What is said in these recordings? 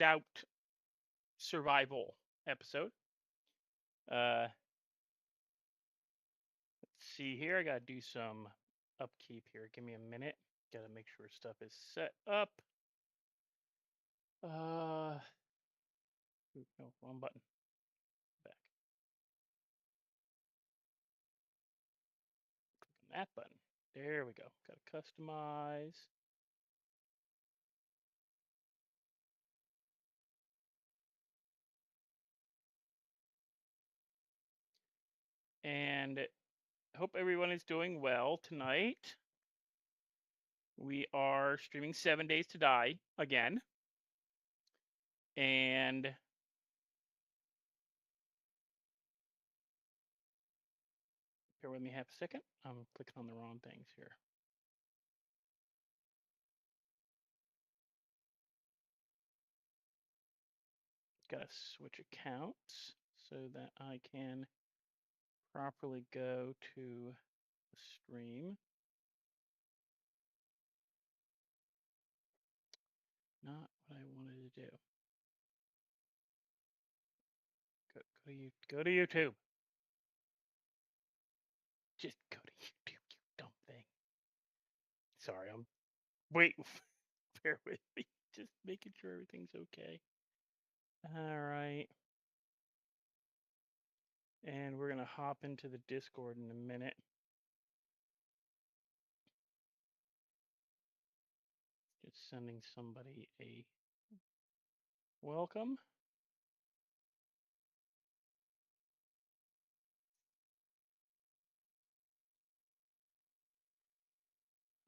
Darkkthought survival episode. Let's see here. I gotta do some upkeep here. Give me a minute. Gotta make sure stuff is set up. No, wrong button. Back. Click on that button. There we go. Gotta customize. And I hope everyone is doing well tonight. We are streaming 7 Days to Die again. And bear with me half a second. I'm clicking on the wrong things here. Gotta switch accounts so that I can properly go to the stream. Not what I wanted to do. Go to YouTube. Just go to YouTube, you dumb thing. Sorry, I'm wait. Bear with me. Just making sure everything's okay. All right. And we're gonna hop into the Discord in a minute. Just sending somebody a welcome.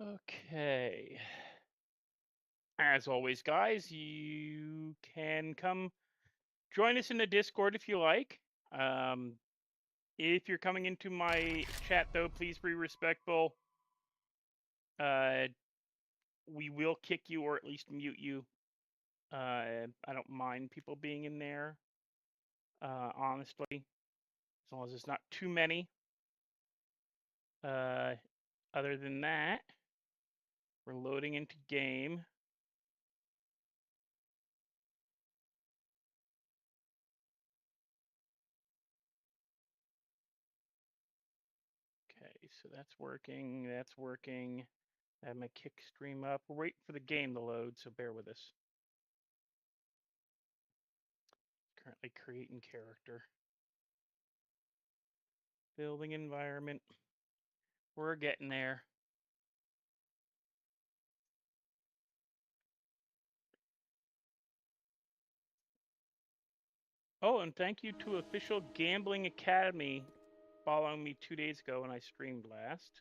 Okay. As always, guys, you can come join us in the Discord if you like. If you're coming into my chat, though, please be respectful. We will kick you or at least mute you. I don't mind people being in there, honestly, as long as it's not too many. Other than that, we're loading into game. Okay, so that's working. That's working. I have my kick stream up. We're waiting for the game to load, so bear with us. Currently creating character. Building environment. We're getting there. Oh, and thank you to Official Gambling Academy following me 2 days ago when I streamed last.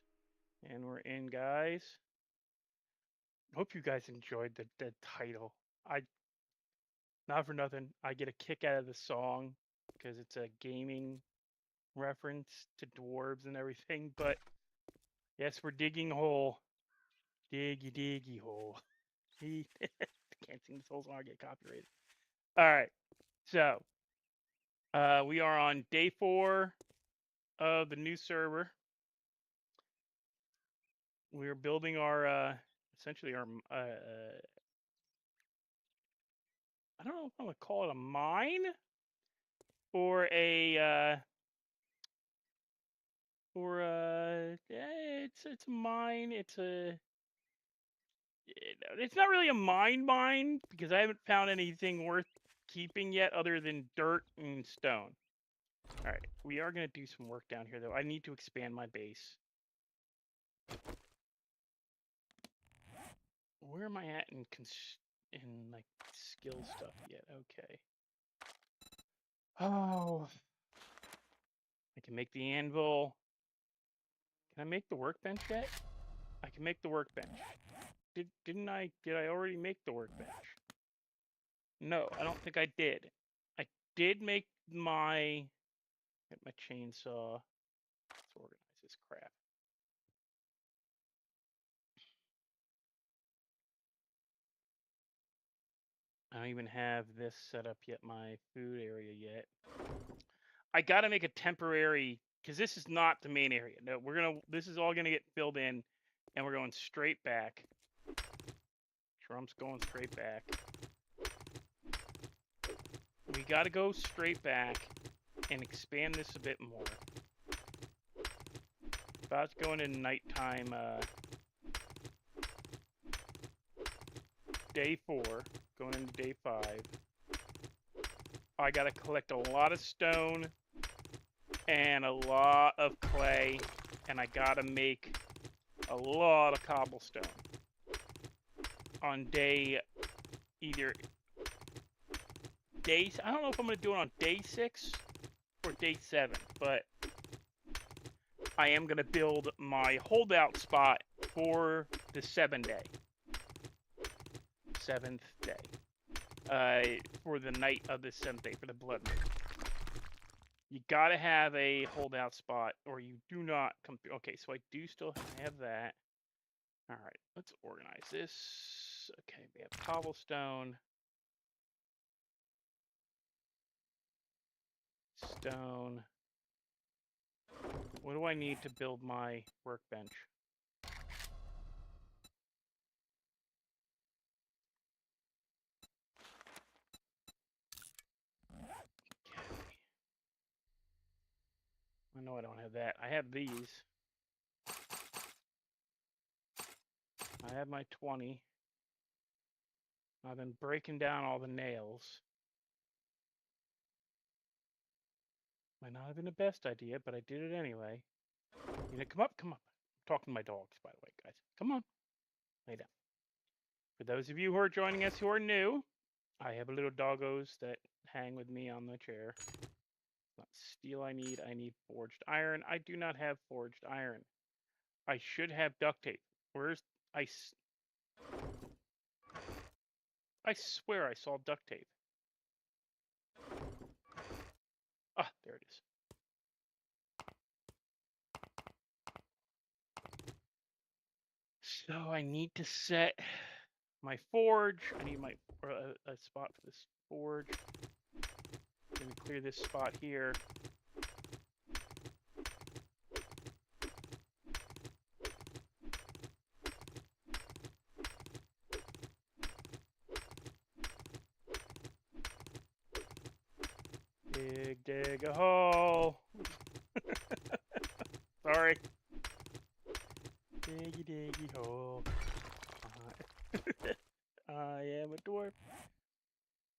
And we're in, guys. Hope you guys enjoyed the title. Not for nothing, I get a kick out of the song because it's a gaming reference to dwarves and everything. But yes, we're digging a hole. Diggy, diggy hole. Can't sing this whole song, I get copyrighted. All right, so we are on day 4 of the new server. We're building our essentially our I don't know if I'm gonna call it a mine or a it's a mine. It's not really a mine because I haven't found anything worth keeping yet other than dirt and stone. All right, we are gonna do some work down here though. I need to expand my base. Where am I at in like skill stuff yet? Okay. Oh, I can make the anvil. Can I make the workbench yet? I can make the workbench. Did I already make the workbench? No, I don't think I did. I did make my chainsaw. Let's organize this crap. I don't even have this set up yet, my food area yet. I gotta make a temporary, because this is not the main area. No, this is all gonna get filled in, and we're going straight back. Trump's going straight back. got to go straight back and expand this a bit more. About to go into nighttime, day 4, going into day 5. I got to collect a lot of stone and a lot of clay, and I got to make a lot of cobblestone on day either days. I don't know if I'm going to do it on day 6 or day 7, but I am going to build my holdout spot for the 7th day. For the night of the 7th day, for the blood moon. You gotta have a holdout spot, or you do not come through. Okay, so I do still have that. All right, let's organize this. Okay, we have cobblestone, stone. What do I need to build my workbench? I know I don't have that. I have these. I have my 20. I've been breaking down all the nails. Might not have been the best idea, but I did it anyway. You know, come up. I'm talking to my dogs, by the way, guys. Come on. Lay down. For those of you who are joining us who are new, I have little doggos that hang with me on the chair. Not steel I need forged iron. I do not have forged iron. I should have duct tape. Where's I swear I saw duct tape. Ah, there it is. So I need to set my forge. I need my a spot for this forge. I'm gonna clear this spot here. Dig a hole. Sorry. Diggy hole. I am a dwarf.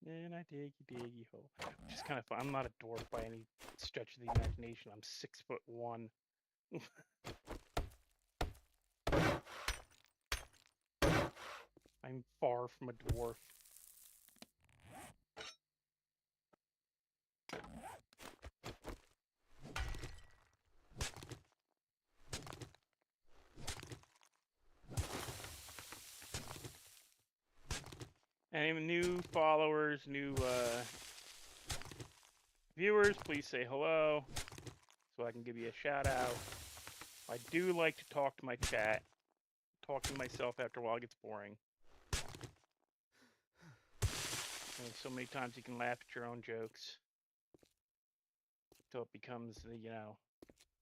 And I diggy hole. Which is kind of fun. I'm not a dwarf by any stretch of the imagination. I'm 6'1". I'm far from a dwarf. Any new followers, new viewers, please say hello so I can give you a shout out. I do like to talk to my chat. Talking to myself after a while gets boring. And so many times you can laugh at your own jokes. So it becomes the, you know,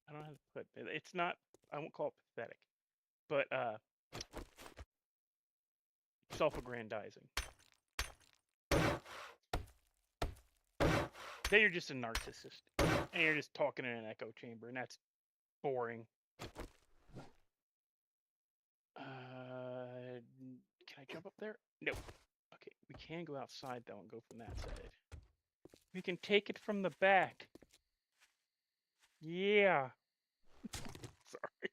I don't know how to put it. It's not, I won't call it pathetic, but self-aggrandizing. Then you're just a narcissist. And you're just talking in an echo chamber, and that's boring. Can I jump up there? Nope. Okay, we can go outside, though, and go from that side. We can take it from the back. Yeah. Sorry.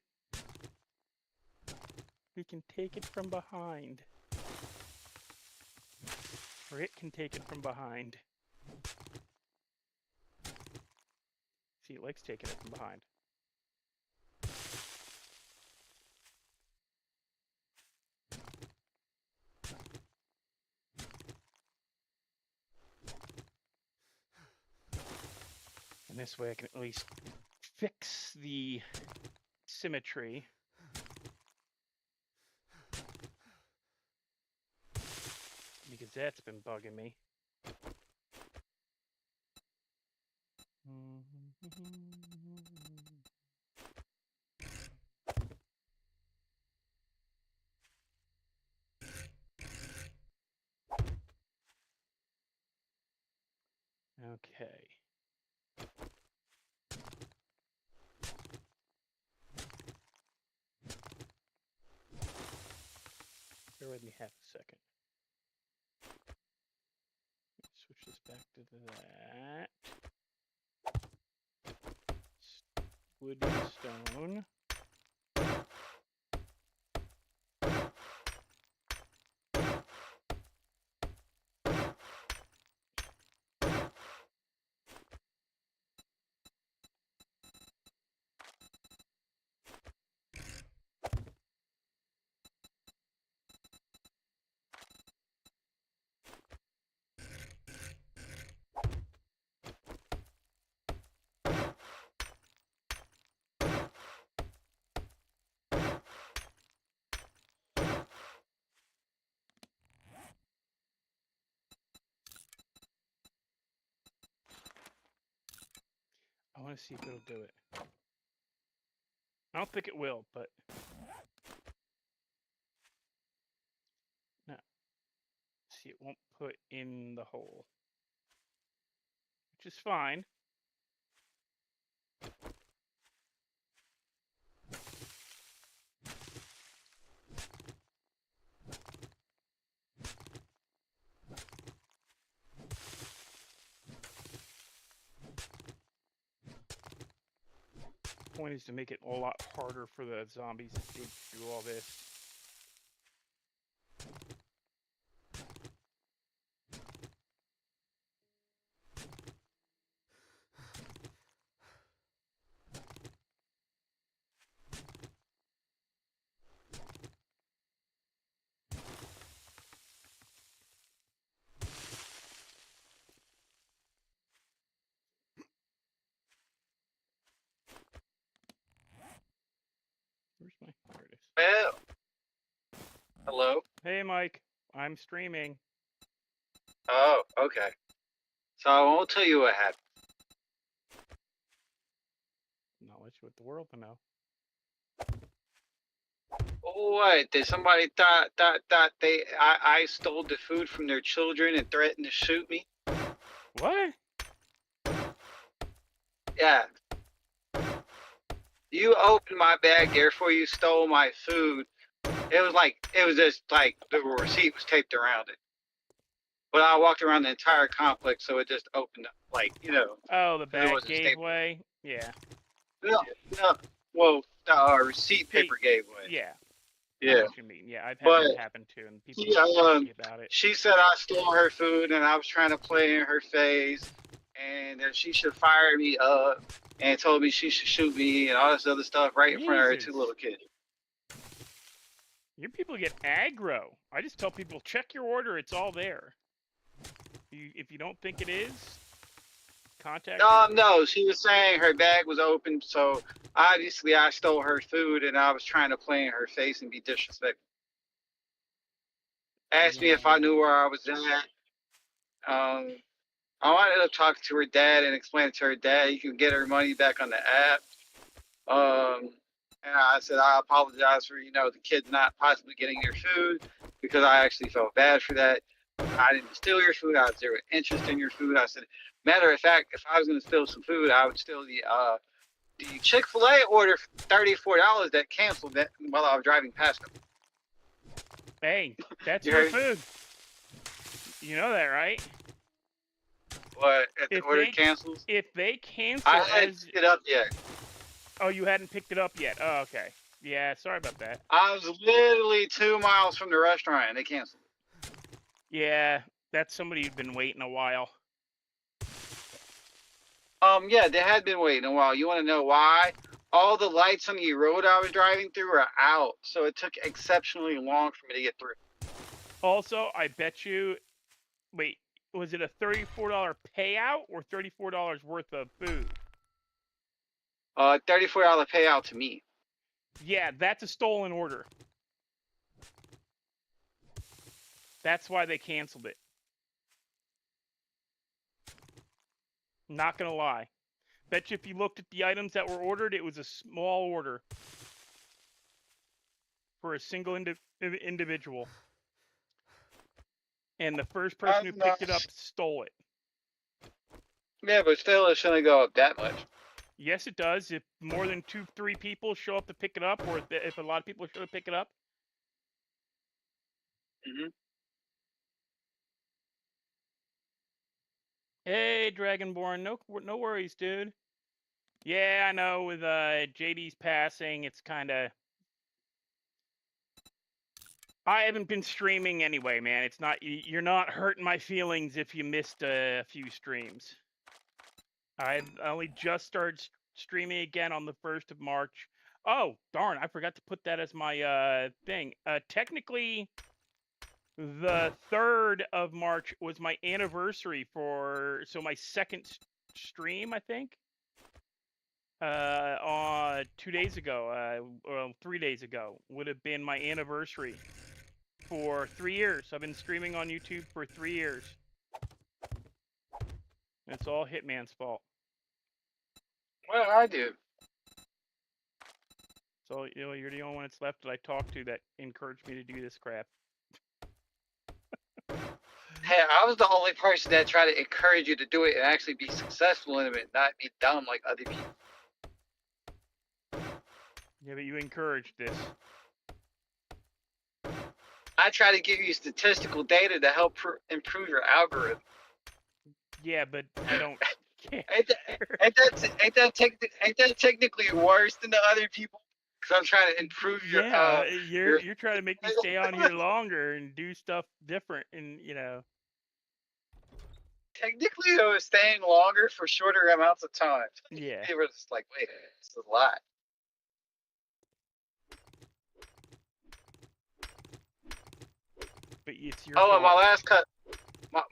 We can take it from behind. Or it can take it from behind. See, it likes taking it from behind. And this way I can at least fix the symmetry. Because that's been bugging me. Okay. Bear with me half a second. Switch this back to that. Wood and stone. I want to see if it'll do it. I don't think it will, but no. See, it won't put in the hole, which is fine. The point is to make it a lot harder for the zombies to dig through all this. Where's my? There it is. Well, hello. Hey, Mike. I'm streaming. Oh, okay. So I won't tell you what happened. Not let you with the world to know. What? Did somebody thought I stole the food from their children and threatened to shoot me? What? Yeah. You opened my bag, therefore you stole my food. It was just like the receipt was taped around it. But I walked around the entire complex, so it just opened up, like, you know. Oh, the bag wasn't gave stapled. way? Yeah. No. Well, the receipt paper gave way. Yeah. I Yeah. know what you mean. Yeah, I've had that happen too, and people get pissy about it. She said I stole her food, and I was trying to play in her face, and that she should fire me up, and told me she should shoot me, and all this other stuff right in front of her two little kids. Your people get aggro. I just tell people, check your order. It's all there. If you don't think it is, contact. No, she was saying her bag was open, so obviously I stole her food, and I was trying to play in her face and be disrespectful. Asked me if I knew where I was at. I wanted to talk to her dad and explain to her dad you can get her money back on the app. And I said I apologize for the kids not possibly getting your food because I actually felt bad for that. I didn't steal your food. I have zero interest in your food. I said, matter of fact, if I was going to steal some food, I would steal the Chick-fil-A order for $34 that canceled that while I was driving past them. Hey, that's your food. You know that, right? What? If the order cancels? If they cancel, I hadn't picked it up yet. Oh, you hadn't picked it up yet? Oh, okay. Yeah, sorry about that. I was literally 2 miles from the restaurant, and they canceled it. Yeah, that's somebody who'd been waiting a while. Yeah, they had been waiting a while. You want to know why? All the lights on the road I was driving through are out, so it took exceptionally long for me to get through. Also, I bet you... Wait, was it a $34 payout or $34 worth of food? $34 payout to me. Yeah, that's a stolen order. That's why they canceled it. Not gonna lie. Bet you if you looked at the items that were ordered, it was a small order for a single individual. And the first person who picked it up stole it. Yeah, but still, it shouldn't go up that much. Yes, it does. If more than 2-3 people show up to pick it up, or if a lot of people show up to pick it up. Hmm. Hey, Dragonborn, no worries, dude. Yeah, I know. With JD's passing, it's kind of. I haven't been streaming anyway, man. It's not. You're not hurting my feelings if you missed a few streams. I only just started streaming again on the 1st of March. Oh, darn, I forgot to put that as my thing. Technically, the 3rd of March was my anniversary so my second stream, I think. On 2 days ago, well, 3 days ago, would have been my anniversary for 3 years. I've been streaming on YouTube for 3 years. It's all Hitman's fault. Well, I do. So, you're the only one that's left that I talked to that encouraged me to do this crap. Hey, I was the only person that tried to encourage you to do it and actually be successful in it, and not be dumb like other people. Yeah, but you encouraged this. I try to give you statistical data to help improve your algorithm. Yeah, but I don't care. Ain't that technically worse than the other people? Because I'm trying to improve your. Yeah, you're trying to make me stay on here longer and do stuff different, and Technically, I was staying longer for shorter amounts of time. Yeah. They were just like, wait, this is a lot. But it's your Oh, and fault.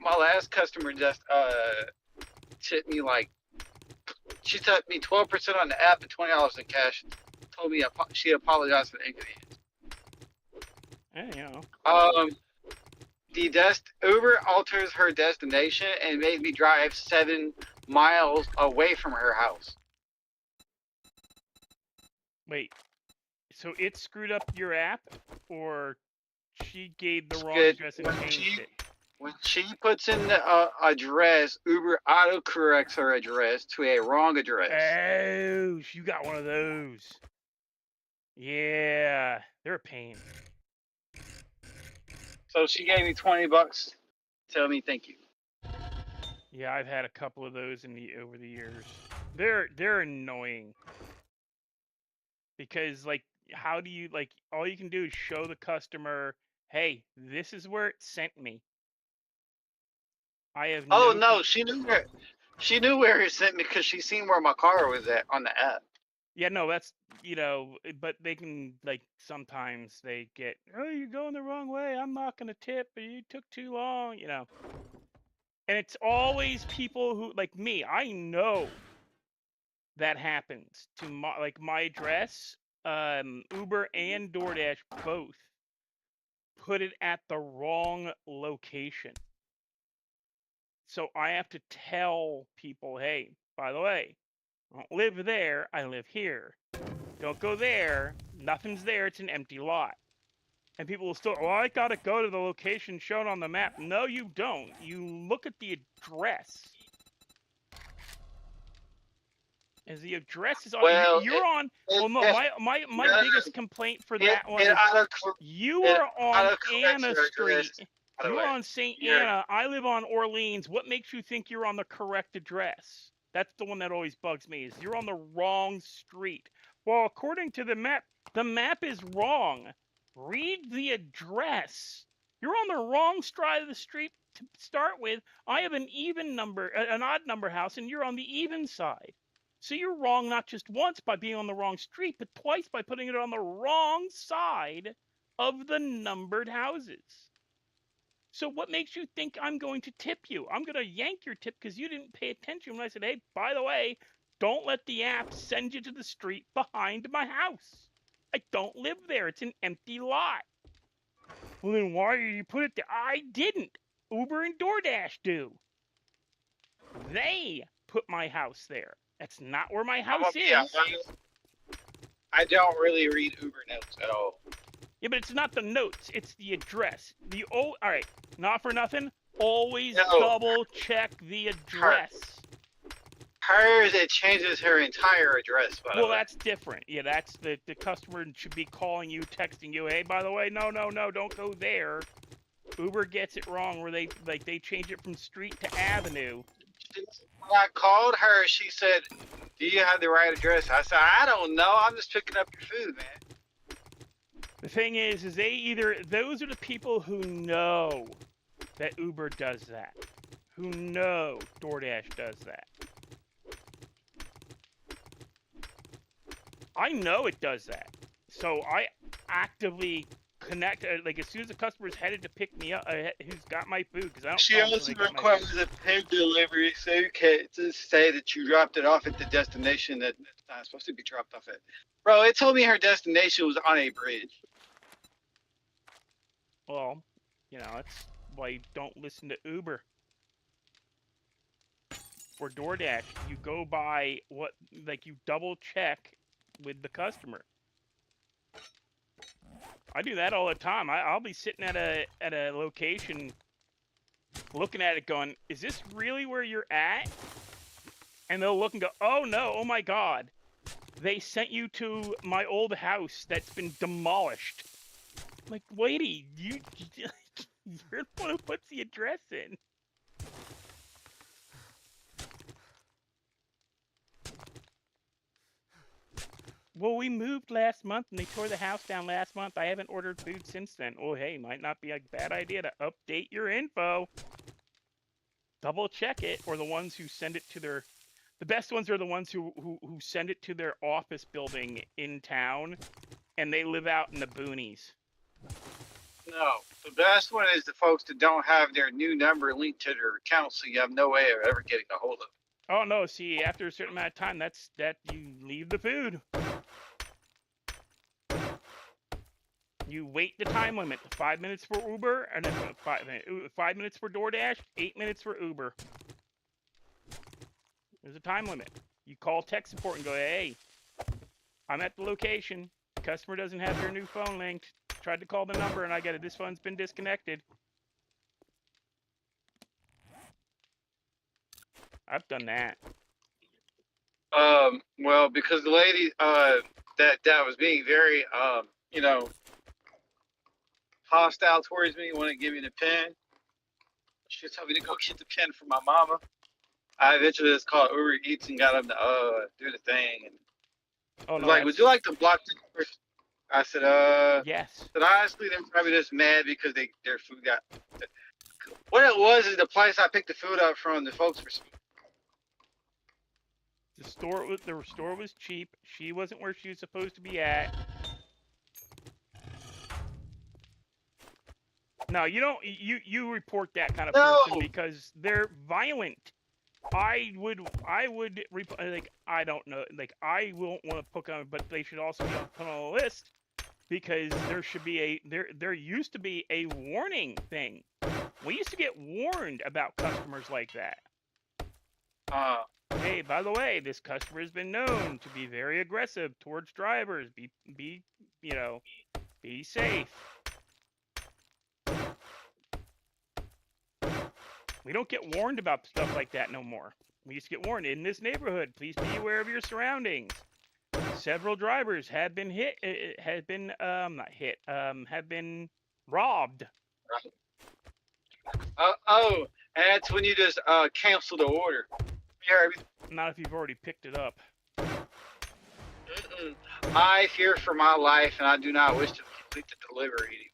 my last customer just tipped me like, she tipped me 12% on the app and $20 in cash. Told me she apologized for the inconvenience. The Uber alters her destination and made me drive 7 miles away from her house. Wait, so it screwed up your app, or she gave the wrong address and changed it? When she puts in the address, Uber autocorrects her address to a wrong address. Oh, you got one of those. Yeah, they're a pain. So she gave me $20. Tell me thank you. Yeah, I've had a couple of those over the years. They're annoying. Because how do you all you can do is show the customer, hey, this is where it sent me. I have Oh no, she knew where it sent me because she seen where my car was at on the app. Yeah, no, that's but they can sometimes they get, oh, you're going the wrong way. I'm not gonna tip, but you took too long, And it's always people who like me. I know that happens to my address. Uber and DoorDash both put it at the wrong location. So I have to tell people, hey, by the way, I don't live there, I live here. Don't go there, nothing's there, it's an empty lot. And people will still, well, I gotta go to the location shown on the map. No, you don't. You look at the address. As the address is on, you're on. Well, no, my biggest complaint for that one is you are on Anna Street. You're on St. Anna. I live on Orleans. What makes you think you're on the correct address? That's the one that always bugs me. Is you're on the wrong street. Well, according to the map is wrong. Read the address. You're on the wrong side of the street to start with. I have an odd number house, and you're on the even side. So you're wrong not just once by being on the wrong street, but twice by putting it on the wrong side of the numbered houses. So what makes you think I'm going to tip you? I'm going to yank your tip because you didn't pay attention when I said, hey, by the way, don't let the app send you to the street behind my house. I don't live there. It's an empty lot. Well, then why did you put it there? I didn't. Uber and DoorDash do. They put my house there. That's not where my house is. I don't really read Uber notes at all. Yeah, but it's not the notes. It's the address. All right, not for nothing. Always double check the address. Hers, it changes her entire address, by the Well, way. that's different. Yeah, that's the customer should be calling you, texting you, hey, by the way, no, don't go there. Uber gets it wrong where they change it from street to avenue. When I called her, she said, "Do you have the right address?" I said, "I don't know. I'm just picking up your food, man." The thing is those are the people who know that Uber does that, who know DoorDash does that. I know it does that, so I actively connect. Like as soon as the customer's headed to pick me up, who's got my food, because I don't. She also requires a pin delivery, so you can't just say that you dropped it off at the destination that it's not supposed to be dropped off at. Bro, it told me her destination was on a bridge. Well, that's why you don't listen to Uber or DoorDash. You go by what, you double check with the customer. I do that all the time. I'll be sitting at a location, looking at it, going, "Is this really where you're at?" And they'll look and go, "Oh no! Oh my God! They sent you to my old house that's been demolished." I'm like, lady, you're the one who puts the address in. Well, we moved last month and they tore the house down last month. I haven't ordered food since then. Oh, hey, might not be a bad idea to update your info. Double check it, or the ones who send it to the best ones are the ones who send it to their office building in town, and they live out in the boonies. No, the best one is the folks that don't have their new number linked to their account, so you have no way of ever getting a hold of them. Oh no, see, after a certain amount of time, that you leave the food. You wait the time limit. 5 minutes for Uber, and then 5 minutes for DoorDash, 8 minutes for Uber. There's a time limit. You call tech support and go, "Hey, I'm at the location. Customer doesn't have their new phone linked. Tried to call the number and I get it. This phone's been disconnected." I've done that. Well, because the lady that was being very hostile towards me, wouldn't give me the pen. She was telling me to go get the pen from my mama. I eventually just called Uber Eats and got them to do the thing. And oh no! Like, would you like to block this person? I said, yes. But honestly, they're probably just mad because their food got. What it was is the place I picked the food up from. The folks were. The store was cheap. She wasn't where she was supposed to be at. No, you don't. You report that kind of person because they're violent. I would like, I don't know, like, I won't want to put on, but they should also be put on a list, because there used to be a warning thing. We used to get warned about customers like that. Hey, by the way, this customer has been known to be very aggressive towards drivers. Be safe. We don't get warned about stuff like that no more. We used to get warned, in this neighborhood, please be aware of your surroundings. Several drivers have been have been robbed. And that's when you just cancel the order. Not if you've already picked it up. I fear for my life, and I do not wish to complete the delivery.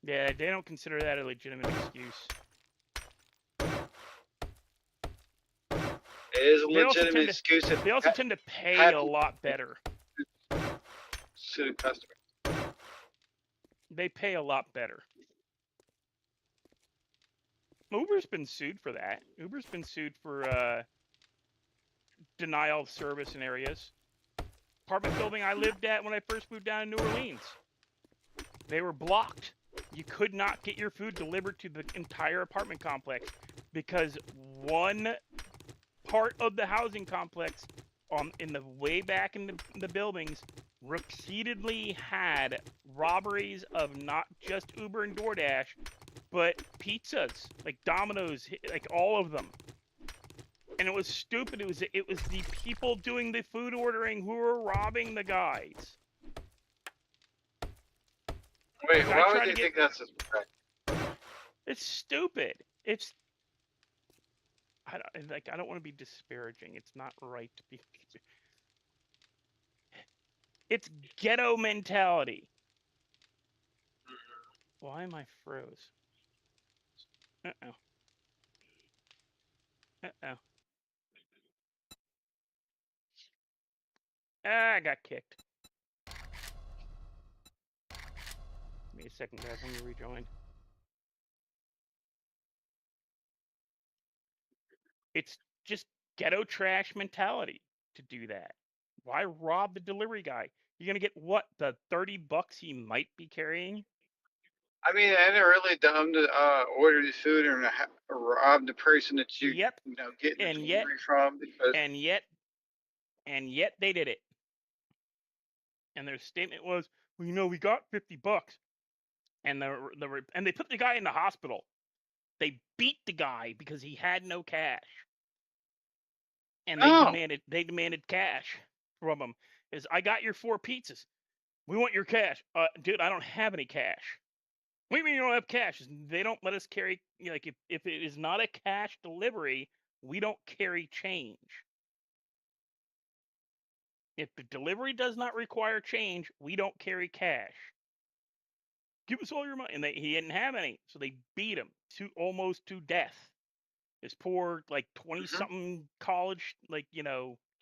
Yeah, they don't consider that a legitimate excuse. It is a legitimate excuse. They also tend to pay a lot better. To the customer. They pay a lot better. Uber's been sued for that. Uber's been sued for denial of service in areas. Apartment building I lived at when I first moved down to New Orleans. They were blocked. You could not get your food delivered to the entire apartment complex because one part of the housing complex, in the way back in the buildings, repeatedly had robberies of not just Uber and DoorDash, but pizzas, like Domino's, like all of them. And it was stupid. It was the people doing the food ordering who were robbing the guys. Wait, I why would tried to they get. think that's suspect? It's stupid. It's. I don't want to be disparaging. It's not right to be. It's ghetto mentality. Why am I froze? Uh-oh. Uh-oh. Ah, I got kicked. Give me a second, guys. Let me rejoin. It's just ghetto trash mentality to do that. Why rob the delivery guy? You're gonna get what, the $30 he might be carrying? I mean, ain't it really dumb to order the food and rob the person that you Yep. getting the And yet, delivery from? Because and yet, and yet they did it. And their statement was, well, we got $50. And and they put the guy in the hospital. They beat the guy because he had no cash. And no, they demanded cash from him. I got your 4 pizzas. We want your cash. Dude, I don't have any cash. What do you mean you don't have cash? They don't let us carry, like, if it is not a cash delivery, we don't carry change. If the delivery does not require change, we don't carry cash. Give us all your money. And he didn't have any, so they beat him almost to death. This poor, like, 20-something college, like,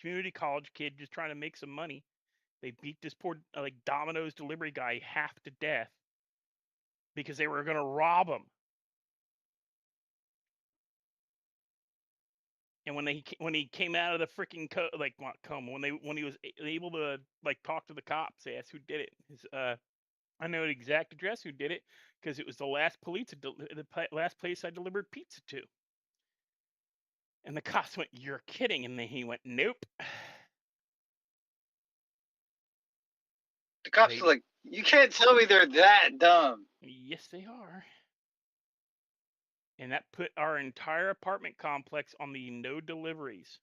community college kid just trying to make some money. They beat this poor, like, Domino's delivery guy half to death because they were going to rob him. And when he came out of the freaking coma, when he was able to, like, talk to the cops, they asked who did it. I know the exact address who did it because it was the last last place I delivered pizza to. And the cops went, "You're kidding," and then he went, "Nope." the cops are like, you can't tell me they're that dumb. Yes, they are. And that put our entire apartment complex on the no deliveries.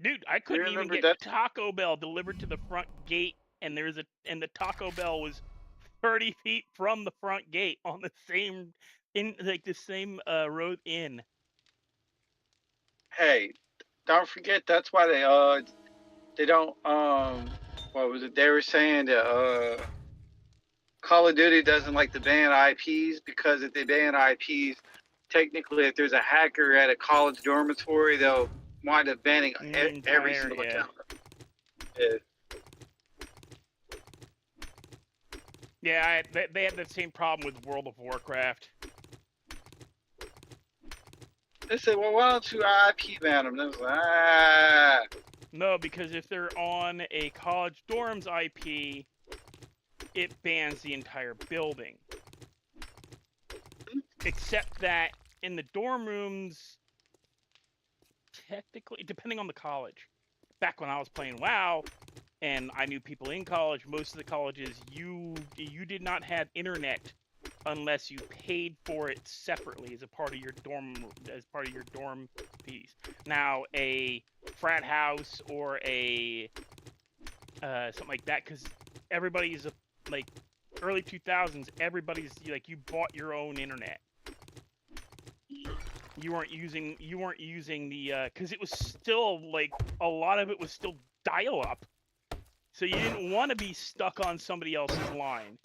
Dude, I You couldn't even remember get that? Taco Bell delivered to the front gate, and the Taco Bell was 30 feet from the front gate on the same road in. Hey, don't forget that's why they don't what was it? They were saying that Call of Duty doesn't like to ban IPs because if they ban IPs, technically, if there's a hacker at a college dormitory, they'll wind up banning every single account. Yeah. Yeah, they had the same problem with World of Warcraft. They said, well, why don't you IP ban them? And I was like, No, because if they're on a college dorm's IP, it bans the entire building. Except that in the dorm rooms, technically, depending on the college. Back when I was playing WoW, and I knew people in college, most of the colleges, you did not have internet unless you paid for it separately as part of your dorm piece. Now, a frat house or a something like that, because everybody's like early 2000s, everybody's like, you bought your own internet. You weren't using the because it was still, like, a lot of it was still dial-up. So you didn't want to be stuck on somebody else's line.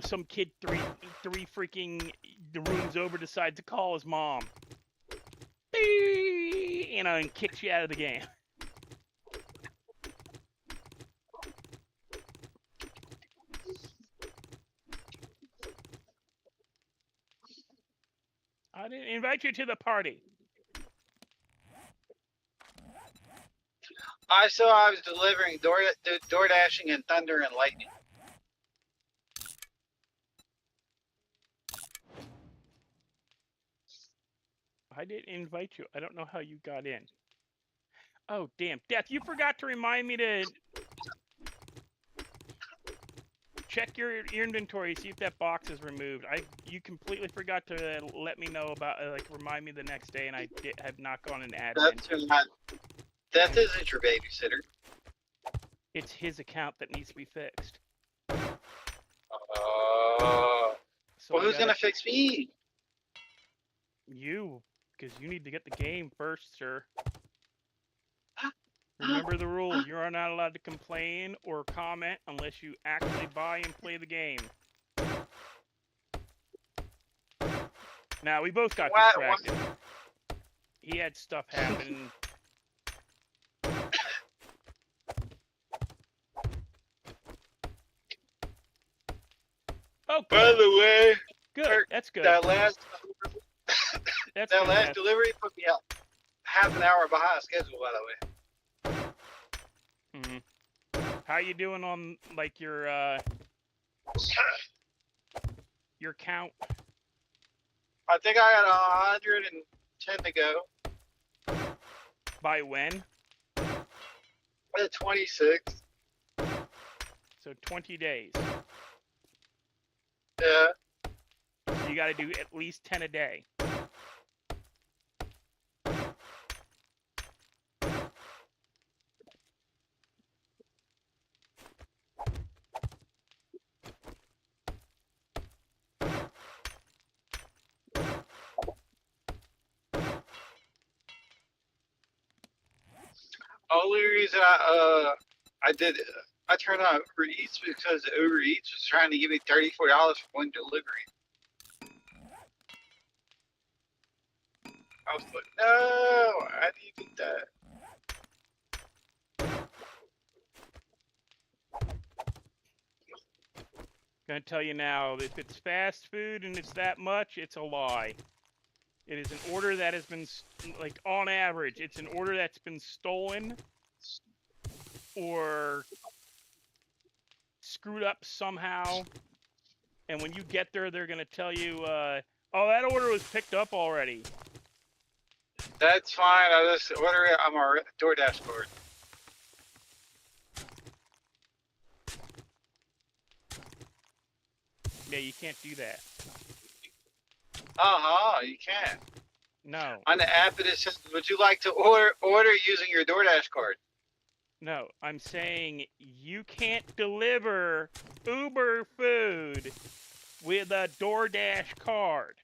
Some kid three freaking the rooms over decides to call his mom. And kicks you out of the game. I didn't invite you to the party. I saw I was delivering door dashing and thunder and lightning. I didn't invite you. I don't know how you got in. Oh, damn. Death, you forgot to remind me to check your inventory, see if that box is removed. You completely forgot to let me know about, like, remind me the next day, and I have not gone in admin. That isn't your babysitter. It's his account that needs to be fixed. Oh. So Well, who's gonna fix me? You, because you need to get the game first, sir. Remember the rules. You are not allowed to complain or comment unless you actually buy and play the game. Now, we both got distracted. He had stuff happen. Oh, good. By the way, good. That's good. That last delivery put me out half an hour behind schedule. By the way. How you doing on, like, your count? I think I got 110 to go. By when? The 26th. So 20 days. Yeah. So you got to do at least 10 a day. Only reason I turned on Uber Eats because Uber Eats was trying to give me $34 for one delivery. I was like, no, I need that. Gonna tell you now, if it's fast food and it's that much, it's a lie. It is an order that has been, like, on average, it's an order that's been stolen or screwed up somehow. And when you get there, they're gonna tell you, oh, that order was picked up already. That's fine. I just order it on my DoorDash board. Yeah, you can't do that. You can. No. On the app, it says, would you like to order using your DoorDash card? No, I'm saying you can't deliver Uber food with a DoorDash card.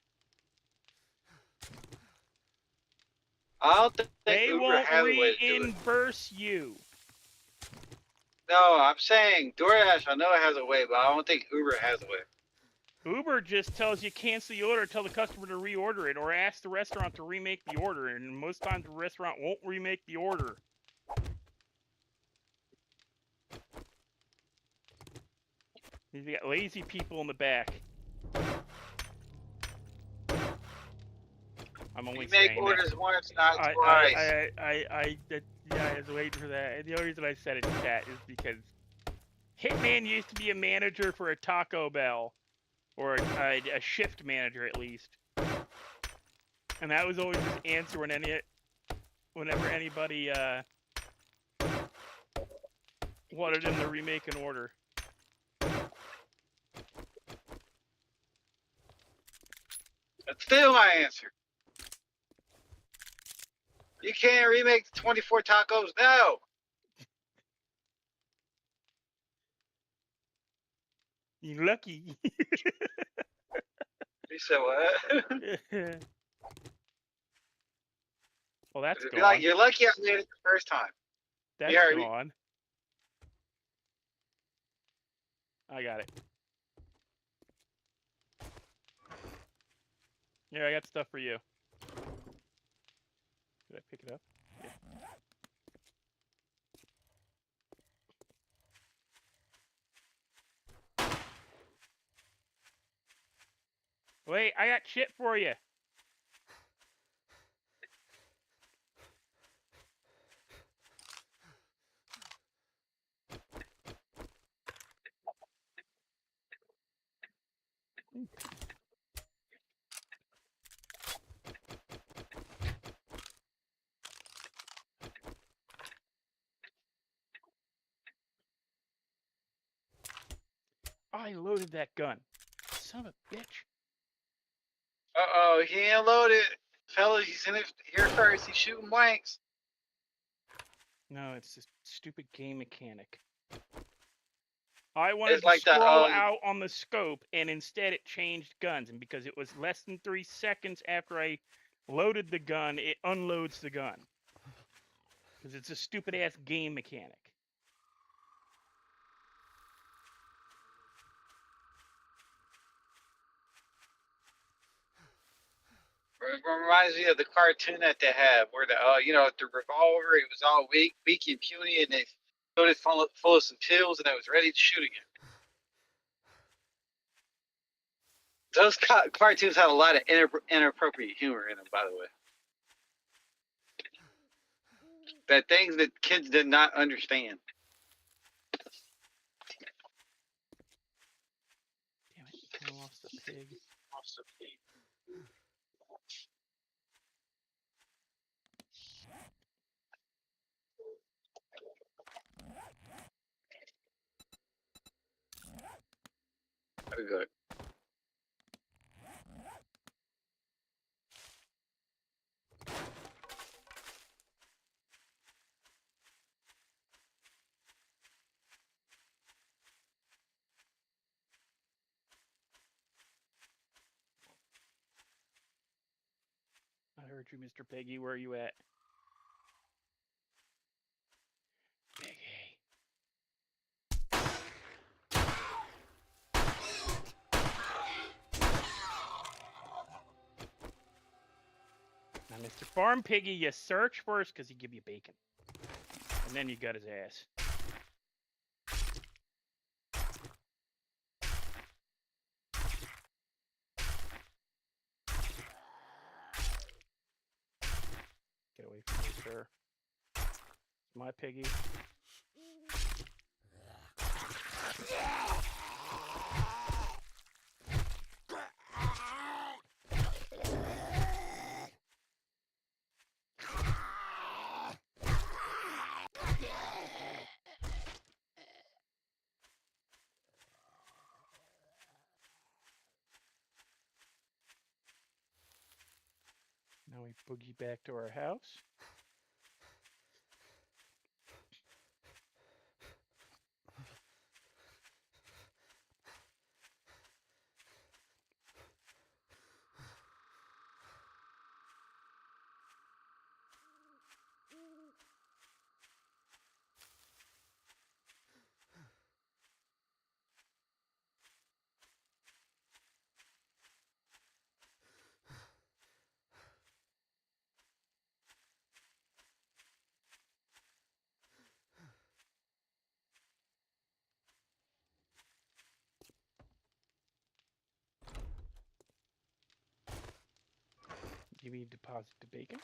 I don't think they Uber won't has a way to do it. reimburse you. No, I'm saying DoorDash, I know it has a way, but I don't think Uber has a way. Uber just tells you cancel the order, tell the customer to reorder it, or ask the restaurant to remake the order, and most times the restaurant won't remake the order. You got lazy people in the back. I'm only saying make orders once, not twice. I was waiting for that. The only reason I said it in chat is because Hitman used to be a manager for a Taco Bell, or a shift manager at least, and that was always his answer whenever anybody wanted him to remake an order. That's still my answer. You can't remake 24 tacos? No. You're lucky. You said what? Well, that's gone. Like, you're lucky I made it the first time. That's gone. I got it. Yeah, I got stuff for you. Did I pick it up? Yeah. Wait, I got shit for you. I loaded that gun. Son of a bitch. Uh-oh, he ain't loaded. Fellas, he's in it here first. He's shooting blanks. No, it's this stupid game mechanic. I wanted It's to like the scroll out on the scope, and instead it changed guns. And because it was less than 3 seconds after I loaded the gun, it unloads the gun. Because it's a stupid-ass game mechanic. reminds me of the cartoon that they have where the the revolver, it was all weak and puny, and they filled it full of some pills, and it was ready to shoot again. Those cartoons had a lot of inappropriate humor in them, by the way. That things that kids did not understand. Damn it, I lost the pig. Very good. I heard you, Mr. Piggy. Where are you at? Piggy. Now, Mr. Farm Piggy, you search first because he give you bacon. And then you got his ass. Get away from me, sir. It's my piggy. Now we boogie back to our house. Give me deposit the bacon.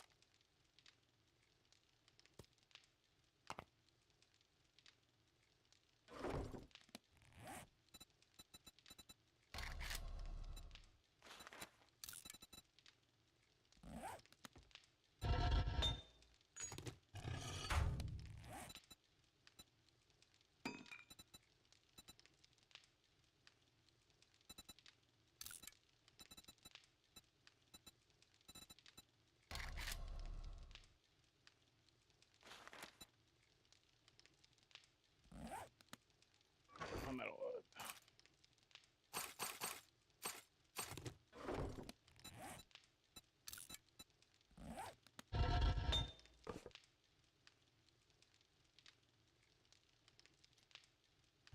I'm at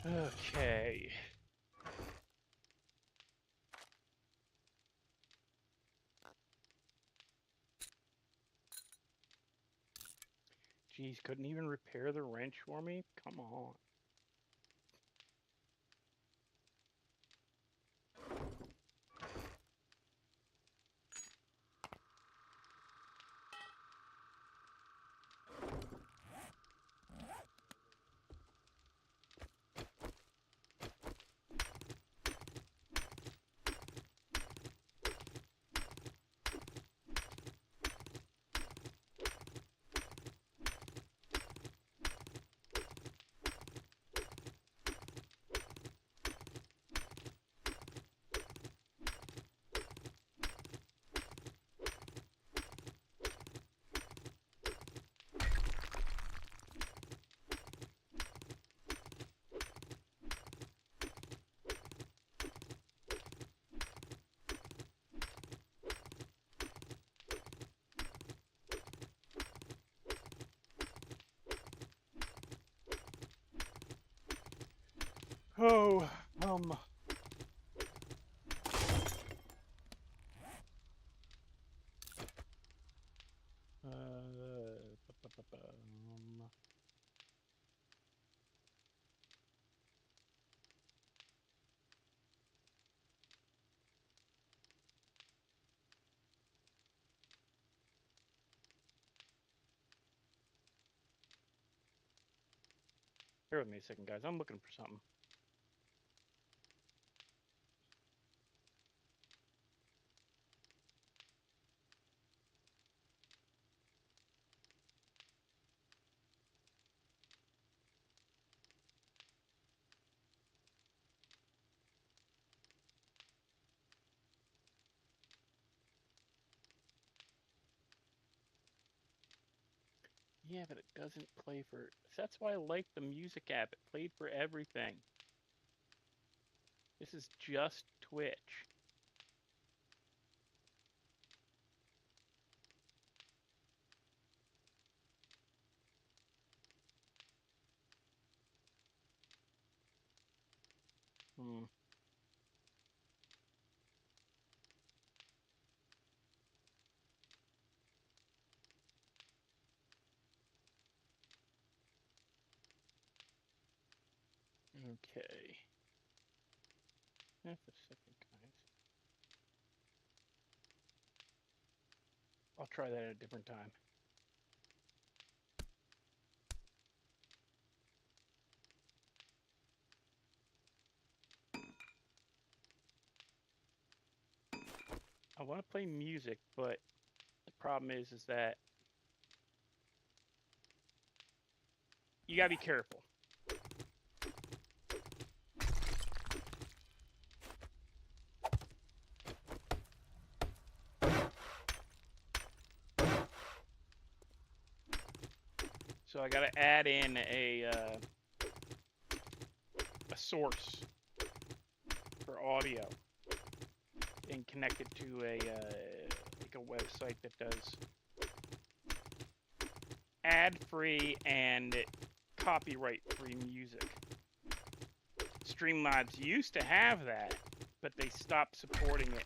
Okay. Jeez, couldn't even repair the wrench for me? Come on. Oh, bear with me a second, guys. I'm looking for something. Yeah, but it doesn't play for. That's why I like the music app. It played for everything. This is just Twitch. Hmm. Okay. That's a second, guys. I'll try that at a different time. I want to play music, but the problem is that you gotta be careful. So I gotta add in a source for audio and connect it to a like a website that does ad-free and copyright-free music. Streamlabs used to have that, but they stopped supporting it.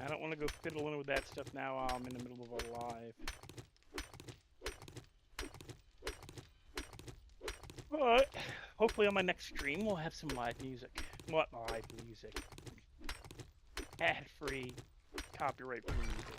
I don't want to go fiddling with that stuff now while I'm in the middle of a live. But hopefully on my next stream we'll have some live music. What live music? Ad-free, copyright-free music.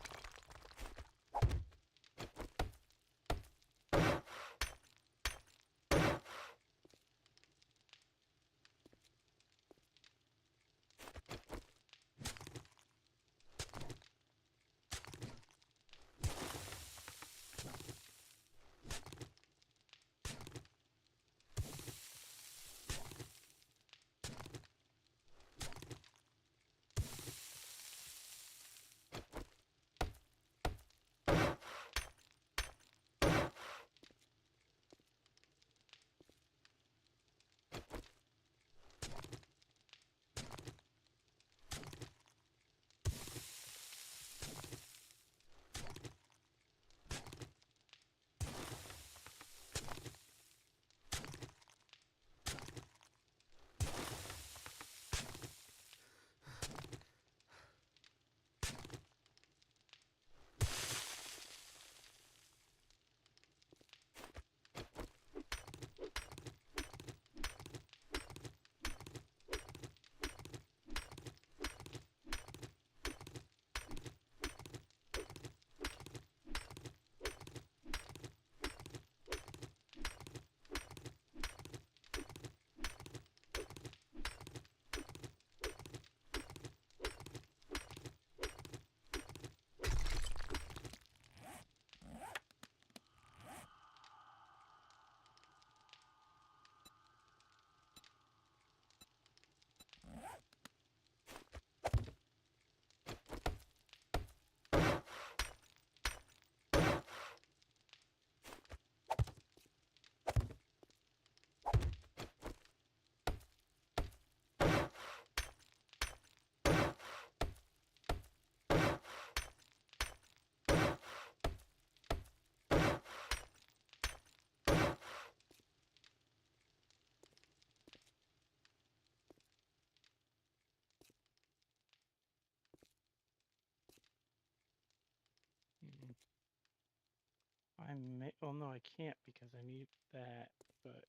I may. Oh no, I can't because I need that. But.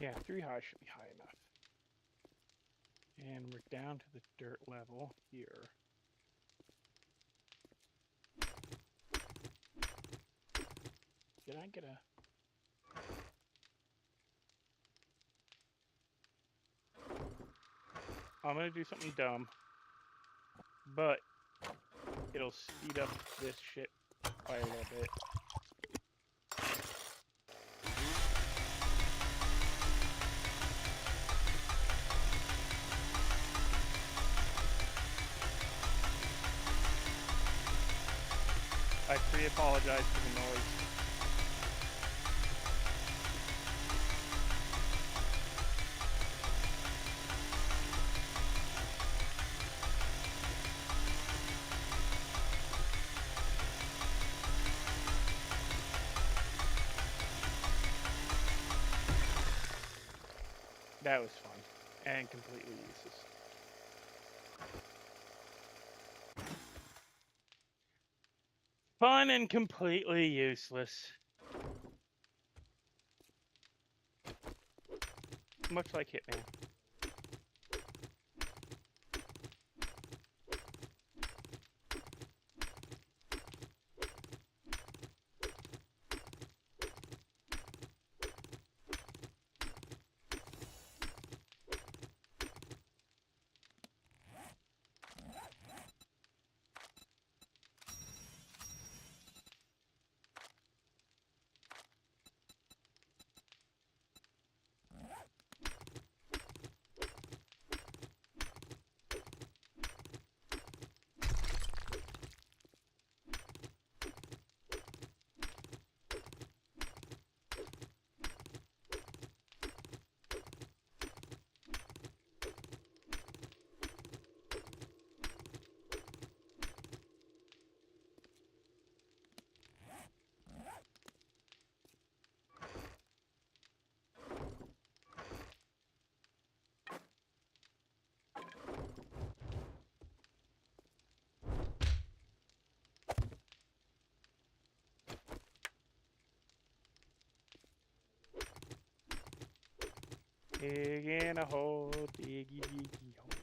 Yeah, 3 high should be high enough. And we're down to the dirt level here. Did I get a... I'm going to do something dumb. But it'll speed up this shit by a little bit. I pre-apologize for the noise. That was fun and completely useless. Fun and completely useless. Much like Hitman. Dig in a hole, diggy diggy hole.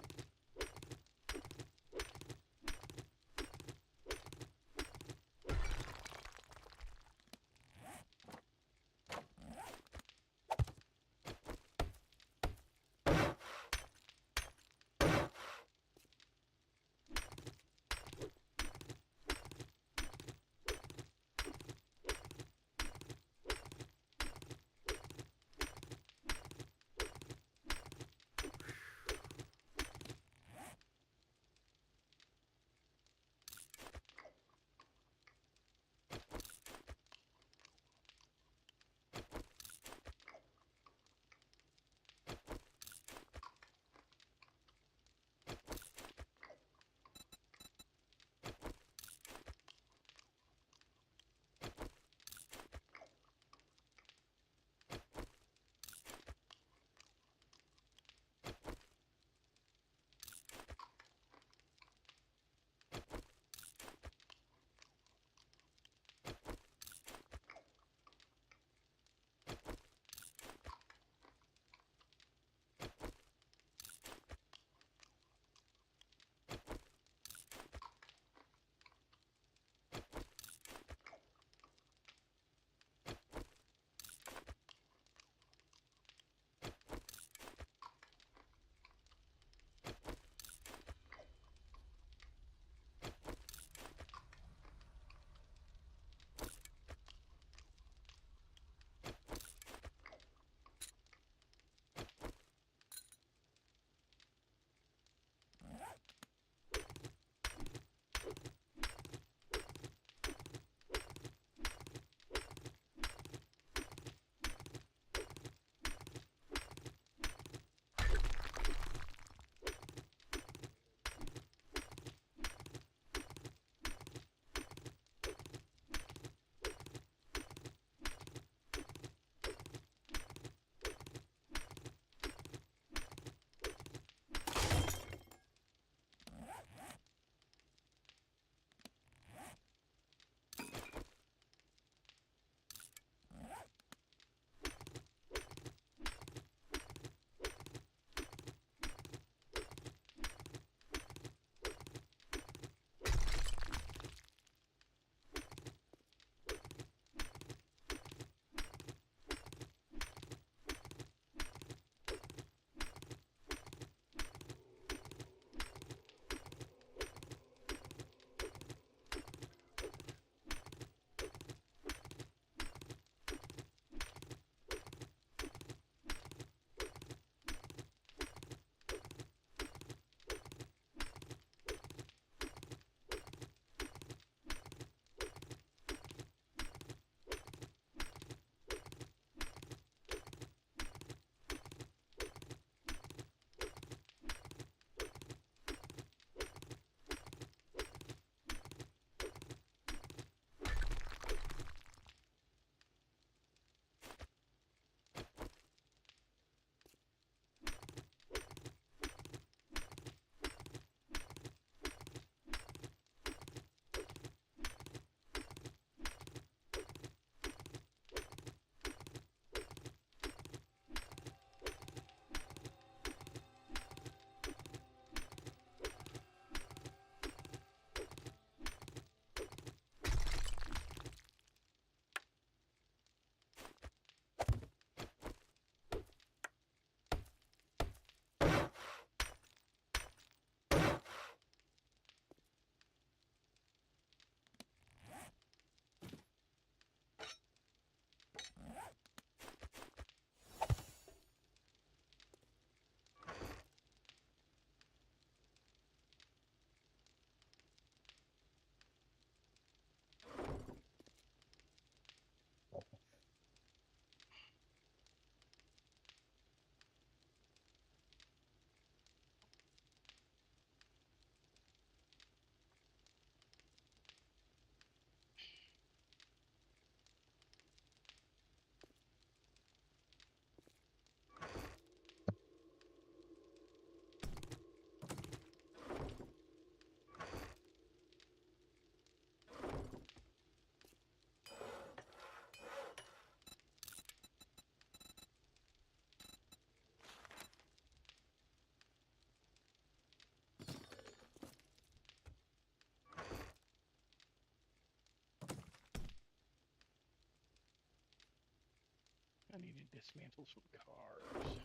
need to dismantle some cars.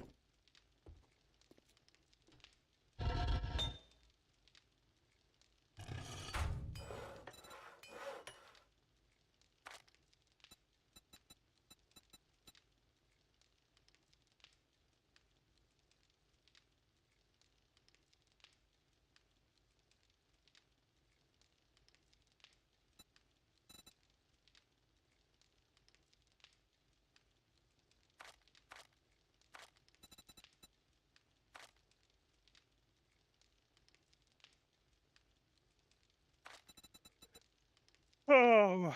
Oh.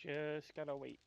Just gotta wait.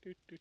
Gotcha.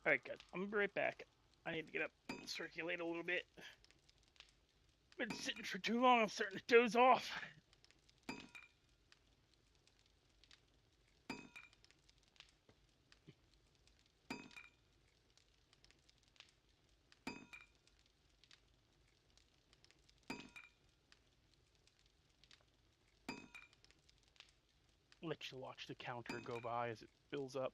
All right, guys. I'm gonna be right back. I need to get up and circulate a little bit. Been sitting for too long. I'm starting to doze off. Let you watch the counter go by as it fills up.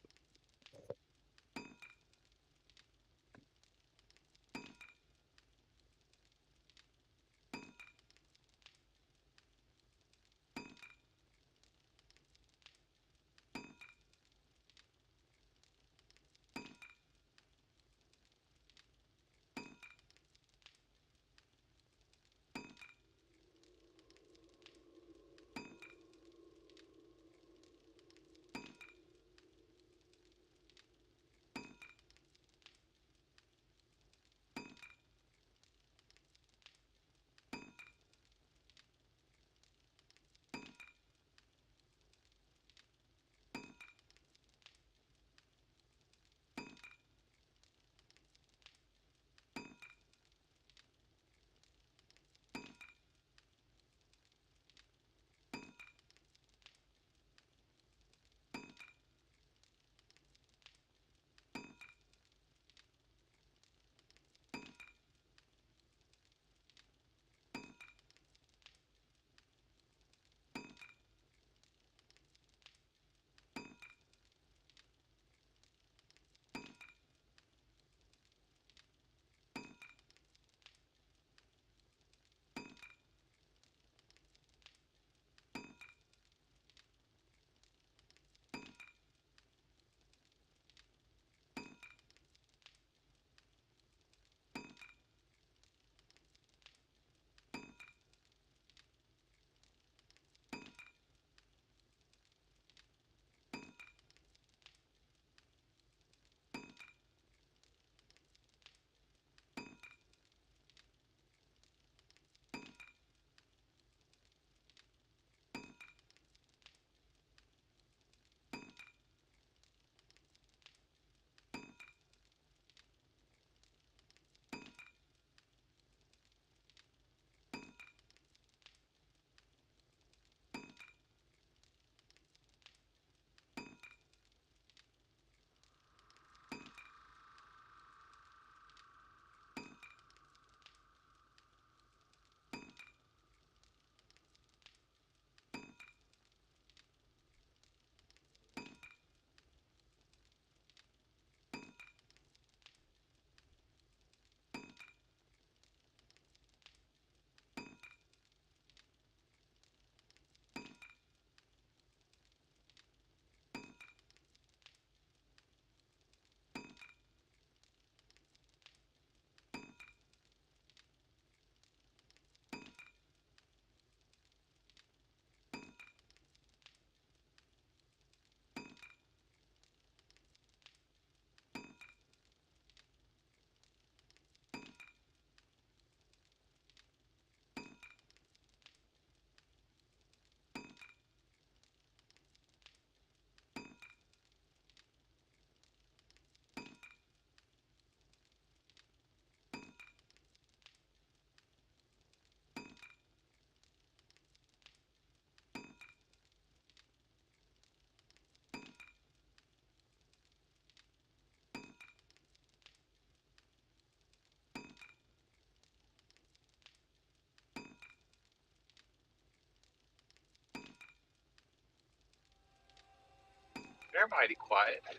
They're mighty quiet. Wow.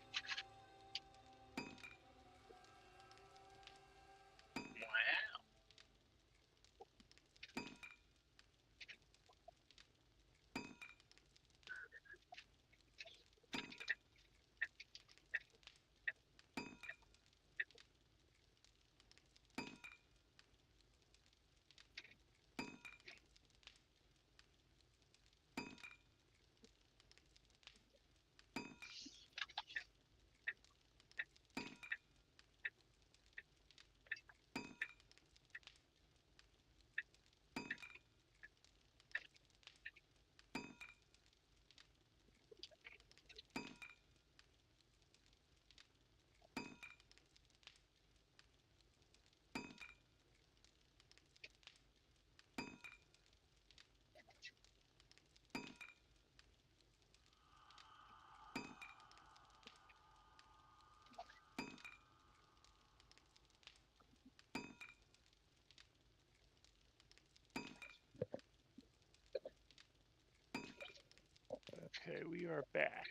Okay, we are back.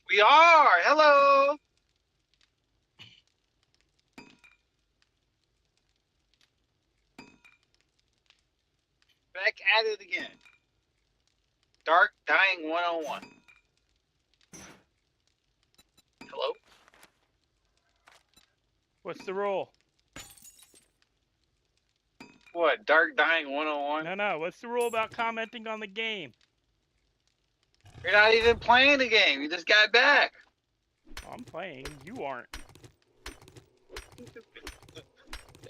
We are. Hello. Back at it again. Dark Dying 101. Hello. What's the rule? What? Dark Dying 101? No. What's the rule about commenting on the game? You're not even playing the game. You just got back. I'm playing. You aren't.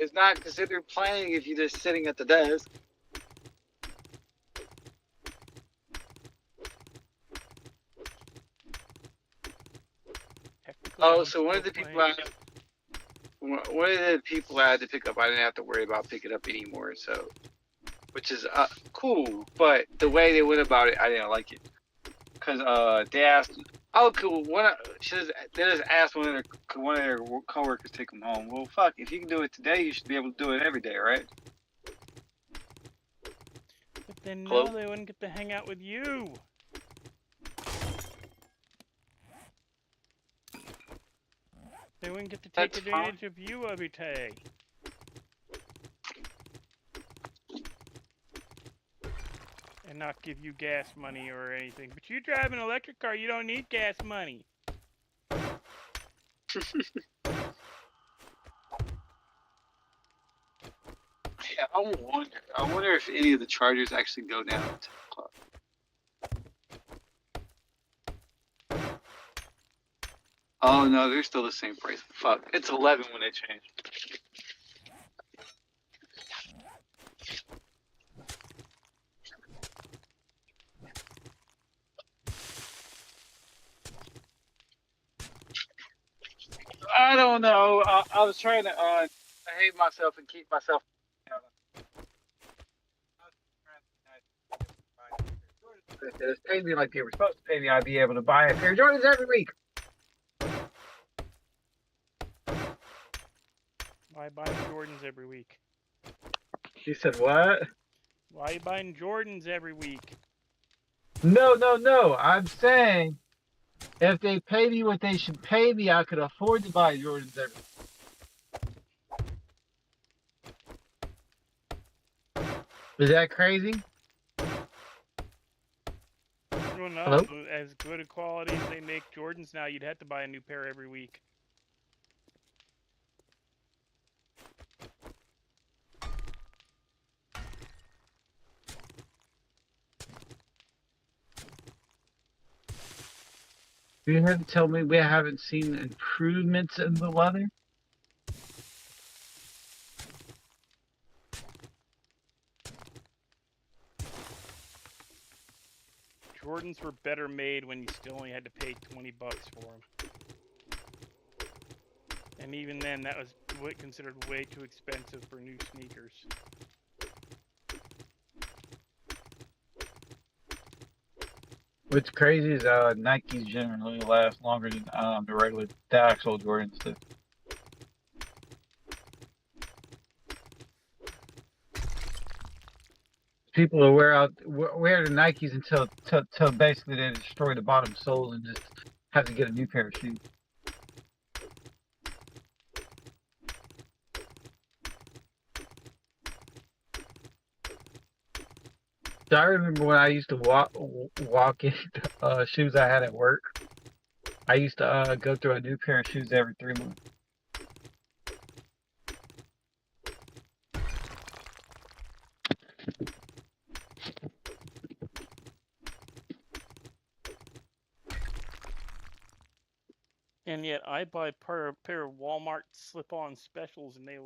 It's not considered playing if you're just sitting at the desk. Oh, so one of the people I had to pick up, I didn't have to worry about picking up anymore. So, which is cool, but the way they went about it, I didn't like it. Cause they asked, oh cool, they just asked one of their coworkers to take them home. Well, fuck, if you can do it today, you should be able to do it every day, right? But then Hello? no, they wouldn't get to hang out with you. They wouldn't get to take advantage of you every day. And not give you gas money or anything. But you drive an electric car, you don't need gas money. Yeah, I wonder if any of the chargers actually go down at 10 o'clock. Oh no, they're still the same price. Fuck, it's 11 when they change. I don't know. I was trying to behave myself and keep myself. If they just paid me like they were supposed to pay me, I'd be able to buy a pair of Jordans every week. Why buying Jordans every week? You said what? Why are you buying Jordans every week? No. I'm saying if they pay me what they should pay me, I could afford to buy Jordans every week. Is that crazy? Well, no. Hello? As good a quality as they make Jordans now, you'd have to buy a new pair every week. You have to tell me we haven't seen improvements in the leather? Jordans were better made when you still only had to pay $20 for them. And even then, that was considered way too expensive for new sneakers. What's crazy is Nikes generally last longer than the actual Jordans do. People will wear the Nikes until basically they destroy the bottom sole and just have to get a new pair of shoes. So I remember when I used to walk in shoes I had at work. I used to go through a new pair of shoes every 3 months. And yet I buy a pair of Walmart slip-on specials, and they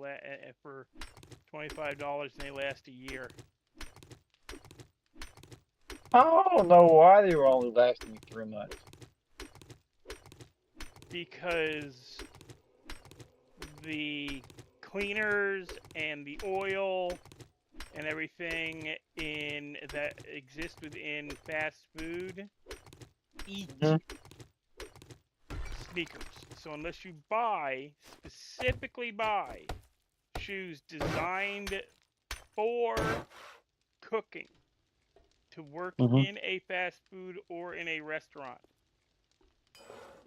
for $25, and they last a year. I don't know why they were only lasting me 3 months. Because the cleaners and the oil and everything that exists within fast food eat sneakers. So unless you specifically buy shoes designed for cooking to work in a fast food or in a restaurant,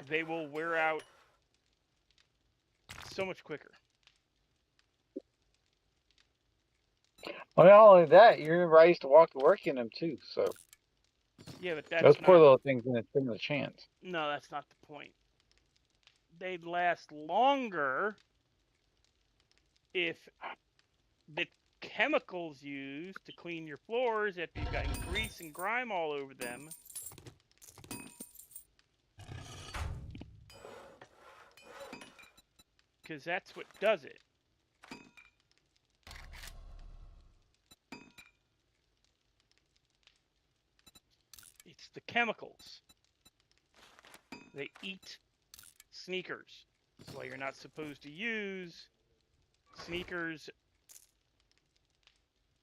they will wear out so much quicker. Well, not only that, you remember I used to walk to work in them too. So Yeah, but that's those not. poor little things didn't give them a chance. No, that's not the point. They'd last longer if the chemicals used to clean your floors, if you've got grease and grime all over them, because that's what does it. It's the chemicals. They eat sneakers. That's why you're not supposed to use sneakers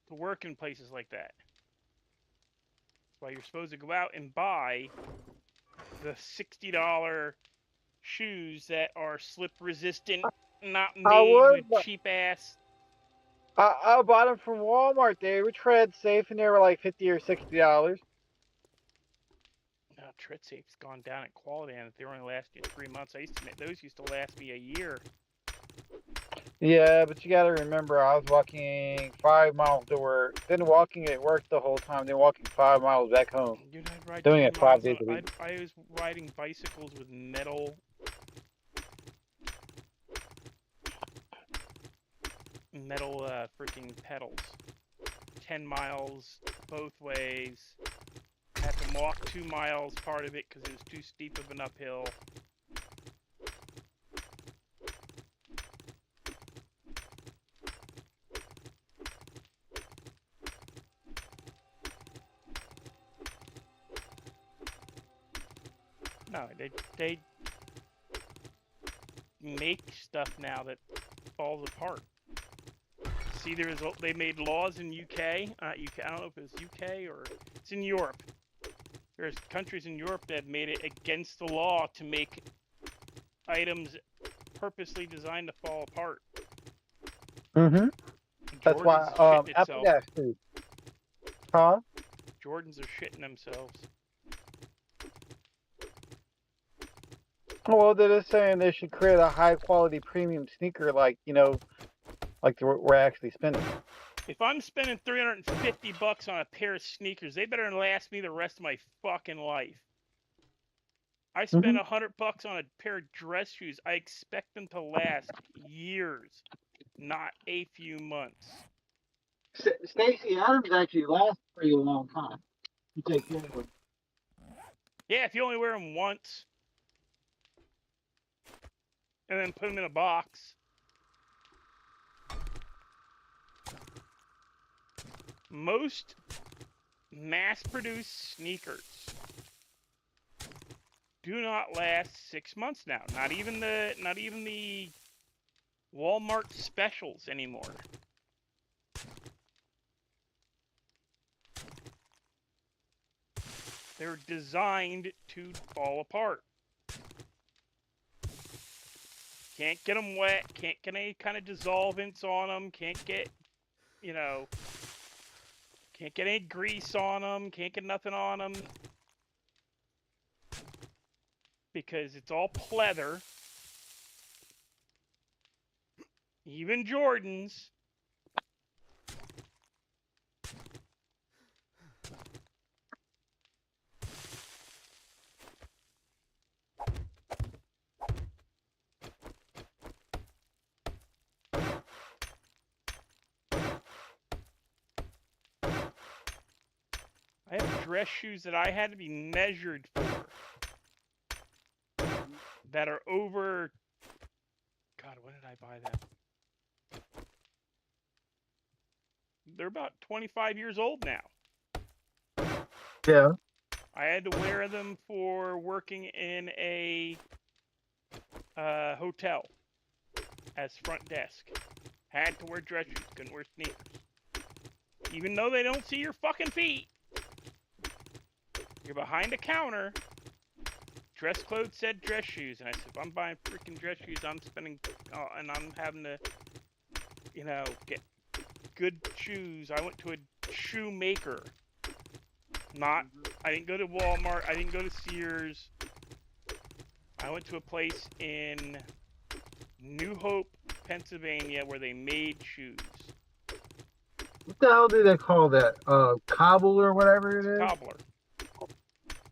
to work in places like that. That's why you're supposed to go out and buy the $60 shoes that are slip resistant, not made with cheap ass. I bought them from Walmart. They were tread safe, and they were like $50 or $60. No, tread safe's gone down in quality, and they only last you 3 months. Those used to last me a year. Yeah, but you got to remember, I was walking 5 miles to work, then walking at work the whole time, then walking 5 miles back home. Dude, I'd ride Doing 10 it 5 miles. days a week. I was riding bicycles with metal freaking pedals. 10 miles both ways. Had to walk 2 miles part of it because it was too steep of an uphill. No, they make stuff now that falls apart. See, they made laws in UK. UK. I don't know if it's UK or it's in Europe. There's countries in Europe that made it against the law to make items purposely designed to fall apart. That's why Apple Gas too. Huh? Jordans are shitting themselves. Well, they're just saying they should create a high quality premium sneaker, like we're actually spending. If I'm spending $350 on a pair of sneakers, they better last me the rest of my fucking life. I spent $100 on a pair of dress shoes. I expect them to last years, not a few months. Stacey Adams actually lasts a pretty long time. You take care of them. Yeah, if you only wear them once and then put them in a box. Most mass-produced sneakers do not last 6 months now. Not even the Walmart specials anymore. They're designed to fall apart. Can't get them wet. Can't get any kind of dissolvents on them. Can't Can't get any grease on them. Can't get nothing on them. Because it's all pleather. Even Jordans. I have dress shoes that I had to be measured for. That are over... God, when did I buy them? They're about 25 years old now. Yeah. I had to wear them for working in a hotel as front desk. Had to wear dress shoes, couldn't wear sneakers. Even though they don't see your fucking feet. You're behind a counter. Dress clothes said dress shoes. And I said, if I'm buying freaking dress shoes, I'm spending, and I'm having to, you know, get good shoes. I went to a shoemaker. I didn't go to Walmart. I didn't go to Sears. I went to a place in New Hope, Pennsylvania, where they made shoes. What the hell do they call that? Cobble or whatever it is? Cobbler.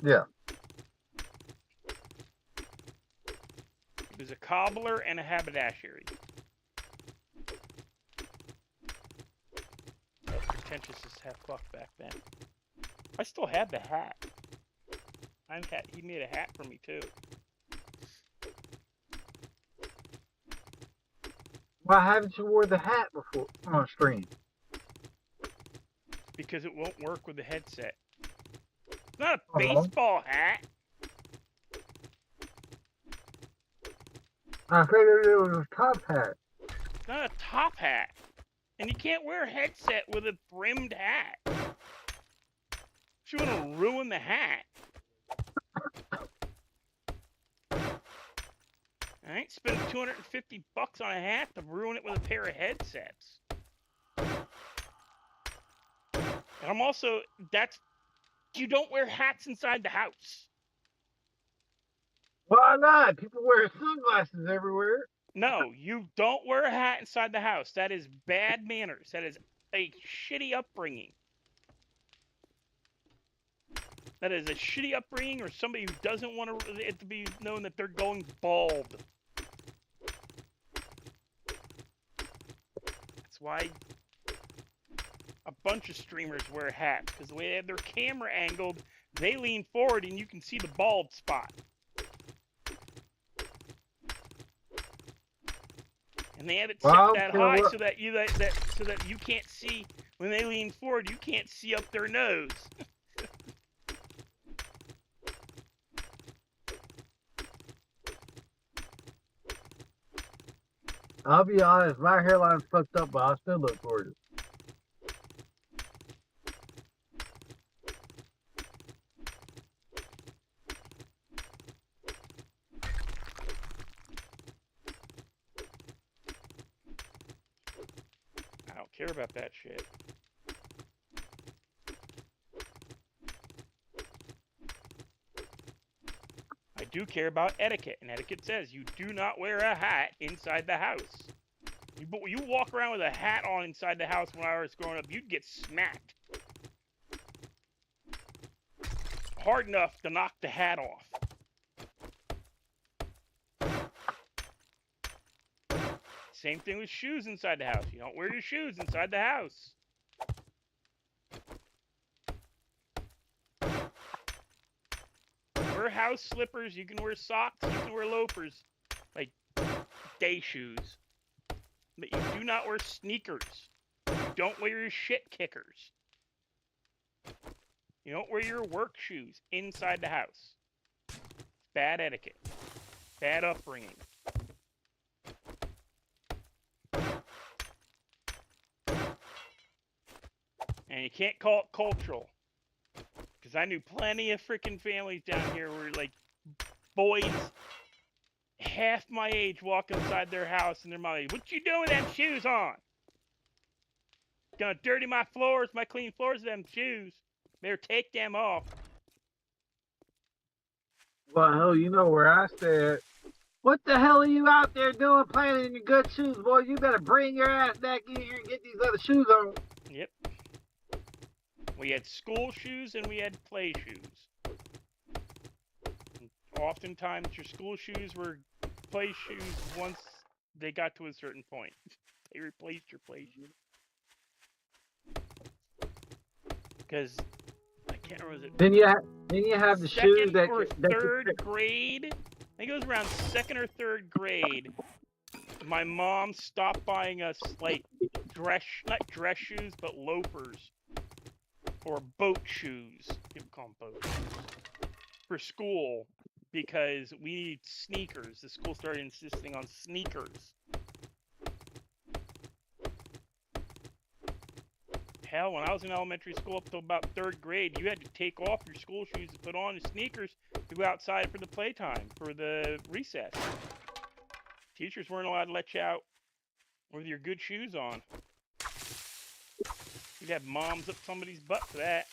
Yeah. There's a cobbler and a haberdashery. Pretentious as half fuck back then. I still had the hat. He made a hat for me too. Why haven't you wore the hat before on stream? Because it won't work with the headset. It's not a baseball hat. I figured it was a top hat. It's not a top hat. And you can't wear a headset with a brimmed hat. If you want to ruin the hat. I ain't spending $250 on a hat to ruin it with a pair of headsets. And I'm also, you don't wear hats inside the house. Why not? People wear sunglasses everywhere. No, you don't wear a hat inside the house. That is bad manners. That is a shitty upbringing. That is a shitty upbringing, or somebody who doesn't want it to be known that they're going bald. That's why a bunch of streamers wear hats, because the way they have their camera angled, they lean forward and you can see the bald spot. And they have it set that high so that you can't see when they lean forward. You can't see up their nose. I'll be honest, my hairline's fucked up, but I still look gorgeous. I don't care about that shit. I do care about etiquette, and etiquette says you do not wear a hat inside the house. You walk around with a hat on inside the house when I was growing up, you'd get smacked. Hard enough to knock the hat off. Same thing with shoes inside the house. You don't wear your shoes inside the house. Wear house slippers. You can wear socks. You can wear loafers. Like day shoes. But you do not wear sneakers. You don't wear your shit kickers. You don't wear your work shoes inside the house. Bad etiquette. Bad upbringing. And you can't call it cultural. Because I knew plenty of freaking families down here where, like, boys half my age walk inside their house and their mom, what you doing with them shoes on? Gonna dirty my floors, my clean floors with them shoes. Better take them off. Well, hell, you know where I stay at. What the hell are you out there doing playing in your good shoes, boy? You better bring your ass back in here and get these other shoes on. Yep. We had school shoes and we had play shoes. Oftentimes, your school shoes were play shoes once they got to a certain point. They replaced your play shoes. Because I can't remember. Then you have the shoes Second or that third grade? I think it was around second or third grade. My mom stopped buying us like not dress shoes, but loafers or boat shoes. People call them boat shoes for school because we need sneakers. The school started insisting on sneakers. Hell, when I was in elementary school up to about third grade, you had to take off your school shoes and put on your sneakers to go outside for the playtime, for the recess. Teachers weren't allowed to let you out with your good shoes on. You'd have moms up somebody's butt for that.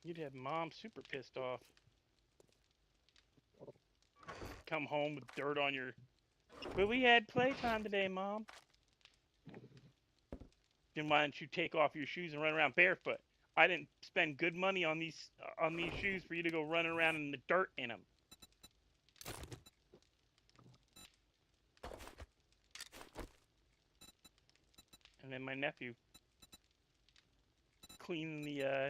You'd have mom super pissed off. Come home with dirt on your... But we had playtime today, Mom. Then why don't you take off your shoes and run around barefoot? I didn't spend good money on these shoes for you to go running around in the dirt in them. And then my nephew cleaning the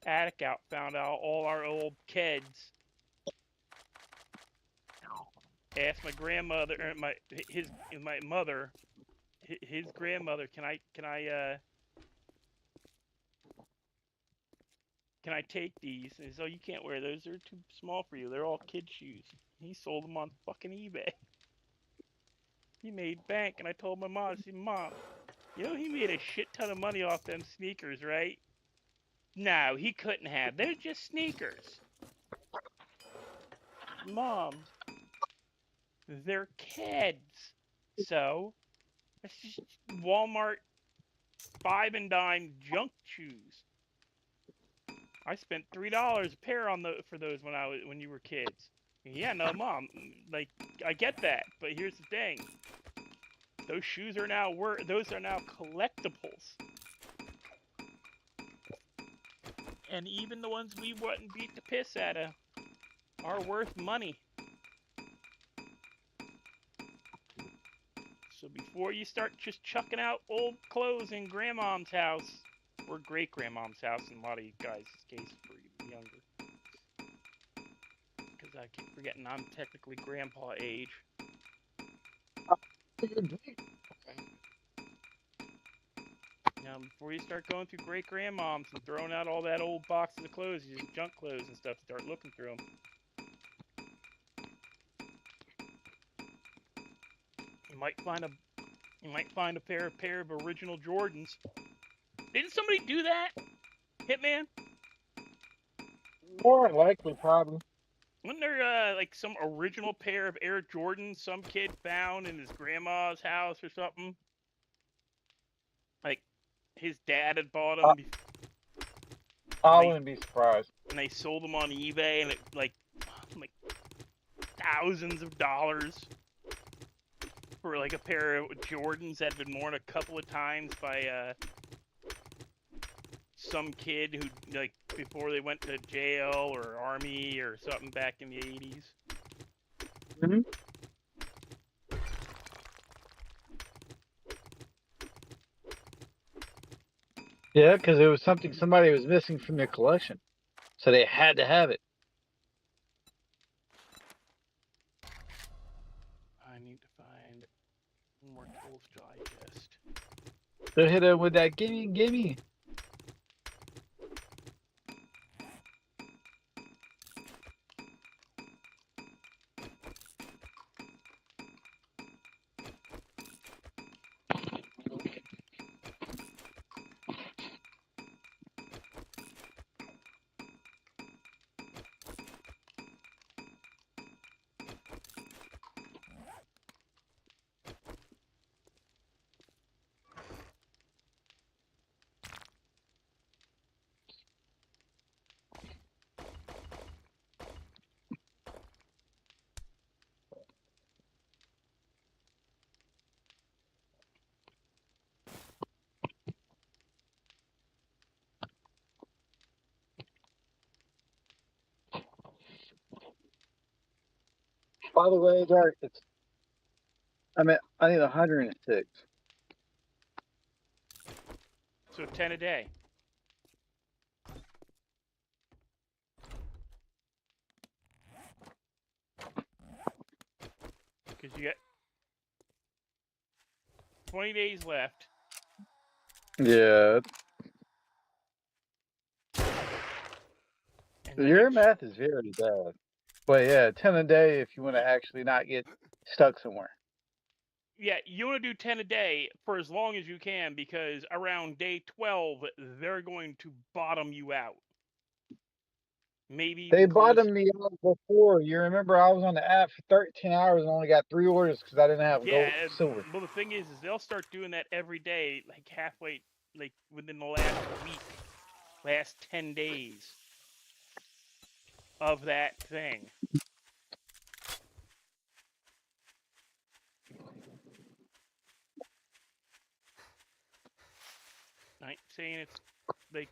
attic out, found out all our old Keds. Asked my grandmother, or my mother, his grandmother, can I take these? And he said, oh, you can't wear those. They're too small for you. They're all kid shoes. He sold them on fucking eBay. He made bank, and I told my mom, I said, Mom, you know he made a shit ton of money off them sneakers, right? No, he couldn't have. They're just sneakers. Mom, they're kids. So, it's just Walmart 5 and dime junk shoes. I spent $3 a pair for those when you were kids. Yeah, no, Mom, like I get that, but here's the thing. Those shoes are now collectibles. And even the ones we wouldn't beat the piss out of are worth money. So before you start just chucking out old clothes in grandmom's house, or great-grandmom's house in a lot of you guys' case for you younger. Because I keep forgetting I'm technically grandpa age. Now, before you start going through great-grandmoms and throwing out all that old boxes of clothes, just junk clothes and stuff, start looking through them. You might find a pair of original Jordans. Didn't somebody do that? Hitman? More likely, probably. Wasn't there like some original pair of Air Jordans some kid found in his grandma's house or something? Like his dad had bought them. I wouldn't be surprised. And they sold them on eBay, and it like thousands of dollars for like a pair of Jordans that had been worn a couple of times by some kid who, like, before they went to jail or army or something back in the 80s. Mm-hmm. Yeah, because it was something somebody was missing from their collection, so they had to have it. I need to find more Tools Digest. So hit it with that gimme, gimme. By the way, Dark, I need 106. So 10 a day. Because you got 20 days left. Yeah, And your math is very bad. But yeah, 10 a day if you want to actually not get stuck somewhere. yeah, you want to do 10 a day for as long as you can, because around day 12, they're going to bottom you out. Maybe They even close. bottomed me out before. You remember I was on the app for 13 hours and only got 3 orders because I didn't have gold, silver. Well, the thing is they'll start doing that every day, like halfway, like within the last week, last 10 days of that thing. I ain't saying it's like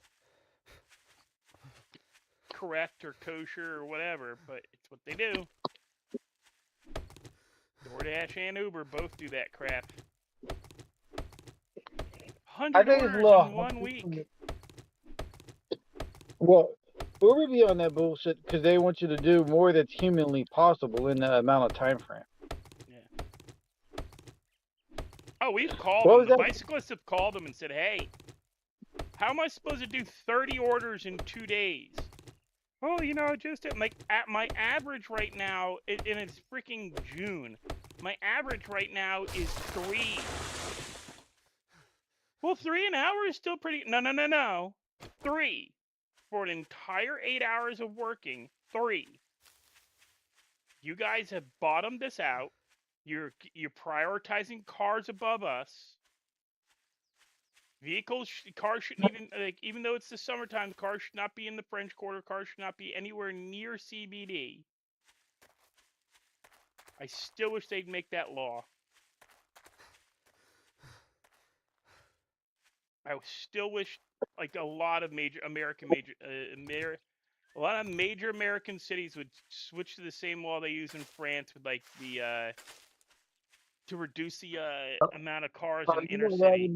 correct or kosher or whatever, but it's what they do. DoorDash and Uber both do that crap. I 100 think it's a orders little in 1 week. Well, Uber be on that bullshit because they want you to do more that's humanly possible in that amount of time frame. Yeah. Oh, we've called them. The bicyclists have called them and said, "Hey, how am I supposed to do 30 orders in 2 days?" Oh, just like at my average right now, and it's freaking June. My average right now is 3. Well, 3 an hour is still pretty. No. 3 for an entire 8 hours of working. 3. You guys have bottomed us out. You're prioritizing cars above us. Cars shouldn't even though it's the summertime, cars should not be in the French Quarter. Cars should not be anywhere near CBD. I still wish they'd make that law. I still wish, like a lot of major American cities would switch to the same law they use in France with like the to reduce the amount of cars in inner city.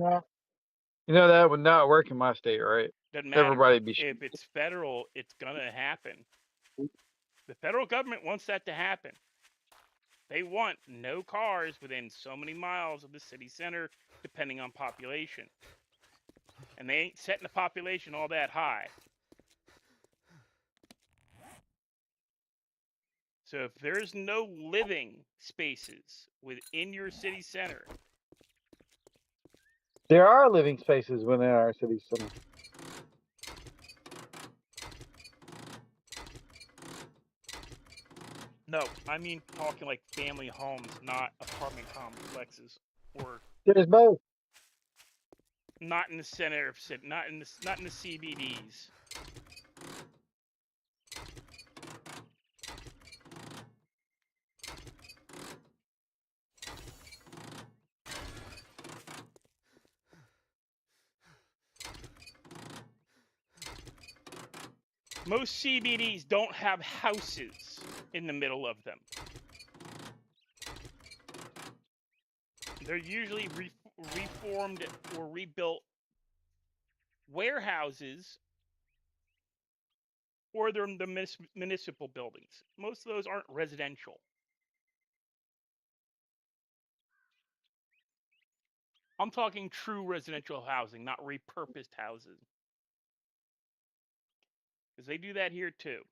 That would not work in my state, right? Doesn't matter. Everybody be If it's federal, it's gonna happen. The federal government wants that to happen. They want no cars within so many miles of the city center, depending on population. And they ain't setting the population all that high. So if there's no living spaces within your city center. There are living spaces within our city center. No, I mean talking like family homes, not apartment complexes, or there's both. Not in the center of city, not in the CBDs. Most CBDs don't have houses in the middle of them. They're usually reformed or rebuilt warehouses, or they're the municipal buildings. Most of those aren't residential. I'm talking true residential housing, not repurposed houses. Because they do that here too.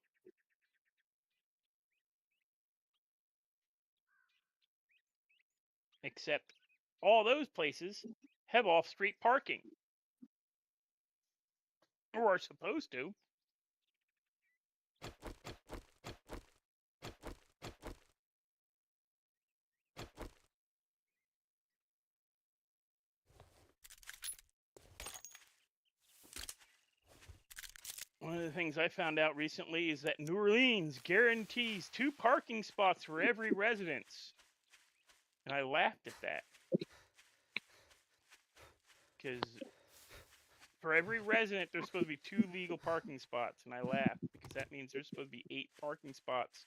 Except all those places have off-street parking. Or are supposed to. One of the things I found out recently is that New Orleans guarantees 2 parking spots for every residence. And I laughed at that. Because for every resident, there's supposed to be 2 legal parking spots. And I laughed because that means there's supposed to be 8 parking spots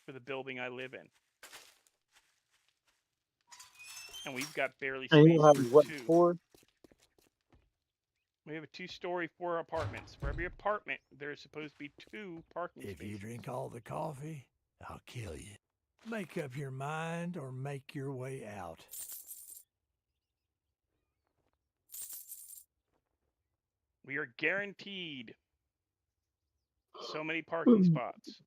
for the building I live in. and we've got barely And space you have for what 2. for? We have a 2-story, 4 apartments. For every apartment, there's supposed to be 2 parking If spaces. you drink all the coffee, I'll kill you. Make up your mind or make your way out. We are guaranteed so many parking spots.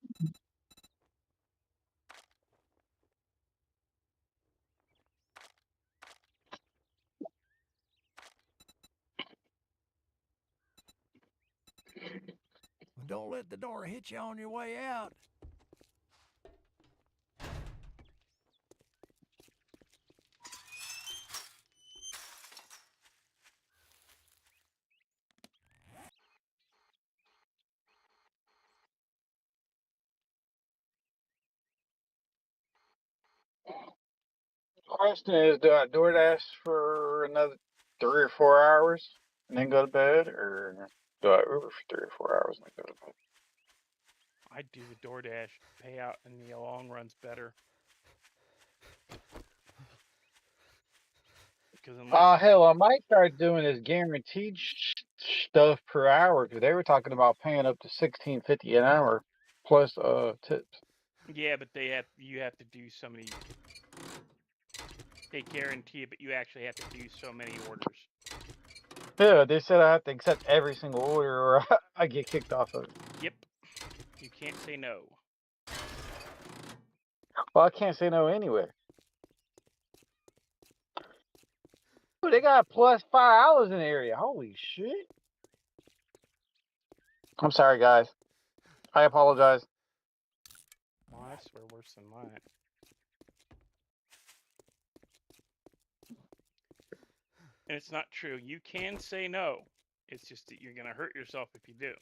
Don't let the door hit you on your way out. Question is, do I DoorDash for another 3 or 4 hours and then go to bed, or do I Uber for 3 or 4 hours and then go to bed? I'd do the DoorDash payout in the long run's better. Because unless Hell, I might start doing this guaranteed stuff per hour, because they were talking about paying up to $16.50 an hour plus tips. yeah, but you have to do so many. They guarantee it, but you actually have to do so many orders. Yeah, they said I have to accept every single order or I get kicked off of it. Yep. You can't say no. Well, I can't say no anyway. Ooh, they got plus $5 in the area. Holy shit. I'm sorry, guys. I apologize. Well, I swear worse than mine. And it's not true. You can say no. It's just that you're going to hurt yourself if you do.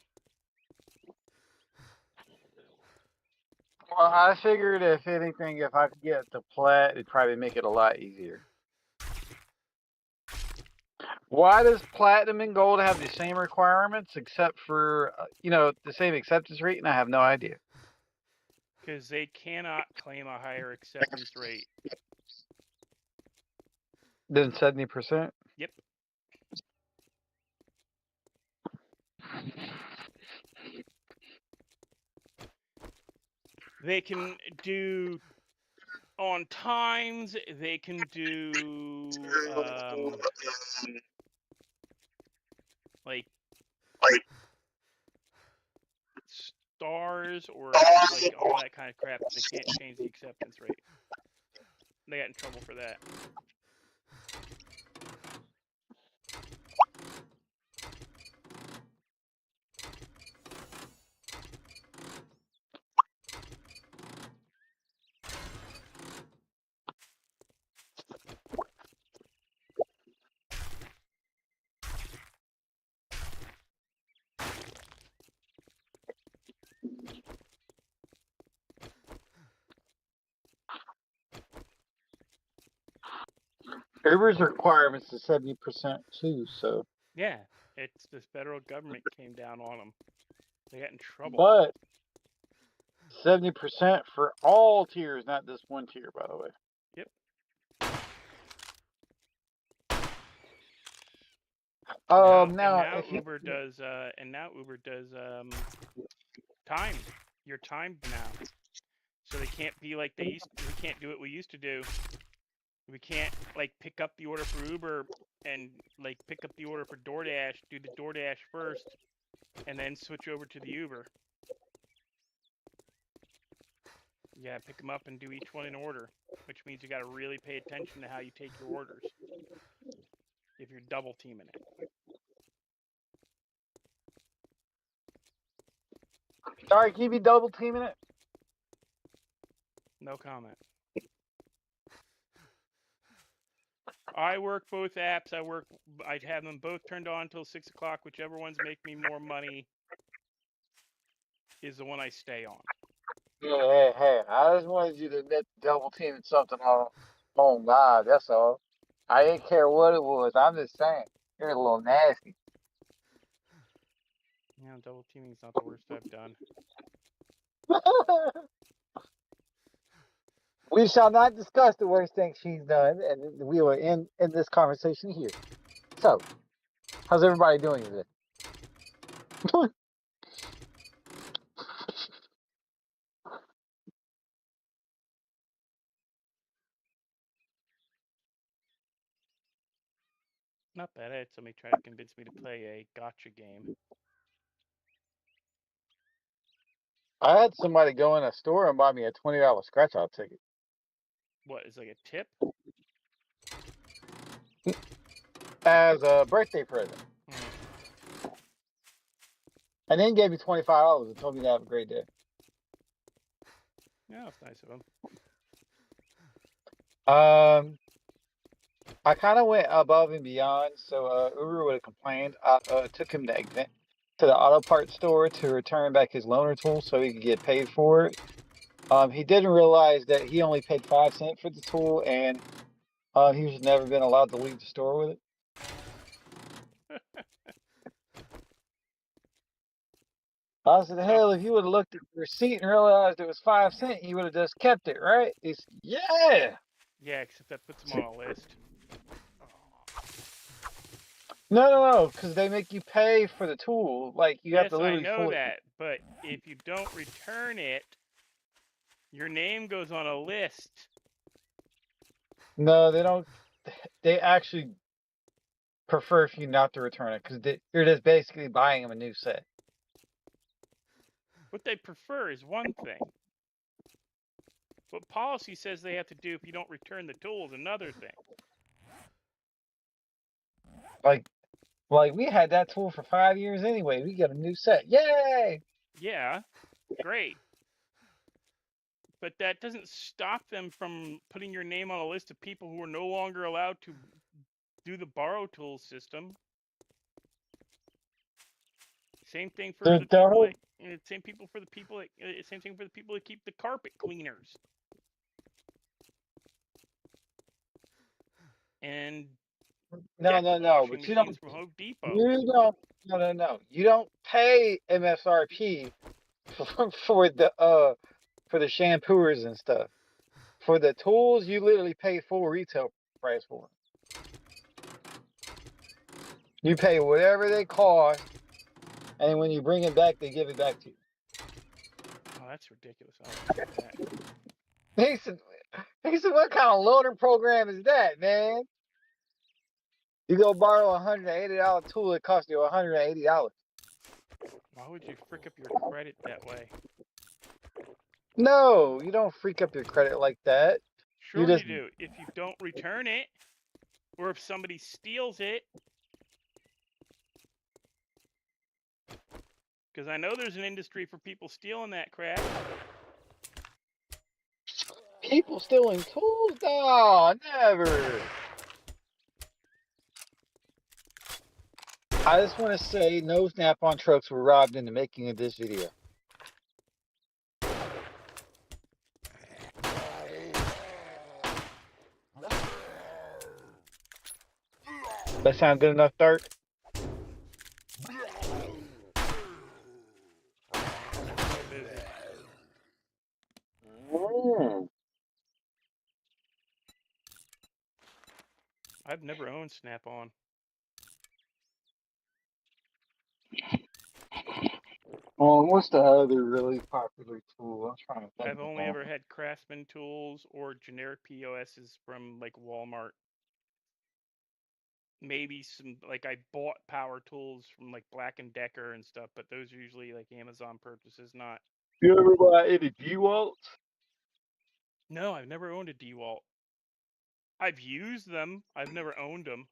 Well, I figured if anything, if I could get the plat, it'd probably make it a lot easier. Why does platinum and gold have the same requirements except for, the same acceptance rate? And I have no idea. Because they cannot claim a higher acceptance rate. Than 70%? Yep. They can do on times. They can do like stars or like all that kind of crap. They can't change the acceptance rate. They got in trouble for that. Uber's requirements is 70% too, so. Yeah, it's the federal government came down on them. They got in trouble. But 70% for all tiers, not this one tier, by the way. Yep. Now Uber does time. You're timed now. So they can't be like we can't do what we used to do. We can't like pick up the order for Uber and like pick up the order for DoorDash, do the DoorDash first, and then switch over to the Uber. Yeah, pick them up and do each one in order, which means you got to really pay attention to how you take your orders if you're double teaming it. Sorry, can you be double teaming it? No comment. I work both apps. I'd have them both turned on until 6 o'clock. Whichever ones make me more money is the one I stay on. Yeah, hey, I just wanted you to admit double teaming something on God, that's all. I didn't care what it was. I'm just saying, you're a little nasty. Yeah, double teaming's not the worst I've done. We shall not discuss the worst thing she's done, and we will end this conversation here. So, how's everybody doing today? Not bad. I had somebody try to convince me to play a gotcha game. I had somebody go in a store and buy me a $20 scratch out ticket. What is like a tip? As a birthday present. And then gave me $25 and told me to have a great day. Yeah, that's nice of him. I kind of went above and beyond, so Uru would have complained. I took him to the auto parts store to return back his loaner tool so he could get paid for it. He didn't realize that he only paid 5 cents for the tool, and he was never been allowed to leave the store with it. I said, hell, if you would have looked at the receipt and realized it was 5 cents, you would have just kept it, right? He said, yeah. Yeah, except that puts him on a list. No, because they make you pay for the tool. Like, you have Yes, to I literally know that, but if you don't return it, your name goes on a list. No, they don't. They actually prefer for you not to return it because you're just basically buying them a new set. What they prefer is one thing. What policy says they have to do if you don't return the tool is another thing. Like we had that tool for 5 years anyway. We get a new set. Yay! Yeah, great. But that doesn't stop them from putting your name on a list of people who are no longer allowed to do the borrow tools system. Same thing for the people. Same thing for the people that keep the carpet cleaners. And No. But you don't. From Home Depot. You don't. No. You don't pay MSRP for the shampooers and stuff. For the tools, you literally pay full retail price for them. You pay whatever they cost, and when you bring it back, they give it back to you. Oh, that's ridiculous. I don't like that. He said, what kind of loaner program is that, man? You go borrow a $180 tool, it costs you $180. Why would you frick up your credit that way? No, you don't freak up your credit like that. Sure you do. If you don't return it, or if somebody steals it, because I know there's an industry for people stealing that crap. People stealing tools? No, never. I just want to say no Snap-on trucks were robbed in the making of this video. That sound good enough, Dark? I've never owned Snap-on. What's the other really popular tool? I'm trying to think. I've only ever had Craftsman tools or generic POSs from like Walmart. Maybe some, like, I bought power tools from like Black & Decker and stuff, but those are usually like Amazon purchases, not. You ever buy any DeWalts? No, I've never owned a DeWalt. I've used them. I've never owned them.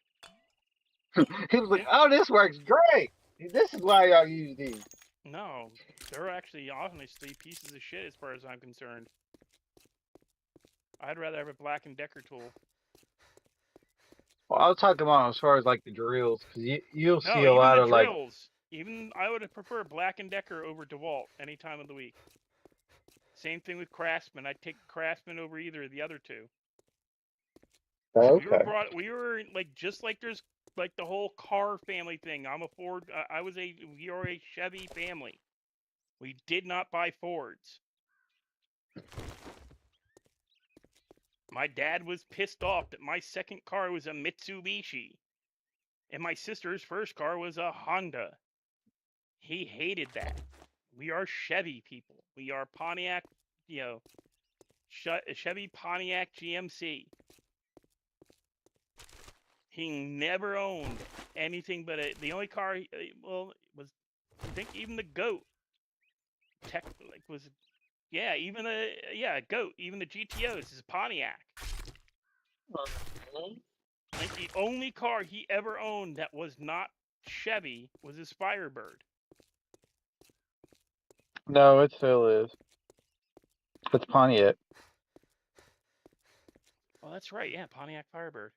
He was like, oh, this works great. This is why y'all use these. No, they're actually honestly pieces of shit as far as I'm concerned. I'd rather have a Black & Decker tool. Well, I was talking about as far as like the drills, because you'll see a even lot the of drills. Even I would prefer Black & Decker over DeWalt any time of the week. Same thing with Craftsman. I'd take Craftsman over either of the other two. Okay. We were like, just like there's like the whole car family thing. I'm a Ford. We are a Chevy family. We did not buy Fords. My dad was pissed off that my second car was a Mitsubishi, and my sister's first car was a Honda. He hated that. We are Chevy people. We are Pontiac, you know, Chevy Pontiac GMC. He never owned anything but the only car. Well, was I think even the Goat. Was even Goat. Even the GTOs is Pontiac. Like the only car he ever owned that was not Chevy was his Firebird. No, it still is. It's Pontiac. Oh, that's right. Yeah, Pontiac Firebird.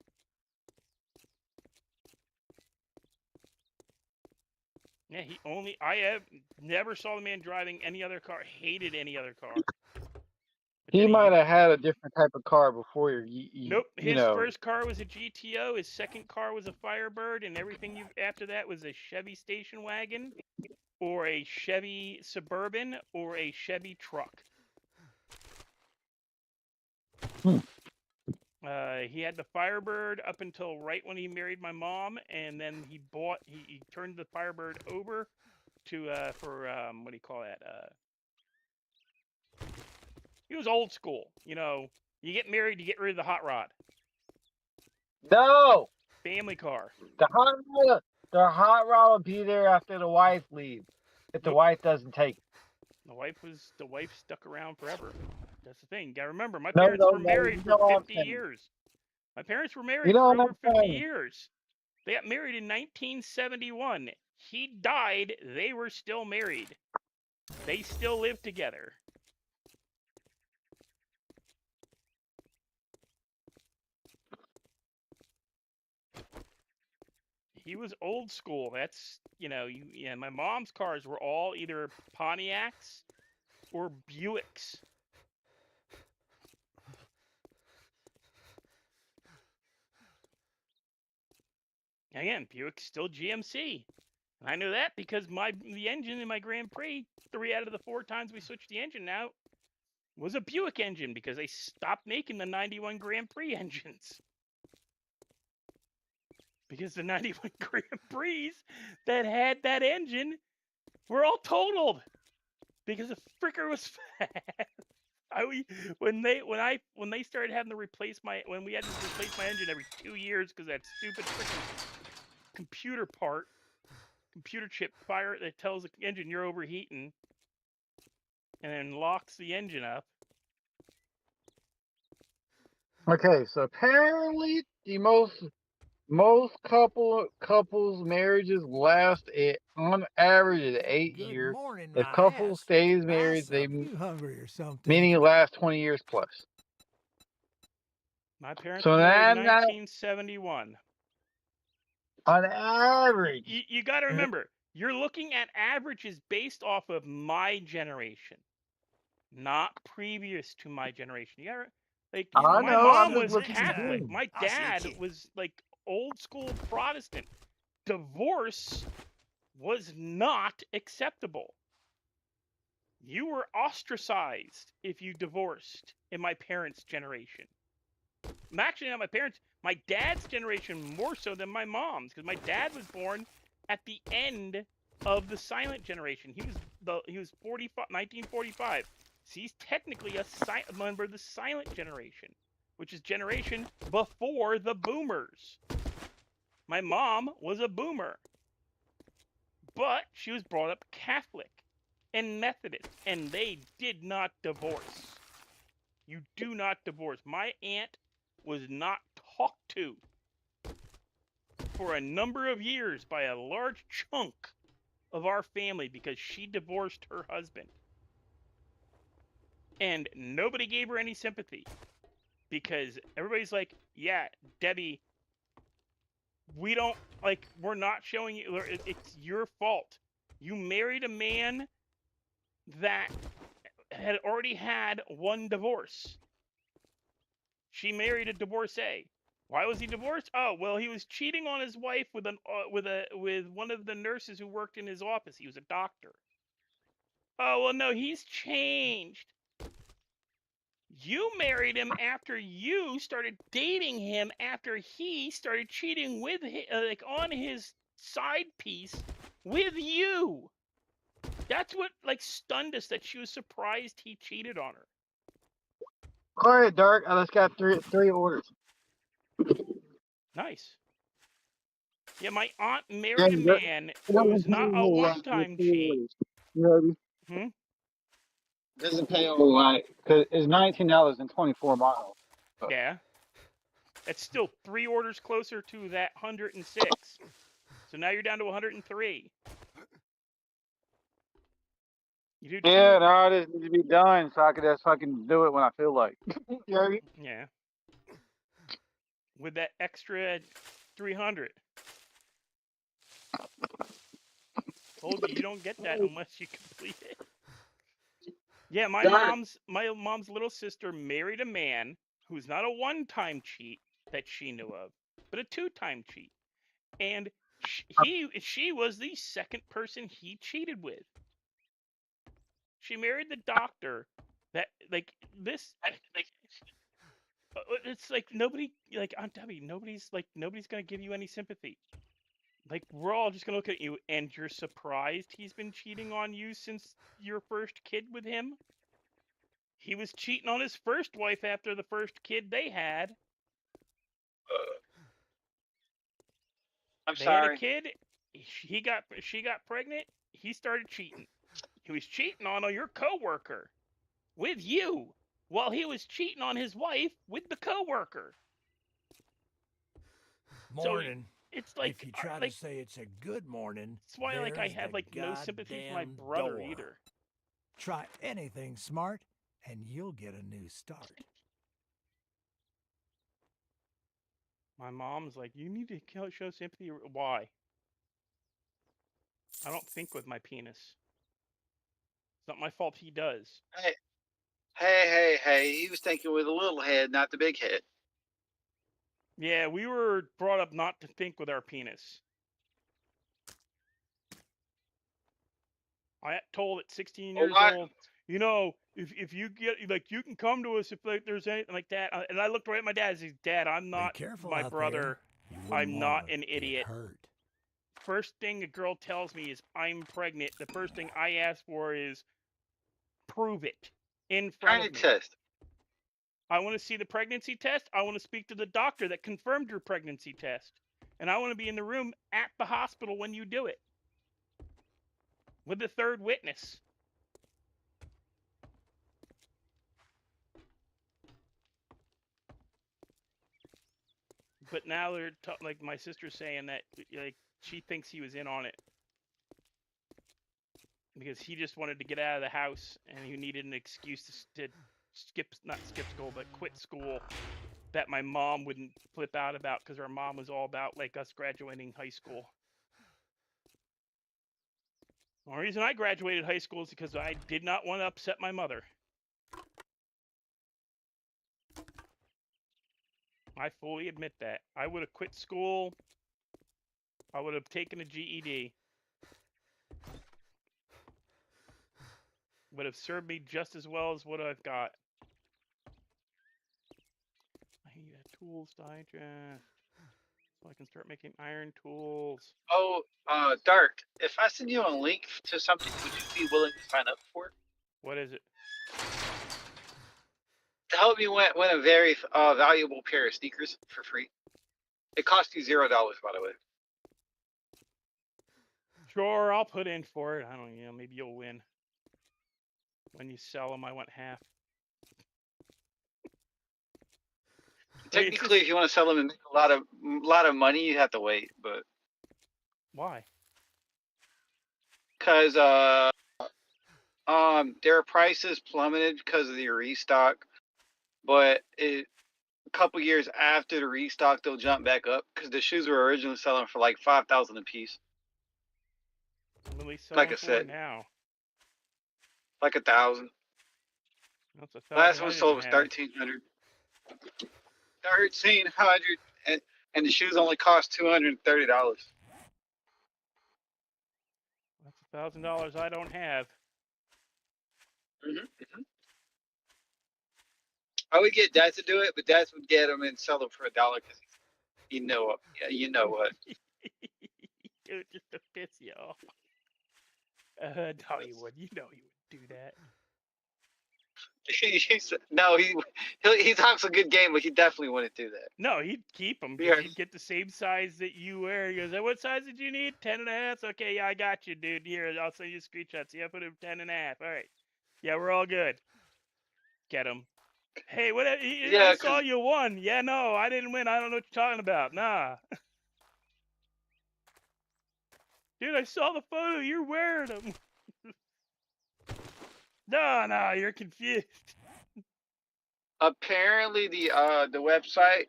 Yeah, I have never saw the man driving any other car. Hated any other car. But He then might have had a different type of car before Nope. you His know. first car was a GTO. His second car was a Firebird, and everything after that was a Chevy station wagon, or a Chevy Suburban, or a Chevy truck. He had the Firebird up until right when he married my mom, and then he turned the Firebird over to for what do you call that? He was old school. You know, you get married, you get rid of the hot rod. No, Family car. the hot rod will be there after the wife leaves. If the wife doesn't take it. The wife stuck around forever. That's the thing. You gotta remember, my parents were married for 50 years. My parents were married for over 50 years. They got married in 1971. He died. They were still married. They still live together. He was old school. That's, my mom's cars were all either Pontiacs or Buicks. Again, Buick's still GMC. And I know that because the engine in my Grand Prix, 3 out of the 4 times we switched the engine out, was a Buick engine because they stopped making the 91 Grand Prix engines. Because the 91 Grand Prix that had that engine were all totaled because the fricker was fast. When they started having to replace when we had to replace my engine every 2 years because that stupid freaking computer chip fire that tells the engine you're overheating and then locks the engine up. Okay, so apparently the most couples marriages last on average at 8 years. If couple stays married, you hungry or something? Meaning it lasts 20 years plus. My parents were married in 1971. On average. You got to remember, you're looking at averages based off of my generation, not previous to my generation. You gotta, my mom was Catholic. My dad was like old school Protestant. Divorce was not acceptable. You were ostracized if you divorced in my parents' generation. Actually, not my parents. My dad's generation more so than my mom's, because my dad was born at the end of the silent generation. He was 1945. So he's technically a member of the silent generation, which is generation before the boomers. My mom was a boomer, but she was brought up Catholic and Methodist, and they did not divorce. You do not divorce. My aunt was not talked to for a number of years by a large chunk of our family because she divorced her husband. And nobody gave her any sympathy because everybody's like, yeah, Debbie, we're not showing you, it's your fault. You married a man that had already had one divorce. She married a divorcee. Why was he divorced? Oh, well, he was cheating on his wife with one of the nurses who worked in his office. He was a doctor. Oh, well, no, he's changed. You married him after you started dating him after he started cheating with like on his side piece with you. That's what like stunned us, that she was surprised he cheated on her. All right, Dark. I just got three orders. Nice. Yeah, my aunt Yeah, married a man who's not a one-time cheat. You heard me? Hmm? Doesn't pay a whole lot because it's $19 and 24 miles. Yeah. That's still 3 orders closer to that 106. So now you're down to 103. You do 2. Yeah, no, it just needs to be done so I can just fucking do it when I feel like. You heard me? Yeah. With that extra 300. Told you don't get that unless you complete it. Yeah, my mom's little sister married a man who's not a one-time cheat that she knew of, but a 2-time cheat. And she was the second person he cheated with. She married the doctor that like this it's like nobody, like I'm telling you, nobody's gonna give you any sympathy. Like we're all just gonna look at you and you're surprised he's been cheating on you since your first kid with him. He was cheating on his first wife after the first kid they had. I'm They had a sorry. kid. She got pregnant. He started cheating. He was cheating on your coworker with you while he was cheating on his wife with the coworker. Morning. So it's like If you try to say it's a good morning, that's why like I there's have the like no sympathy for my goddamn brother door. either. Try anything smart, and you'll get a new start. My mom's like, you need to show sympathy. Why? I don't think with my penis. It's not my fault he does. Hey. He was thinking with a little head, not the big head. Yeah, we were brought up not to think with our penis. I told at 16 years old, you know, if you get like you can come to us if like there's anything like that. And I looked right at my dad and said, Dad, I'm not Be careful my out brother. there. You wouldn't I'm not wanna an idiot. Get hurt. First thing a girl tells me is I'm pregnant. The first thing I ask for is prove it in front of me. Test. I want to see the pregnancy test. I want to speak to the doctor that confirmed your pregnancy test. And I want to be in the room at the hospital when you do it with the third witness. But now they're like my sister's saying that like she thinks he was in on it because he just wanted to get out of the house and he needed an excuse to not skip school but quit school that my mom wouldn't flip out about because our mom was all about like us graduating high school. The only reason I graduated high school is because I did not want to upset my mother. I fully admit that. I would have quit school. I would have taken a GED. Would have served me just as well as what I've got. I need a tools digest so I can start making iron tools. Oh, Dark. If I send you a link to something, would you be willing to sign up for it? What is it? To help me win a very valuable pair of sneakers for free. It costs you $0, by the way. Sure, I'll put in for it. I don't know. Maybe you'll win. When you sell them, I want half. Technically, if you want to sell them and make a lot of money, you have to wait. But why? Because their prices plummeted because of the restock, but a couple years after the restock, they'll jump back up because the shoes were originally selling for like $5,000 a piece. What are they selling Like I for said, now? like 1,000. That's 1,000. Last one sold was 1,300. 1,300, and the shoes only cost $230. That's $1,000 I don't have. Mm-hmm. I would get Dad to do it, but Dad would get them and sell them for $1 because yeah, you know what. Do it just to piss you off. No, you would. You know he would do that. No, he talks a good game, but he definitely wouldn't do that. No, he'd keep them Yeah. because he'd get the same size that you wear. He goes, what size did you need? 10.5? Okay, yeah, I got you, dude. Here, I'll send you screenshots. Yeah, put him 10.5. All right. Yeah, we're all good. Get him. Hey, what? Yeah, I saw you won. Yeah, no, I didn't win. I don't know what you're talking about. Nah. Dude, I saw the photo. You're wearing them. No, you're confused. apparently the website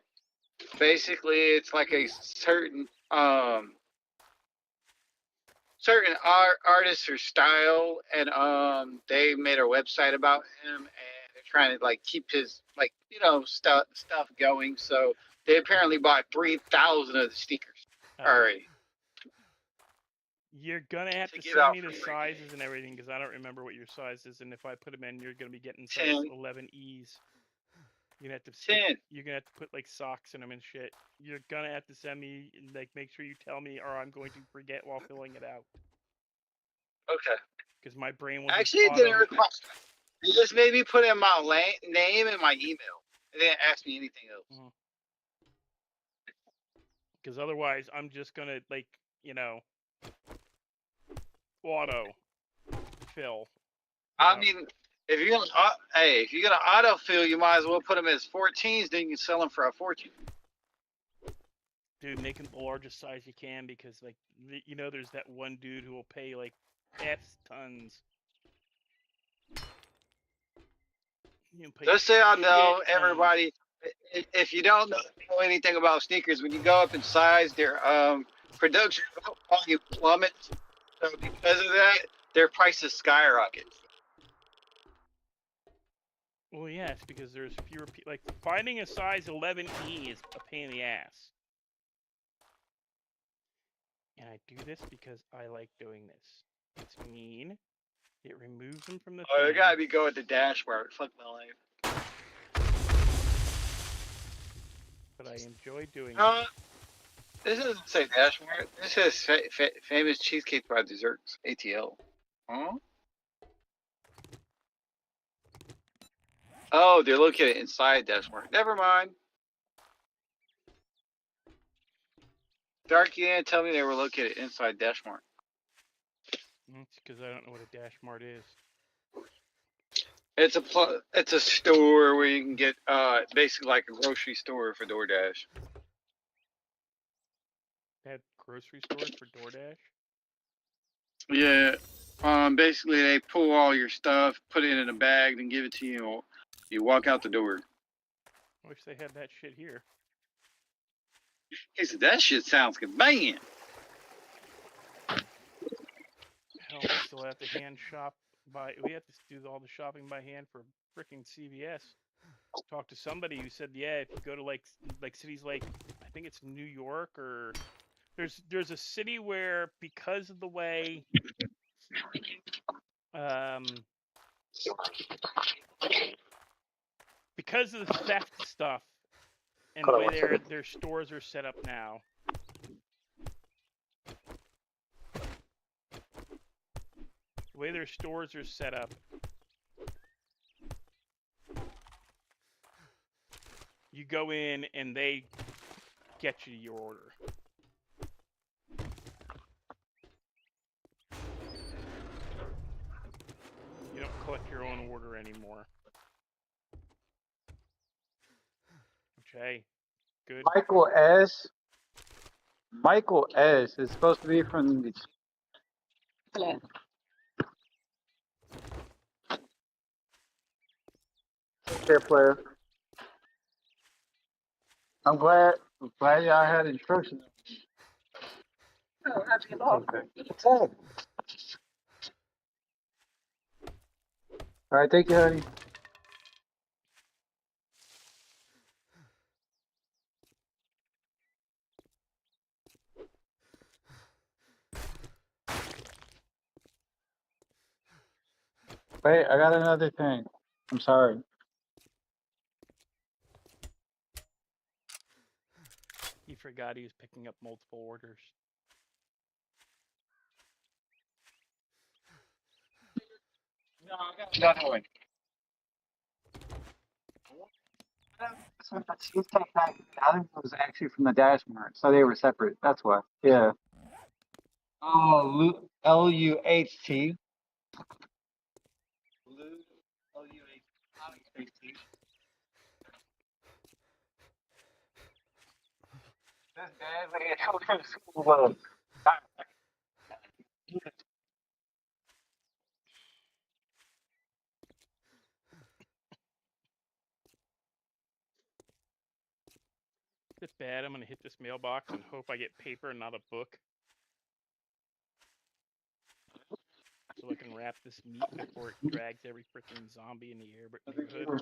basically it's like a certain artist or style, and they made a website about him, and they're trying to like keep his stuff going. So they apparently bought 3,000 of the stickers already. You're gonna have to give send out me the free. sizes and everything because I don't remember what your size is, and if I put them in, you're gonna be getting size 10. 11Es. You're gonna have to 10. You're gonna have to put like socks in them and shit. You're gonna have to send me like make sure you tell me, or I'm going to forget while filling it out. Okay. Because my brain will Actually, it just didn't require. It just made me put in my name and my email. It didn't ask me anything else. Because otherwise, I'm just gonna auto fill. I mean, if you're gonna autofill, you might as well put them as 14s. Then you can sell them for a 14. Dude, make them the largest size you can because, there's that one dude who will pay like F tons. Just so y'all know, everybody, if you don't know anything about sneakers, when you go up in size, their production volume plummets. So because of that, their prices skyrocket. Well, yes, because there's fewer people. Like, finding a size 11E is a pain in the ass. And I do this because I like doing this. It's mean. It removes them from the thing. It gotta be go with the dashboard. Fuck my life. But I enjoy doing it. This doesn't say dashboard. This says famous cheesecake bar desserts. ATL. Huh? Oh, they're located inside dashboard. Never mind. Dark, you didn't tell me they were located inside dashboard. It's because I don't know what a dash mart is. It's a store where you can get basically like a grocery store for DoorDash. They have grocery stores for DoorDash? Yeah. Basically they pull all your stuff, put it in a bag, then give it to you. You walk out the door. I wish they had that shit here. He said that shit sounds good, man. Hell, we still have to hand shop we have to do all the shopping by hand for freaking CVS. Talked to somebody who said, yeah, if you go to like cities like, I think it's New York, or there's a city where because of the way because of the theft stuff and the way their stores are set up now. The way their stores are set up, you go in and they get you your order. You don't collect your own order anymore. Which, hey, good. Michael S. is supposed to be from the fair player. I'm glad y'all had instructions. Okay. All right, thank you, honey. Wait, I got another thing. I'm sorry. forgot he was picking up multiple orders. No, I got another one. She's taking back. The other one was actually from the Dash Mart, so they were separate. That's why. Yeah. Oh, LUHT. LUHT. This bad man from school. Is it bad? I'm gonna hit this mailbox and hope I get paper and not a book, so I can wrap this meat before it drags every freaking zombie in the neighborhood. Paper.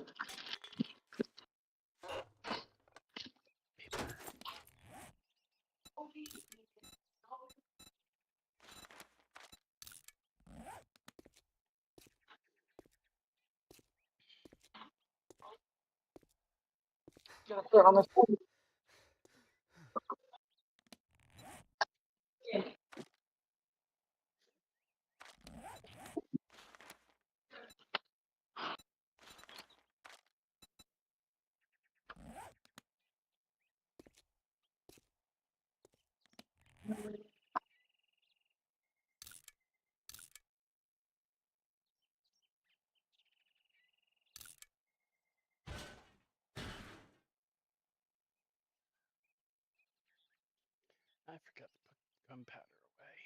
I forgot to put gunpowder away.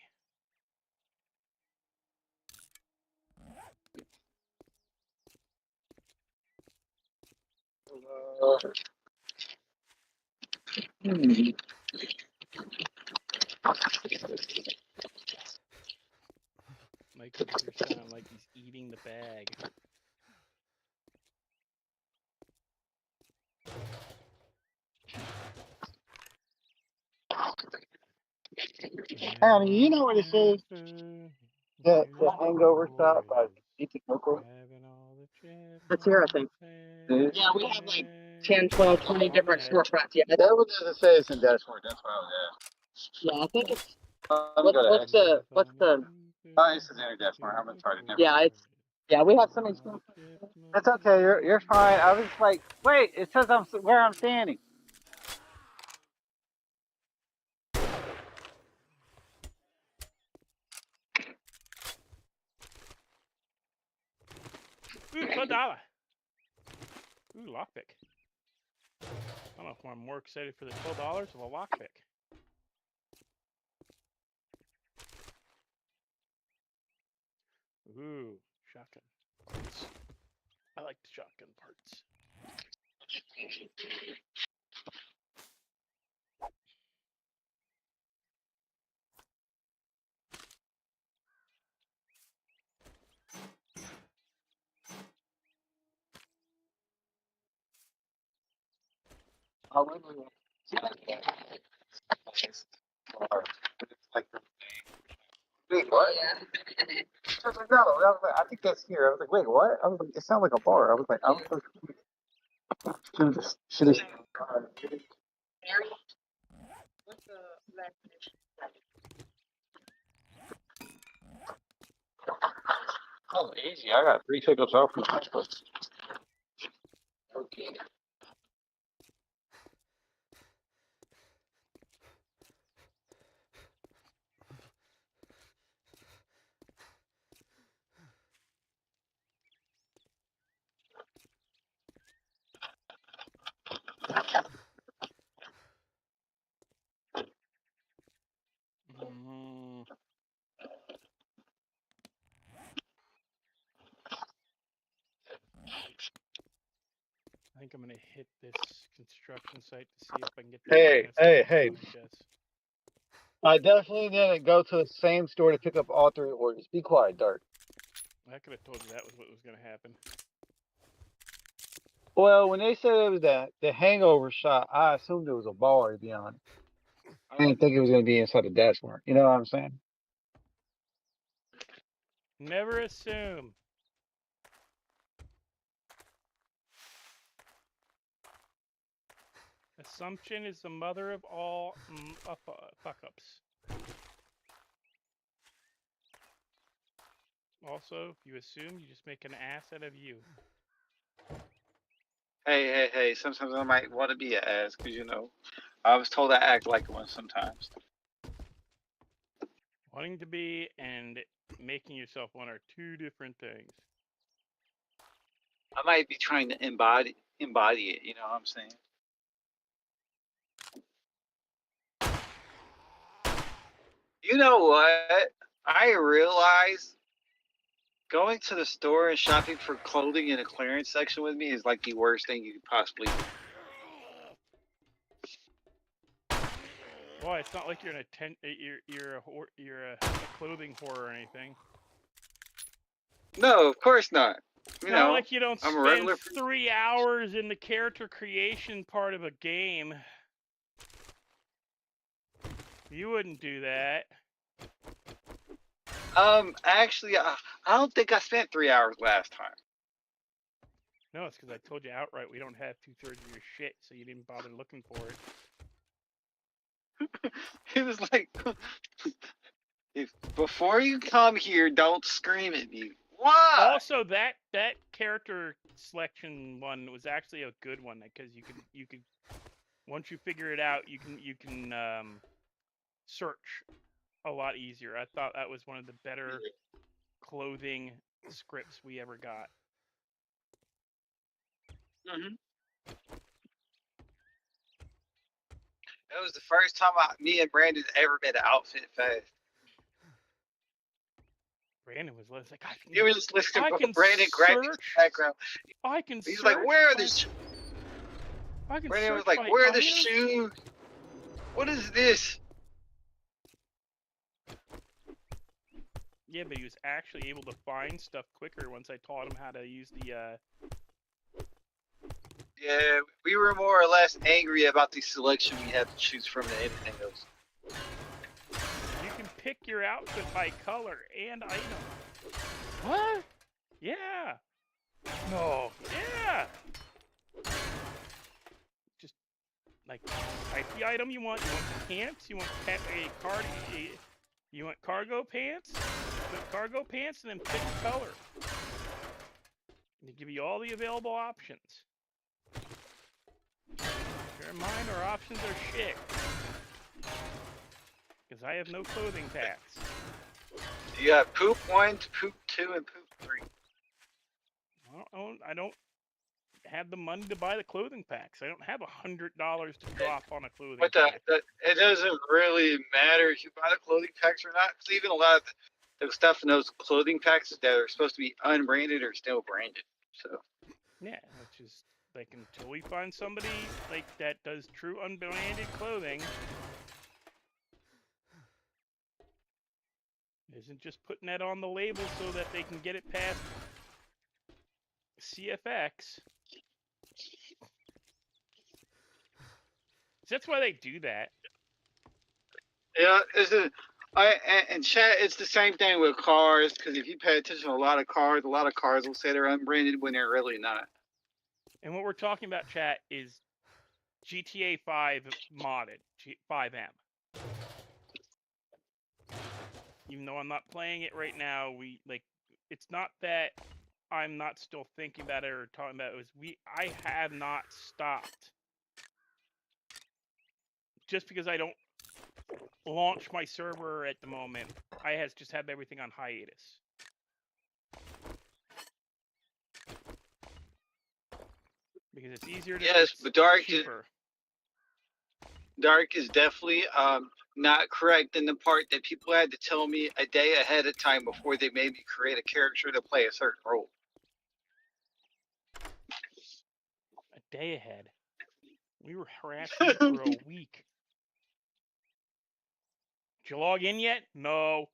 Mike over here sounding like he's eating the bag. I mean, you know what it is? The hangover stop by Ethan Local. It's here, I think. Yeah, we have like 10, 12, 20 different storefronts. Yeah, That one doesn't say it's in Dashboard. That's why I was yeah, I think it's what's the it's in your Dashboard. I'm gonna try to never. yeah, we have so many storefronts. That's okay. You're fine. I was like, wait. It says I'm where I'm standing. Ooh, $12. Ooh, lockpick. I don't know if I'm more excited for the $12 or the lockpick. Ooh, shotgun parts. I like the shotgun parts. Wait, what? I was like, no, I think that's here. I was like, wait, what? I was like, it sounds like a bar. I was like, should have. Oh, easy. I got 3 tickets off from the Okay. I think I'm gonna hit this construction site to see if I can get the Hey. I definitely didn't go to the same store to pick up all 3 orders. Be quiet, Dark. I could have told you that was what was gonna happen. Well, when they said it was the hangover shot, I assumed it was a bar, to be honest. I didn't think it was going to be inside the dashboard. You know what I'm saying? Never assume. Assumption is the mother of all fuck-ups. Also, if you assume, you just make an ass out of you. Hey. Sometimes I might want to be an ass, because, you know, I was told I act like one sometimes. Wanting to be and making yourself one are two different things. I might be trying to embody it, you know what I'm saying? You know what? I realize going to the store and shopping for clothing in a clearance section with me is like the worst thing you could possibly do. Well, it's not like you're a clothing whore or anything. No, of course not. You Not know, like you don't I'm a spend regular 3 hours in the character creation part of a game. You wouldn't do that. Actually, I don't think I spent 3 hours last time. No, it's because I told you outright we don't have 2/3 of your shit, so you didn't bother looking for it. It was like, before you come here, don't scream at me. Why? Also, that character selection one was actually a good one because you could once you figure it out, you can search a lot easier. I thought that was one of the better clothing scripts we ever got. That was the first time me and Brandon ever made an outfit fast. Brandon was like, He was just listening I to can Brandon grab his search. background. I can He's search. like, where are the shoes? I can Brandon search was like, by where are the items. shoes? What is this? Yeah, but he was actually able to find stuff quicker once I taught him how to use the. Yeah, we were more or less angry about the selection we had to choose from than anything else. You can pick your outfit by color and item. What? Yeah. No. Yeah. Just like type the item you want. You want pants. You want You want cargo pants. Put cargo pants and then pick the color. They give you all the available options. Bear in mind, our options are shit. Because I have no clothing packs. You got poop 1, poop 2, and poop 3. I don't have the money to buy the clothing packs. I don't have $100 to drop on a clothing But pack. it doesn't really matter if you buy the clothing packs or not. Because even a lot of the stuff in those clothing packs that are supposed to be unbranded are still branded. So yeah, which is like until we find somebody like that does true unbranded clothing. Isn't just putting that on the label so that they can get it past CFX. That's why they do that. yeah, and chat. It's the same thing with cars. Because if you pay attention to a lot of cars will say they're unbranded when they're really not. And what we're talking about, chat, is GTA 5 modded, 5M. Even though I'm not playing it right now, it's not that I'm not still thinking about it or talking about it. I have not stopped. Just because I don't launch my server at the moment, I has just had everything on hiatus. Because it's easier to. Yes, but Dark is definitely not correct in the part that people had to tell me a day ahead of time before they made me create a character to play a certain role. A day ahead. We were harassing you for a week. Did you log in yet? No.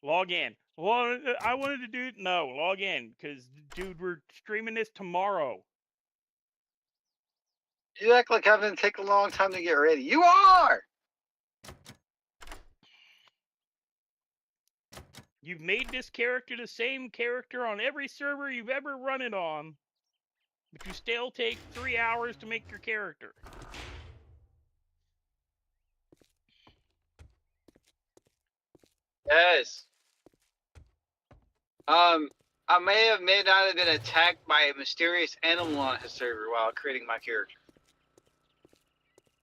Log in. Well, I wanted to do it. No, log in. Because, dude, we're streaming this tomorrow. You act like I'm going to take a long time to get ready. You are! You've made this character the same character on every server you've ever run it on. But you still take 3 hours to make your character. Yes. I may not have been attacked by a mysterious animal on his server while creating my character.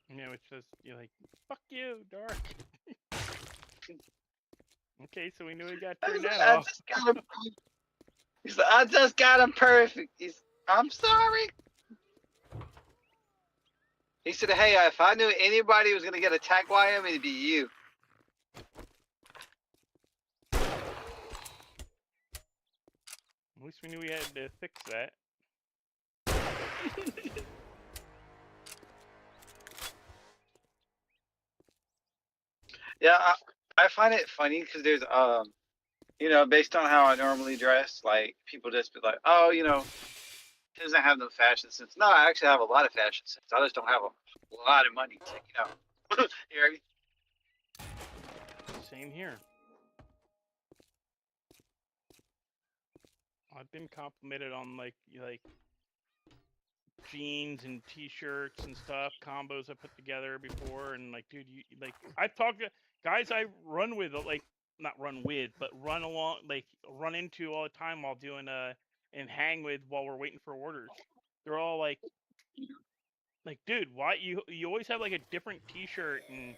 Yeah, which was you're like, fuck you, Dark. Okay, so we knew we got turned that I off. just got him. I just got him perfect. I'm sorry. He said, "Hey, if I knew anybody was gonna get attacked by him, it'd be you." At least we knew we had to fix that. Yeah, I find it funny because there's based on how I normally dress, like people just be like, "Oh, he doesn't have no fashion sense." No, I actually have a lot of fashion sense. I just don't have a lot of money to, you hear me? Same here. I've been complimented on like jeans and t-shirts and stuff, combos I put together before, and like, dude, you like I've talked to guys I run with, like not run with, but run along, like run into all the time while doing and hang with while we're waiting for orders. They're all like, dude, why you always have like a different t-shirt and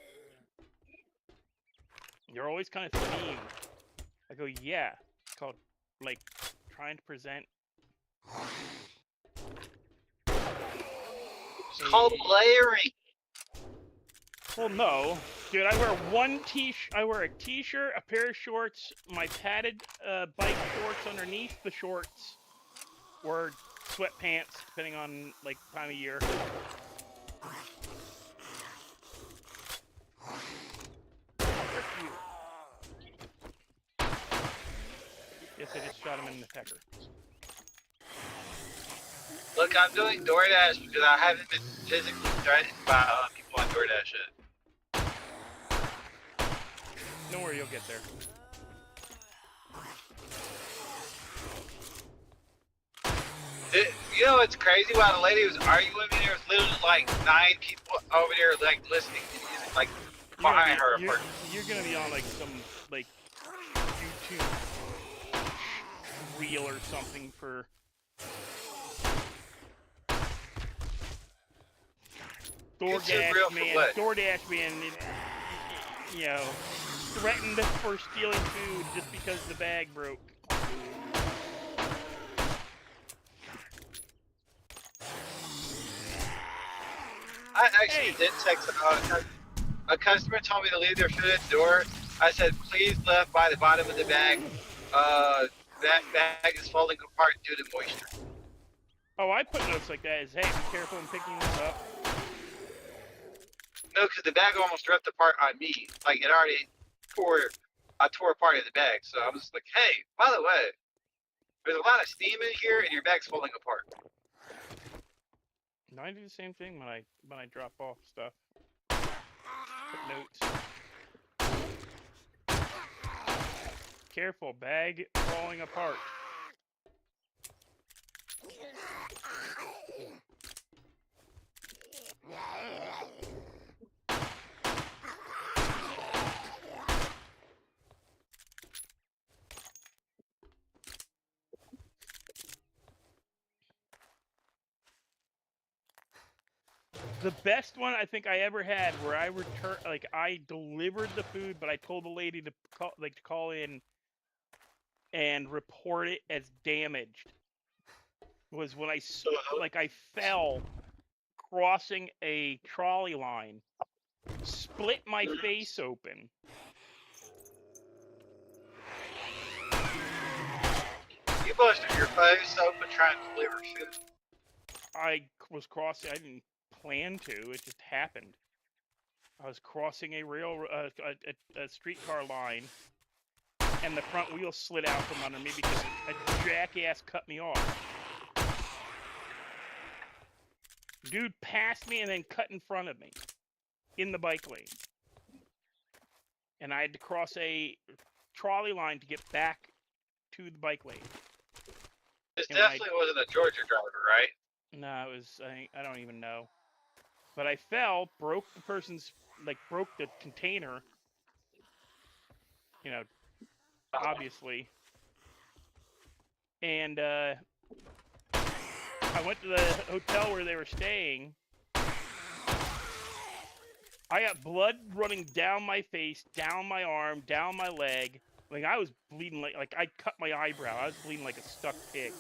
you're always kind of themed. I go, yeah, it's called like trying to present. It's called layering. Well, no, dude. I wear a t-shirt, a pair of shorts, my padded bike shorts underneath the shorts, or sweatpants, depending on like time of year. Yes, I just shot him in the pecker. Look, I'm doing DoorDash because I haven't been physically threatened by people on DoorDash yet. Don't worry, you'll get there. You know what's crazy? While the lady was arguing with me, there was literally like 9 people over there like listening to music, like behind her. You're gonna be on like some like YouTube reel or something for. DoorDash man, threatened for stealing food just because the bag broke. I actually did text a customer told me to leave their food at the door. I said, please left by the bottom of the bag. That bag is falling apart due to moisture. Oh, I put notes like that as, hey, be careful in picking this up. No, because the bag almost ripped apart on me. Like, it already I tore apart of the bag. So I was just like, hey, by the way, there's a lot of steam in here and your bag's falling apart. No, I do the same thing when I drop off stuff. Put notes. Careful, bag falling apart. The best one I think I ever had, where I delivered the food, but I told the lady to call in and report it as damaged, was when I fell crossing a trolley line, split my face open. You busted your face open trying to deliver food. I was crossing. I didn't plan to. It just happened. I was crossing a streetcar line, and the front wheel slid out from under me because a jackass cut me off. Dude passed me and then cut in front of me in the bike lane. And I had to cross a trolley line to get back to the bike lane. This definitely wasn't a Georgia driver, right? No, it was, I don't even know. But I fell, broke the container, you know, obviously. And I went to the hotel where they were staying. I got blood running down my face, down my arm, down my leg. Like I was bleeding like I cut my eyebrow. I was bleeding like a stuck pig.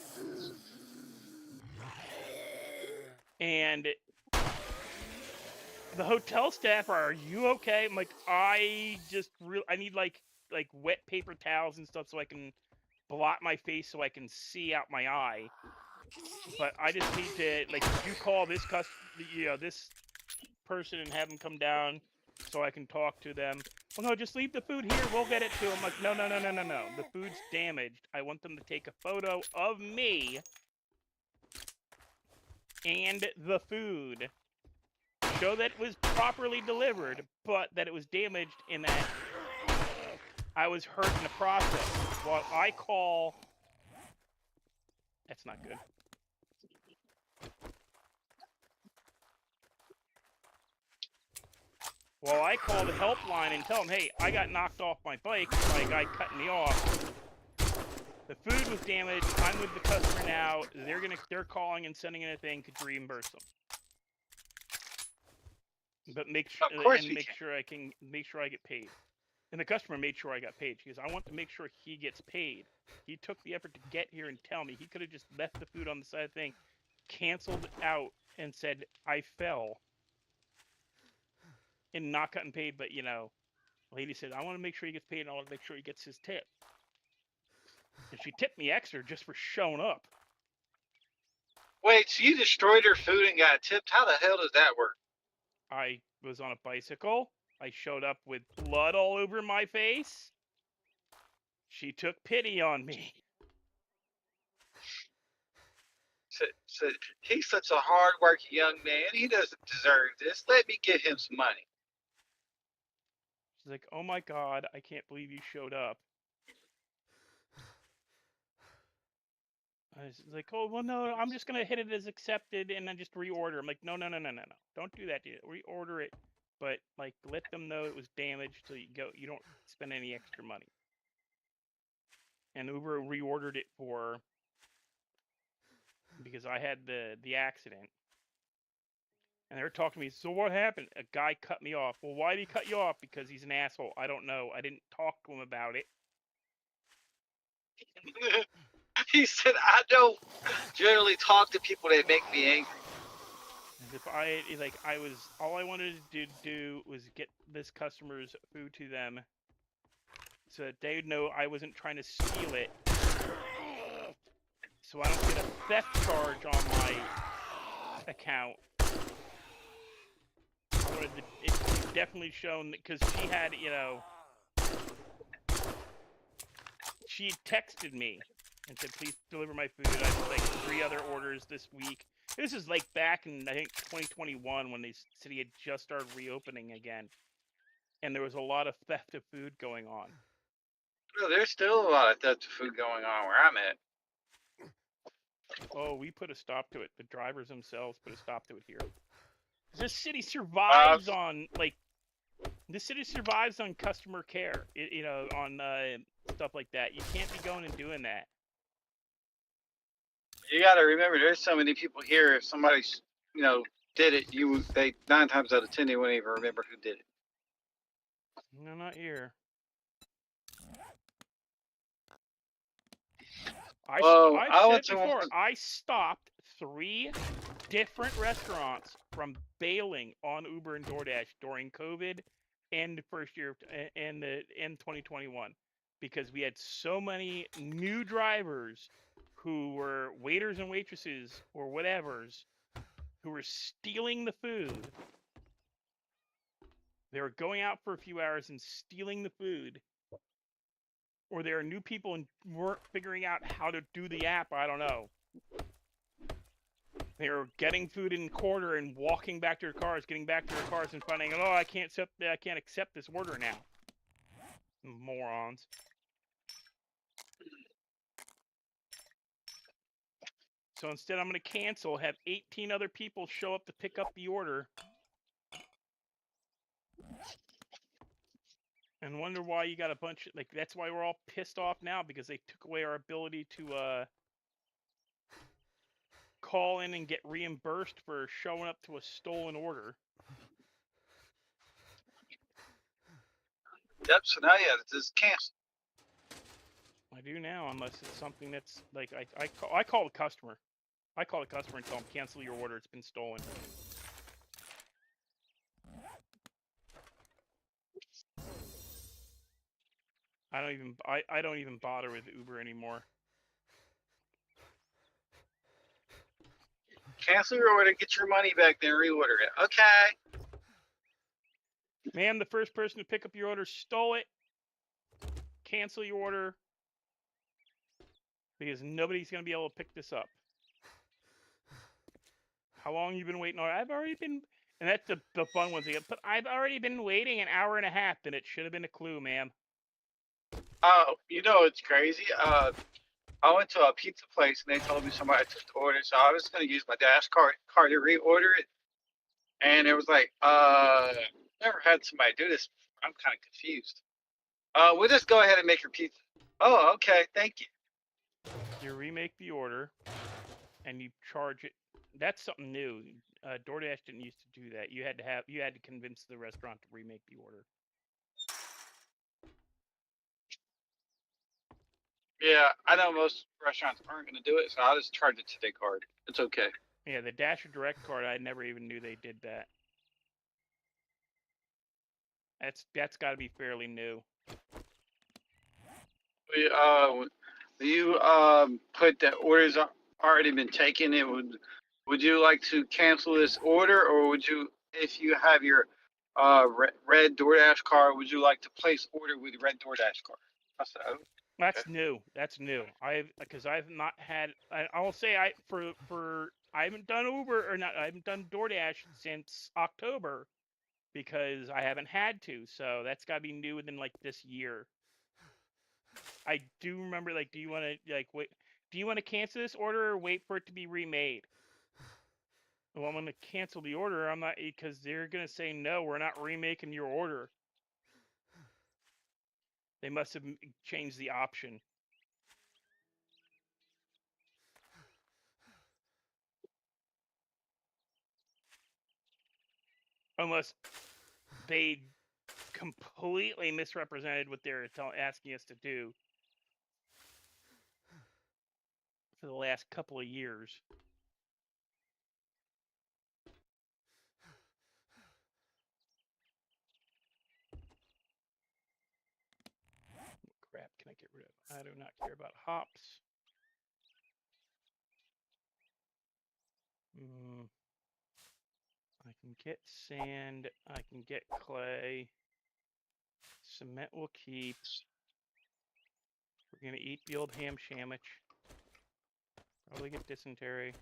And the hotel staff are you okay? I'm like, I need like wet paper towels and stuff so I can blot my face so I can see out my eye. But I just need to like you call this this person and have them come down so I can talk to them. Well, no, just leave the food here. We'll get it to them. Like, no. The food's damaged. I want them to take a photo of me and the food. Show that it was properly delivered, but that it was damaged and that I was hurt in the process. While I call... That's not good. Well, I call the helpline and tell them, hey, I got knocked off my bike by a guy cutting me off. The food was damaged. I'm with the customer now. They're calling and sending in a thing. Could you reimburse them? But make sure I get paid. And the customer made sure I got paid. She goes, I want to make sure he gets paid. He took the effort to get here and tell me. He could have just left the food on the side of the thing, canceled out, and said, I fell. And not gotten paid, but, you know, the lady said, I want to make sure he gets paid, and I want to make sure he gets his tip. And she tipped me extra just for showing up. Wait, so you destroyed her food and got tipped? How the hell does that work? I was on a bicycle. I showed up with blood all over my face. She took pity on me. So he's such a hard-working young man. He doesn't deserve this. Let me give him some money. She's like, oh my God, I can't believe you showed up. I was like, oh, well, no, I'm just going to hit it as accepted and then just reorder. I'm like, no. Don't do that. Reorder it. But, like, let them know it was damaged so you don't spend any extra money. And Uber reordered it for her because I had the accident. And they were talking to me, so what happened? A guy cut me off. Well, why did he cut you off? Because he's an asshole. I don't know. I didn't talk to him about it. He said, I don't generally talk to people that make me angry. As if all I wanted to do was get this customer's food to them so that they would know I wasn't trying to steal it. So I don't get a theft charge on my account. It's definitely shown because she had, she texted me and said, please deliver my food. I had like 3 other orders this week. This is like back in, I think, 2021 when the city had just started reopening again. And there was a lot of theft of food going on. Well, there's still a lot of theft of food going on where I'm at. Oh, we put a stop to it. The drivers themselves put a stop to it here. This city survives on, customer care, on stuff like that. You can't be going and doing that. You got to remember, there's so many people here. If somebody, did it, they 9 times out of 10 they wouldn't even remember who did it. No, not here. I've said it before. I stopped 3 different restaurants from bailing on Uber and DoorDash during COVID and the first year in 2021 because we had so many new drivers who were waiters and waitresses or whatevers who were stealing the food. They were going out for a few hours and stealing the food. Or there are new people and weren't figuring out how to do the app. I don't know. They were getting food in quarter and walking back to their cars, getting back to their cars and finding, oh, I can't accept this order now. Morons. So instead, I'm going to cancel, have 18 other people show up to pick up the order. And wonder why you got a bunch of, like, that's why we're all pissed off now, because they took away our ability to call in and get reimbursed for showing up to a stolen order. Yep. So now you have to just cancel. I do now, unless it's something that's like I call the customer. I call the customer and tell them cancel your order. It's been stolen. I don't even bother with Uber anymore. Cancel your order, get your money back, then reorder it. Okay. Ma'am, the first person to pick up your order stole it. Cancel your order, because nobody's gonna be able to pick this up. How long you been waiting on? I've already been, and that's the fun ones again. But I've already been waiting an hour and a half, and it should have been a clue, ma'am. Oh, you know it's crazy. I went to a pizza place and they told me somebody took the order, so I was gonna use my dash card to reorder it, and it was like, never had somebody do this. I'm kind of confused. We'll just go ahead and make your pizza. Oh, okay, thank you. You remake the order, and you charge it. That's something new. DoorDash didn't used to do that. You had to convince the restaurant to remake the order. Yeah, I know most restaurants aren't gonna do it, so I'll just charge it to their card. It's okay. Yeah, the Dasher Direct card, I never even knew they did that. That's got to be fairly new. You put that orders already been taken. It would you like to cancel this order, or would you, if you have your red DoorDash card, would you like to place order with red DoorDash card? I said, oh, That's new. That's new. Because I've not had. I will say I haven't done Uber or not. I haven't done DoorDash since October, because I haven't had to. So that's got to be new within like this year. I do remember, like, do you want to like wait? Do you want to cancel this order or wait for it to be remade? Well, I'm going to cancel the order. I'm not, because they're going to say no. We're not remaking your order. They must have changed the option. Unless they completely misrepresented what they're asking us to do for the last couple of years. What crap can I get rid of? I do not care about hops. I can get sand. I can get clay. Cement will keep. We're going to eat the old ham sandwich. Probably get dysentery.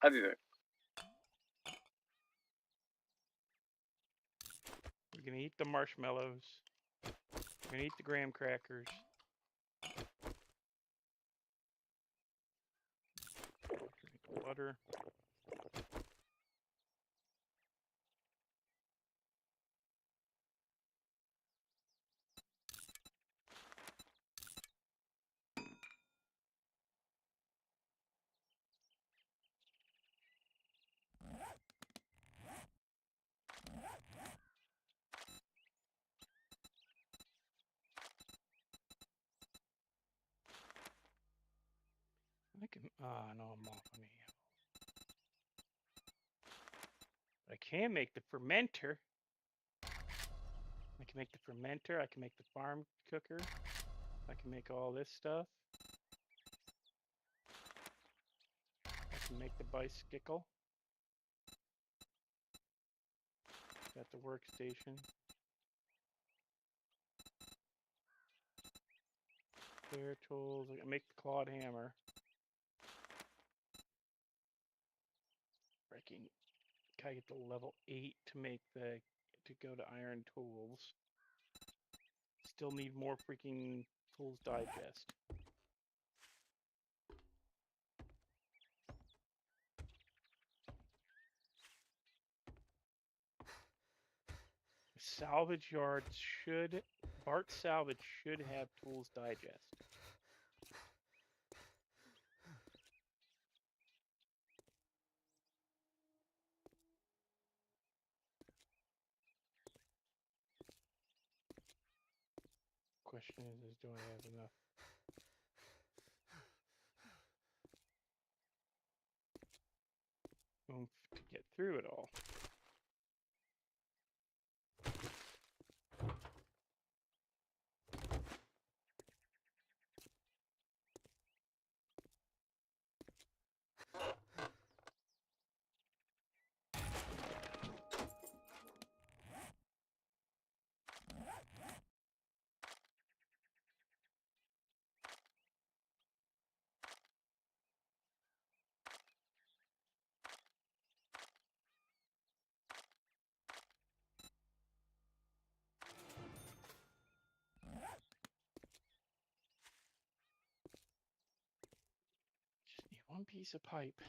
I'll be there. We're going to eat the marshmallows. We're going to eat the graham crackers. Drink butter. I can. No, I'm off on the. I can make the fermenter. I can make the fermenter. I can make the farm cooker. I can make all this stuff. I can make the bicycle. Got the workstation. Clear tools. I can make the clawed hammer. Freaking. Gotta get to level 8 to make to go to iron tools. Still need more freaking tools digest. Bart Salvage should have Tools Digest. Question is do I have enough? Oomph to get through it all. Just need one piece of pipe.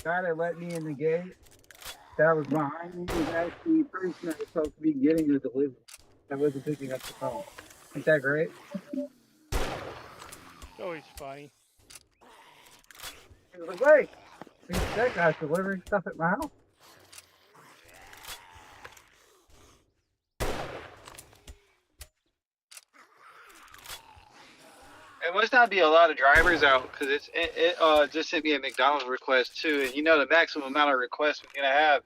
guy that let me in the gate that was behind me was actually the person that was supposed to be getting the delivery. That wasn't picking up the phone. Ain't that great? It's always funny. He was like, wait, that guy's delivering stuff at my house. It must not be a lot of drivers out because it just sent me a McDonald's request too, and you know the maximum amount of requests we're gonna have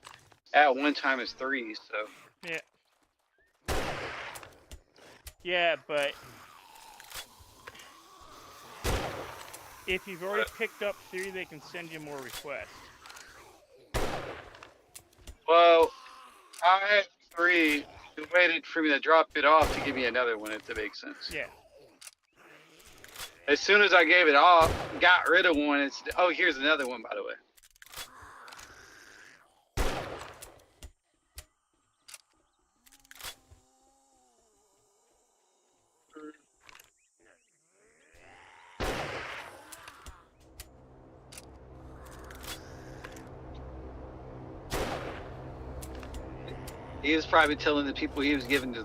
at one time is 3. So Yeah. Yeah, but if you've already picked up 3, they can send you more requests. well, I had 3. They waited for me to drop it off to give me another one, if that makes sense. Yeah. As soon as I gave it off, got rid of one, it's oh here's another one by the way. He was probably telling the people he was giving the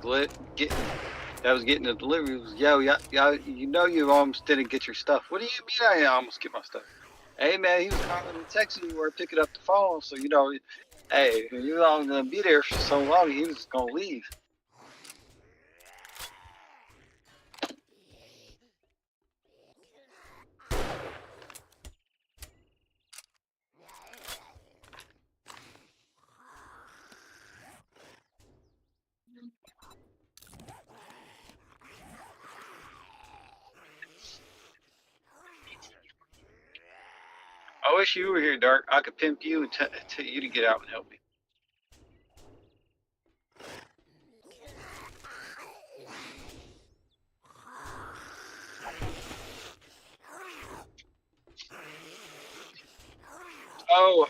getting the delivery was, yo, you know you almost didn't get your stuff. What do you mean I almost get my stuff? Hey man, he was calling and texting you or picking up the phone, so you know, hey, you were only gonna be there for so long, he was gonna leave. I wish you were here, Dark. I could pimp you and tell you to get out and help me. Oh,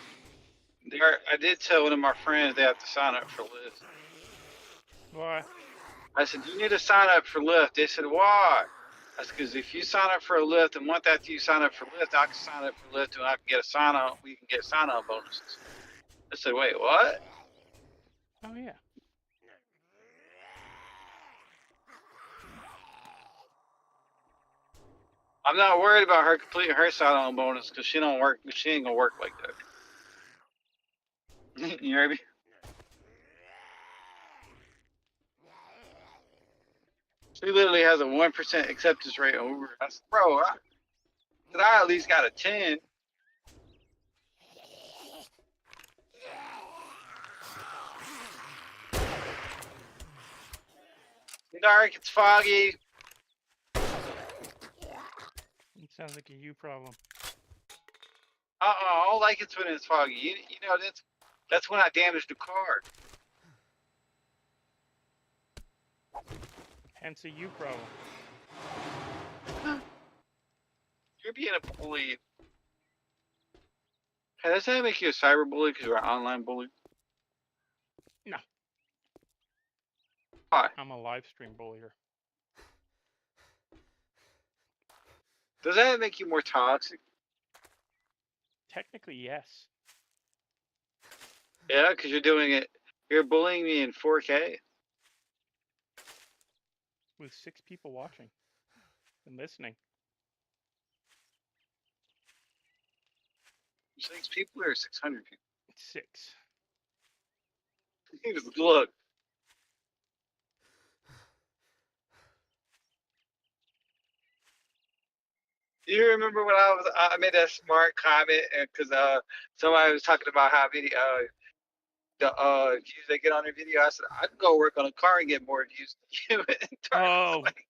there. I did tell one of my friends they have to sign up for Lyft. Why? I said, you need to sign up for Lyft. They said, why? I said, because if you sign up for a Lyft, and once after you sign up for Lyft, I can sign up for Lyft and I can get a sign on. We can get sign on bonuses. I said, wait, what? Oh, yeah. I'm not worried about her completing her sign on bonus because she don't work. She ain't gonna work like that. You hear me? She literally has a 1% acceptance rate on Uber. I said, bro, I at least got a 10. Dark, it's foggy. It sounds like a you problem. I don't like it when it's foggy. You know, that's when I damaged the car. Hence a you problem. You're being a bully. Hey, does that make you a cyber bully because you're an online bully? No. Why? I'm a live stream bullier. Does that make you more toxic? Technically, yes. Yeah, because you're doing it. You're bullying me in 4K. With 6 people watching and listening. 6 people or 600 people? 6. Look. Do you remember when I made that smart comment because somebody was talking about how many the views they get on their video? I said I can go work on a car and get more views than you. Oh. Like,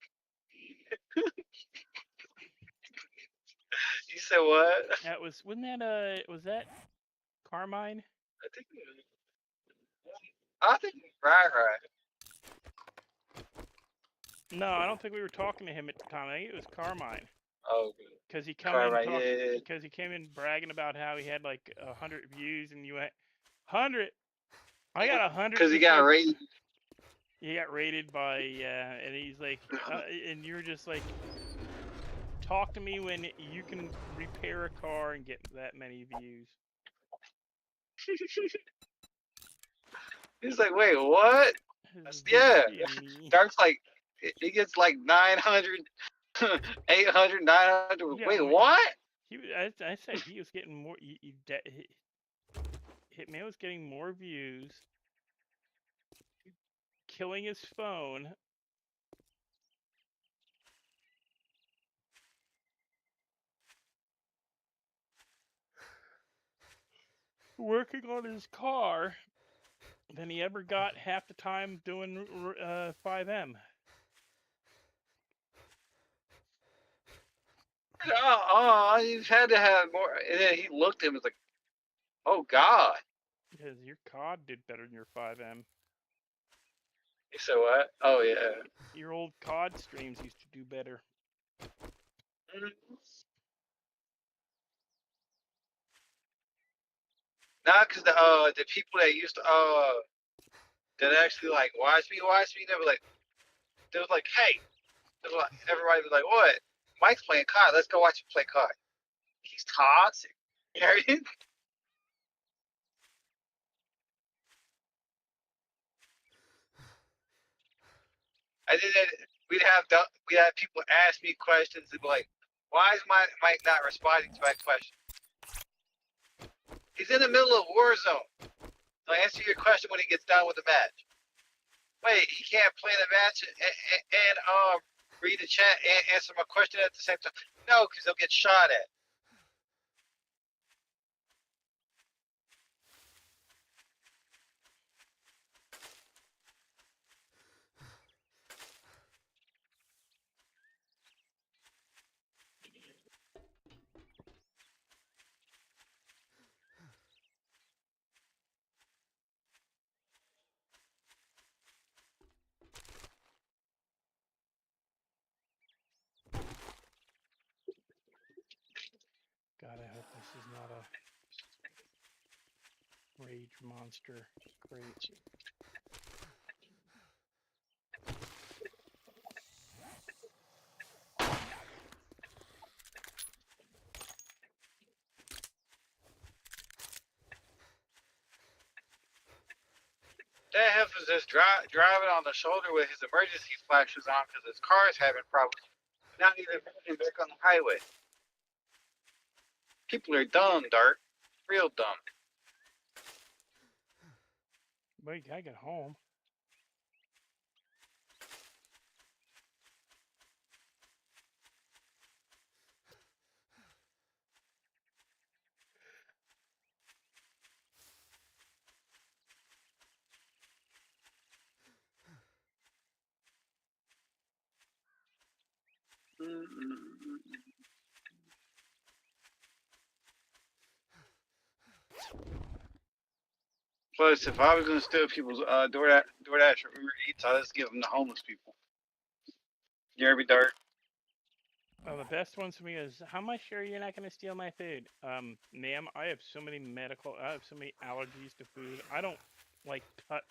you said what? That was, wasn't that Carmine? I think right. No, I don't think we were talking to him at the time. I think it was Carmine. Oh, good. Because he came in bragging about how he had like 100 views, and you went 100. I got 100. Because he got rated. He got rated by, and he's like, and you're just like, talk to me when you can repair a car and get that many views. He's like, wait, what? Yeah. Dark's like, he gets like 900, 800, 900. Yeah, Wait, what? I said he was getting more. Hitman was getting more views, killing his phone. Working on his car than he ever got half the time doing 5M. You had to have more. And then he looked at him and was like, oh, God. Because your COD did better than your 5M. He said, what? Oh, yeah. Your old COD streams used to do better. Not because the people that used to, that actually, like, watch me, they were like, hey. Everybody was like, what? Mike's playing COD. Let's go watch him play COD. He's toxic. And then we'd have people ask me questions and be like, why is Mike not responding to my question? He's in the middle of war zone. I'll answer your question when he gets done with the match. Wait, he can't play the match and read the chat and answer my question at the same time? No, because he'll get shot at. God, I hope this is not a rage monster. Great. That half is just driving on the shoulder with his emergency flashes on because his car is having problems. Not even moving back on the highway. People are dumb, Dark. Real dumb. Wait, I got home. Plus, if I was going to steal people's DoorDash or Uber Eats, I'd just give them to homeless people. You hear me, Dark? Well, the best ones for me is, how am I sure you're not going to steal my food? Ma'am, I have so many allergies to food. I don't, like, touch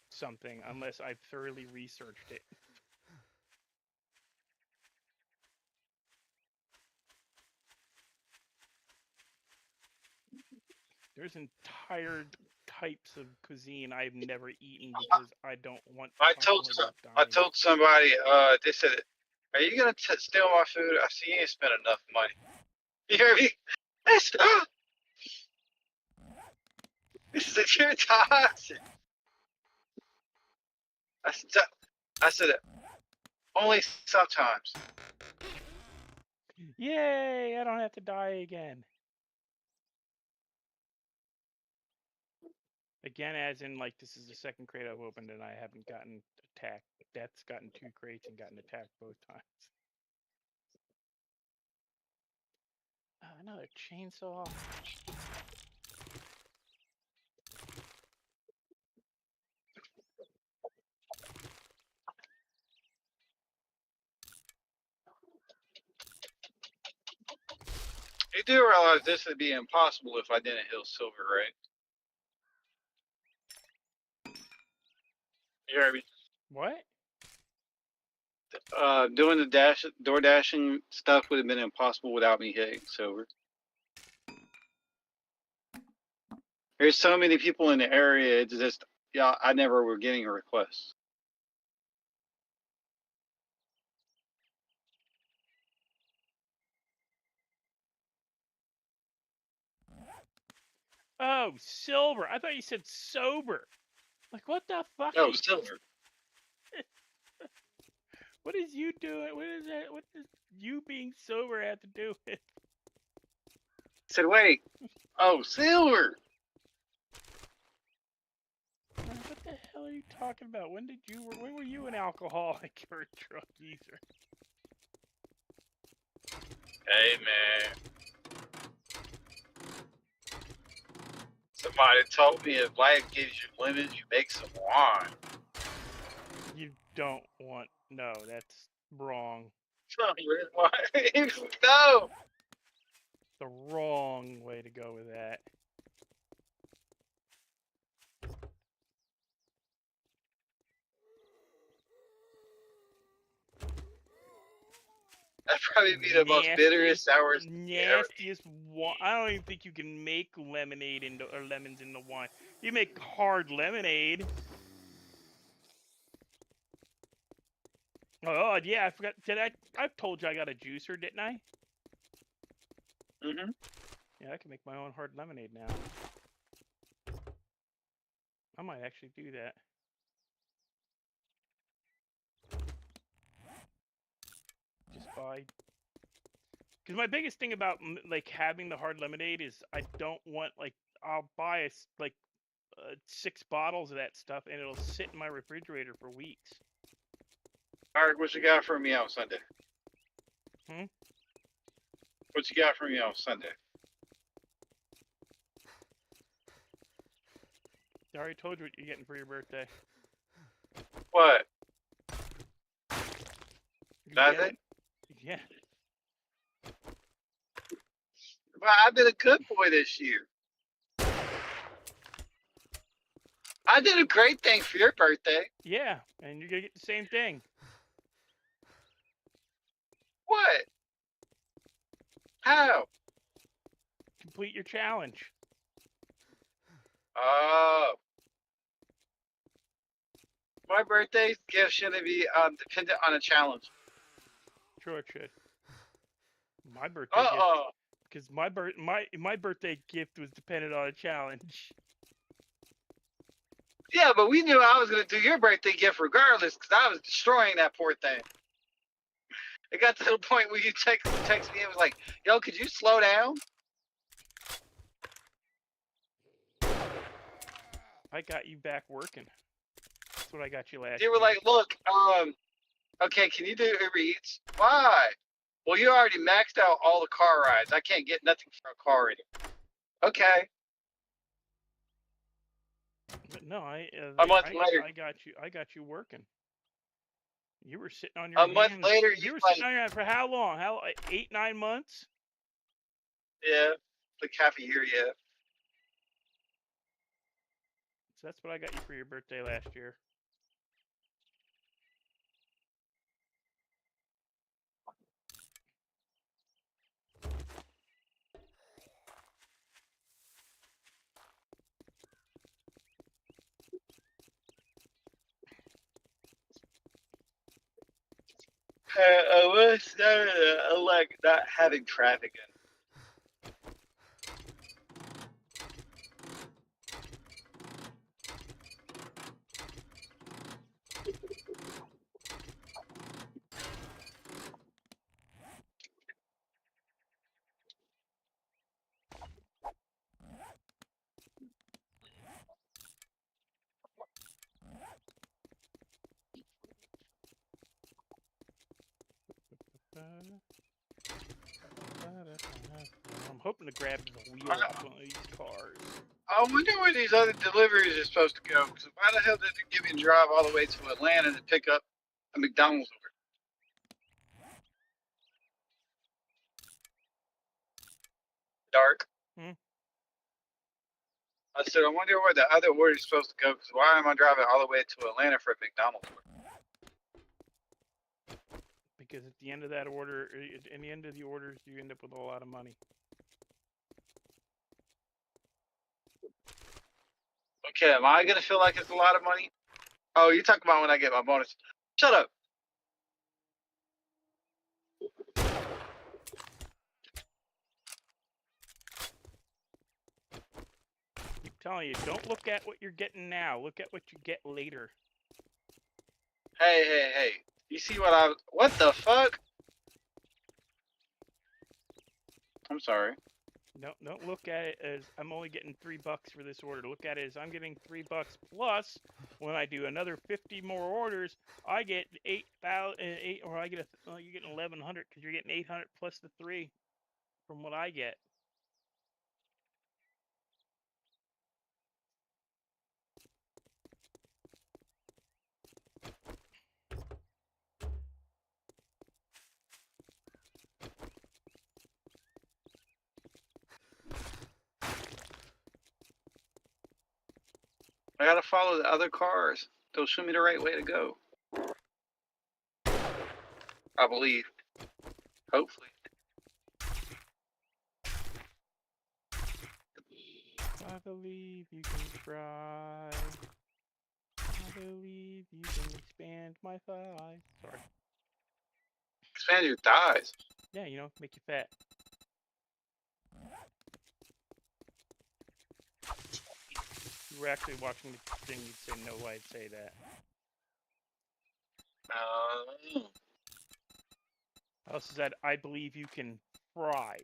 something unless I've thoroughly researched it. There's entire types of cuisine I've never eaten because I don't want. I told somebody. They said, "Are you gonna steal my food?" I said, "You ain't spent enough money." You hear me? He said, "You're toxic." I said, only sometimes. Yay! I don't have to die again. Again, as in, like, this is the second crate I've opened and I haven't gotten attacked. Death's gotten 2 crates and gotten attacked both times. Another chainsaw. You do realize this would be impossible if I didn't heal Silver, right? You hear me? What? Doing the door dashing stuff would have been impossible without me hitting Silver. There's so many people in the area. It's just, yeah, I never were getting a request. Oh, silver. I thought you said sober. Like, what the fuck? No, silver. What is you doing? What is that? What does you being sober have to do with? I said, wait. Oh, silver. What the hell are you talking about? When were you an alcoholic or a drug user? Hey, man. Somebody told me if life gives you lemons, you make some wine. You don't want. No, that's wrong. No. The wrong way to go with that. That'd probably be the most bitterest, sourest. Nastiest wine. I don't even think you can make lemonade or lemons into wine. You make hard lemonade. Oh yeah, I forgot. I've told you I got a juicer, didn't I? Mm-hmm. Yeah, I can make my own hard lemonade now. I might actually do that. Just buy. Because my biggest thing about like having the hard lemonade is I don't want like I'll buy 6 bottles of that stuff and it'll sit in my refrigerator for weeks. All right, what you got for me on Sunday? What you got for me on Sunday? I already told you what you're getting for your birthday. What? Nothing? Yeah. Well, I've been a good boy this year. I did a great thing for your birthday. Yeah, and you're gonna get the same thing. What? How? Complete your challenge. Oh. My birthday gift shouldn't be dependent on a challenge. Sure it should. My birthday gift, because my birthday gift was dependent on a challenge. Yeah, but we knew I was going to do your birthday gift regardless because I was destroying that poor thing. It got to the point where you text me and was like, yo, could you slow down? I got you back working. That's what I got you last They were year. like, look, okay, can you do Uber Eats? Why? Well, you already maxed out all the car rides. I can't get nothing for a car anymore. Okay. But no, A month later. I got you working. You were sitting on your hands. A month later, you were sitting on your hands for how long? 8, 9 months? Yeah, like half a year, yeah. So that's what I got you for your birthday last year. What's like not having traffic in. I'm hoping to grab the wheel off one of these cars. I wonder where these other deliveries are supposed to go. Because why the hell did they give me a drive all the way to Atlanta to pick up a McDonald's order? Dark. I said, I wonder where the other order is supposed to go. Because why am I driving all the way to Atlanta for a McDonald's order? Because at the end of that order, in the end of the orders, you end up with a lot of money. Okay, am I gonna feel like it's a lot of money? Oh, you're talking about when I get my bonus. Shut up. I'm telling you, don't look at what you're getting now. Look at what you get later. Hey. You see what the fuck? I'm sorry. Don't look at it as I'm only getting $3 for this order. Look at it as I'm getting $3 plus. When I do another 50 more orders, I get 8,000, or I get you get 1,100 because you're getting 800 plus the 3 from what I get. I gotta follow the other cars. They'll show me the right way to go. I believe. Hopefully. I believe you can try. I believe you can expand my thigh. Sorry. Expand your thighs. Yeah, you know, make you fat. If you were actually watching the thing, you'd say no way I'd say that. I also said, I believe you can fry.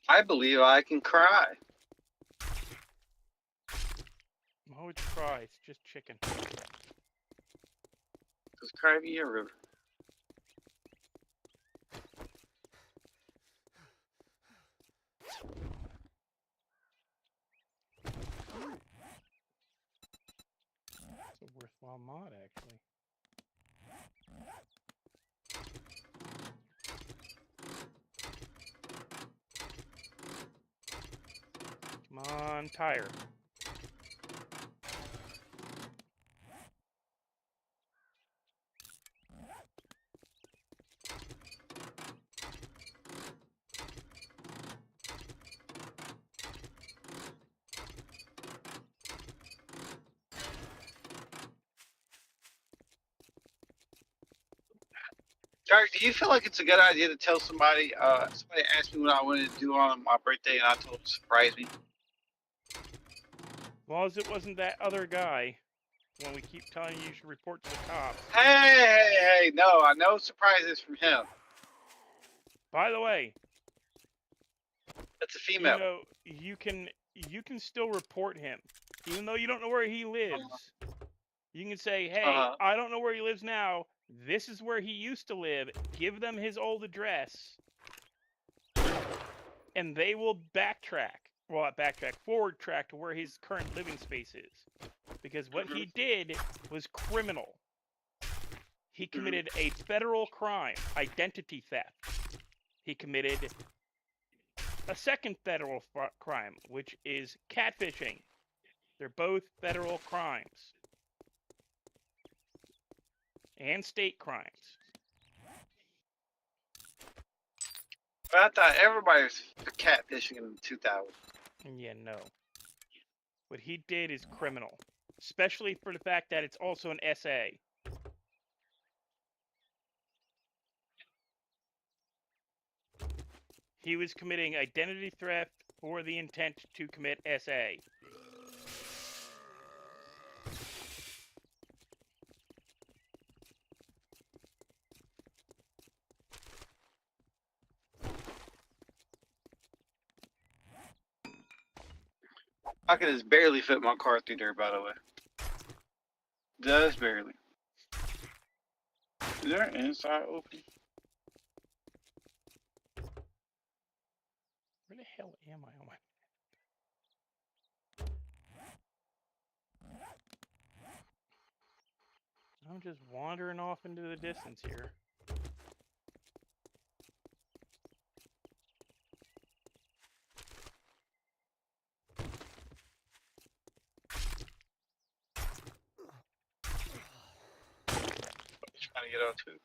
I believe I can cry. Why would you cry? It's just chicken. Cause cry me a river. It's a worthwhile mod, actually. Come on, tire. Dark, do you feel like it's a good idea to tell somebody? Somebody asked me what I wanted to do on my birthday, and I told them to surprise me. As long as it wasn't that other guy, when we keep telling you should report to the cops. Hey! No, I know surprises from him. By the way, That's a female. You know, you can still report him, even though you don't know where he lives. You can say, hey, I don't know where he lives now. This is where he used to live. Give them his old address. And they will forward track to where his current living space is. Because what he did was criminal. He committed a federal crime, identity theft. He committed a second federal crime, which is catfishing. They're both federal crimes. And state crimes. But I thought everybody was catfishing in the 2000s. Yeah, no. What he did is criminal. Especially for the fact that it's also an SA. He was committing identity theft for the intent to commit SA. I can just barely fit my car through there, by the way. Just barely. Is there an inside open? Where the hell am I on my... I'm just wandering off into the distance here. Trying to get out too.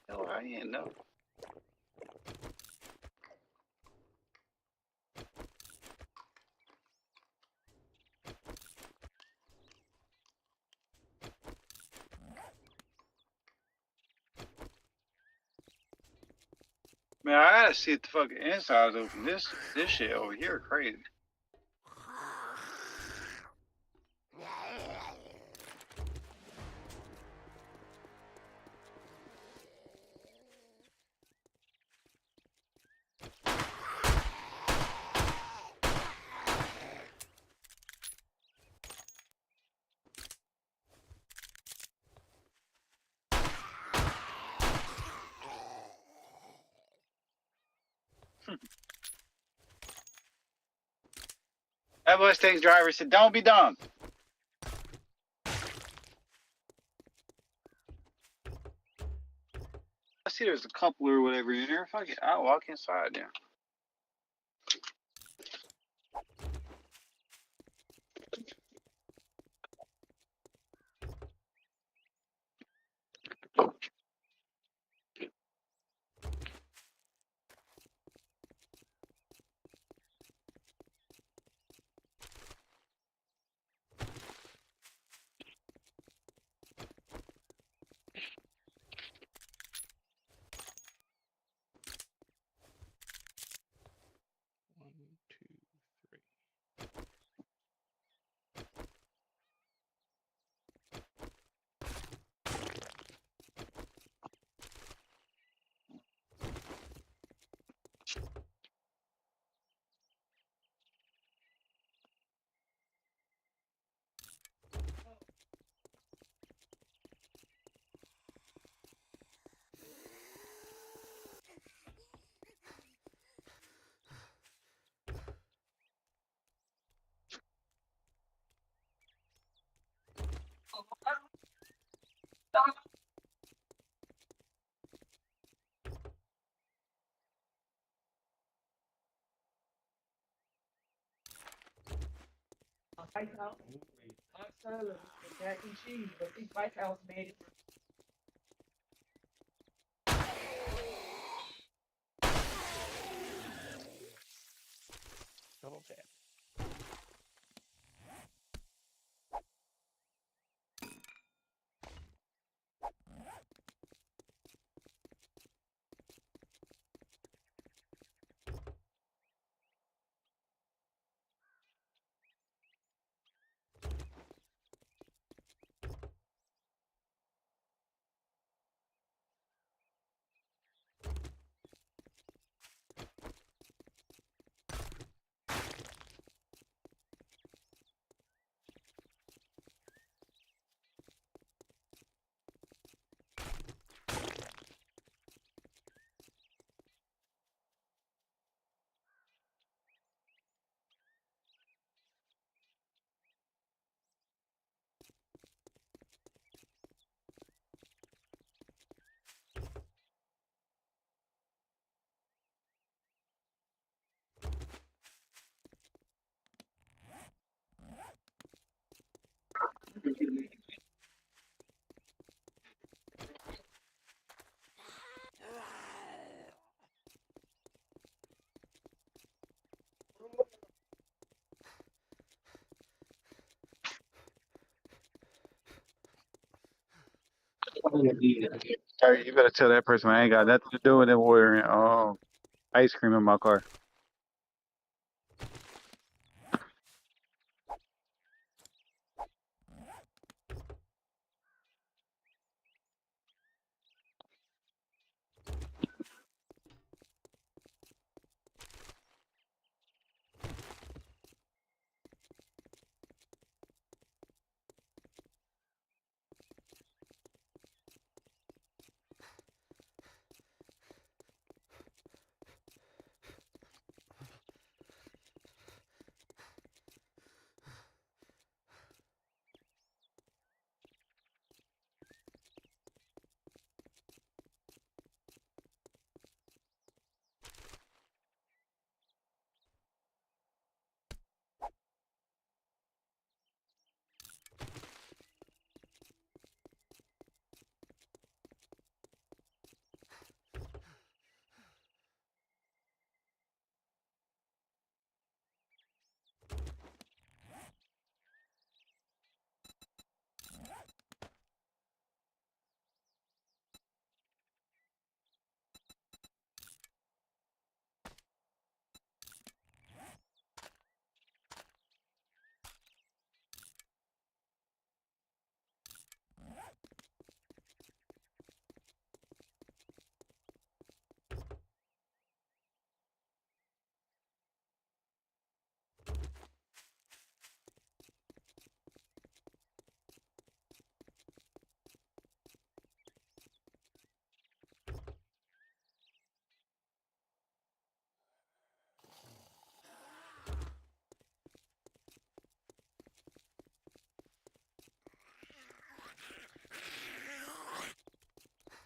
No, I ain't know. Man, I gotta see if the fucking inside's open. This shit over here crazy. That Mustang's driver said, "Don't be dumb." I see there's a couple or whatever in there. Fuck it, I'll walk inside now. One, two, three. White House, hot salad, and mac and cheese, but these White House made it. Double tap. Hey, you better tell that person I ain't got nothing to do with them ordering ice cream in my car.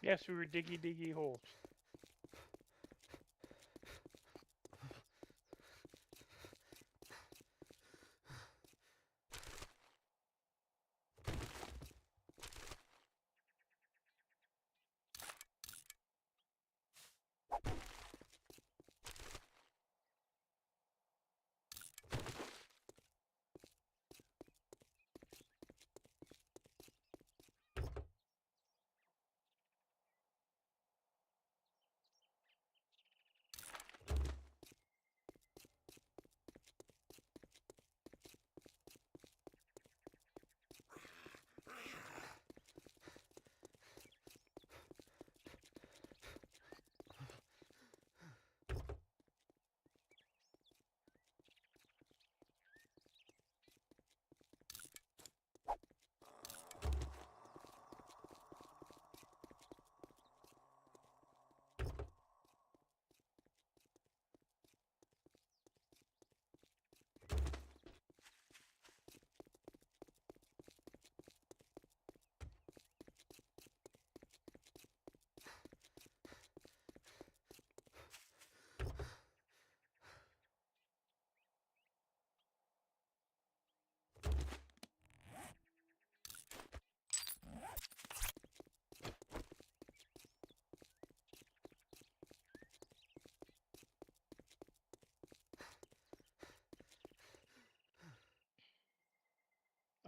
Yes, we were diggy holes.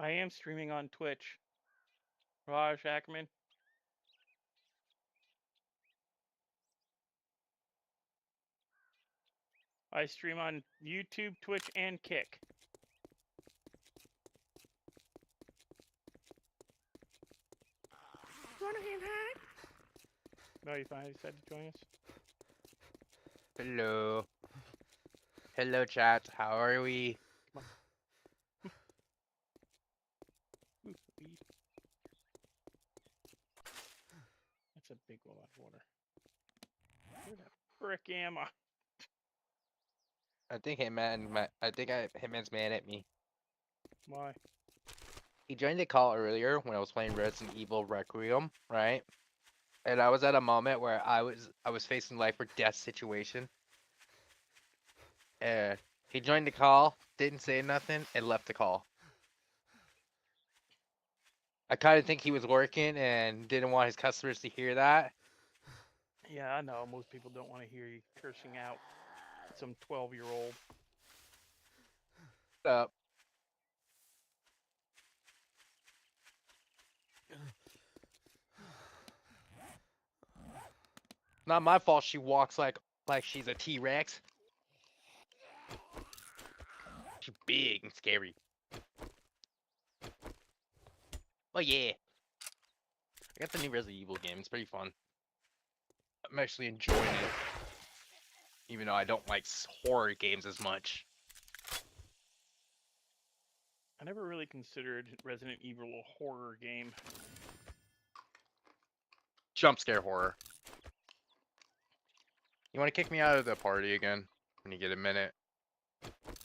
I am streaming on Twitch. Raj Ackerman. I stream on YouTube, Twitch, and Kick. No, you finally decided to join us? Hello. Hello, chat. How are we? Ooh, weed. That's a big one of water. Where the frick am I? I think Hitman's mad at me. Why? He joined the call earlier when I was playing Resident Evil Requiem, right? And I was at a moment where I was facing life or death situation. And he joined the call, didn't say nothing, and left the call. I kind of think he was working and didn't want his customers to hear that. Yeah, I know. Most people don't want to hear you cursing out some 12-year-old. Not my fault she walks like she's a T-Rex. She's big and scary. Oh yeah. I got the new Resident Evil game. It's pretty fun. I'm actually enjoying it. Even though I don't like horror games as much. I never really considered Resident Evil a horror game. Jump scare horror. You want to kick me out of the party again when you get a minute?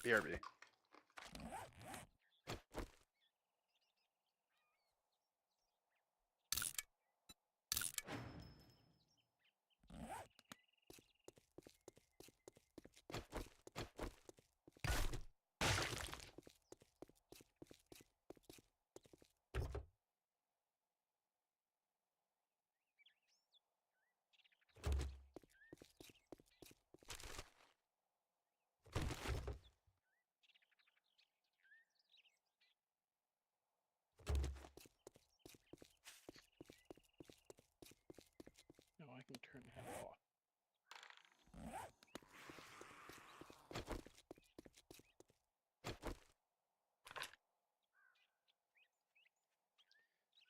BRB. No, I can turn that off.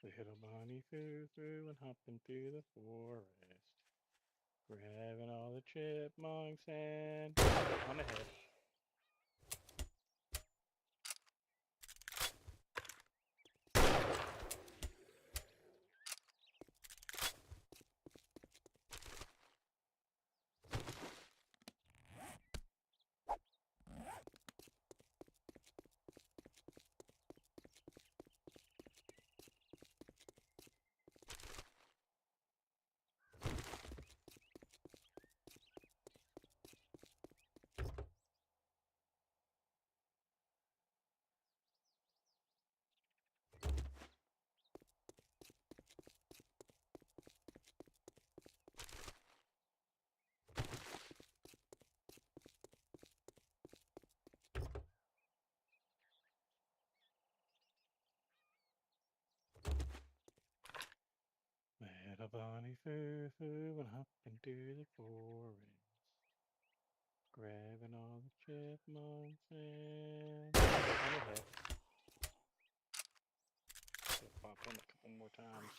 The little bunny flew through and hopping through the forest, grabbing all the chipmunks and on the head. bunny foo went hopping through the forest, grabbing all the chipmunks and on the head. Pop in a couple more times.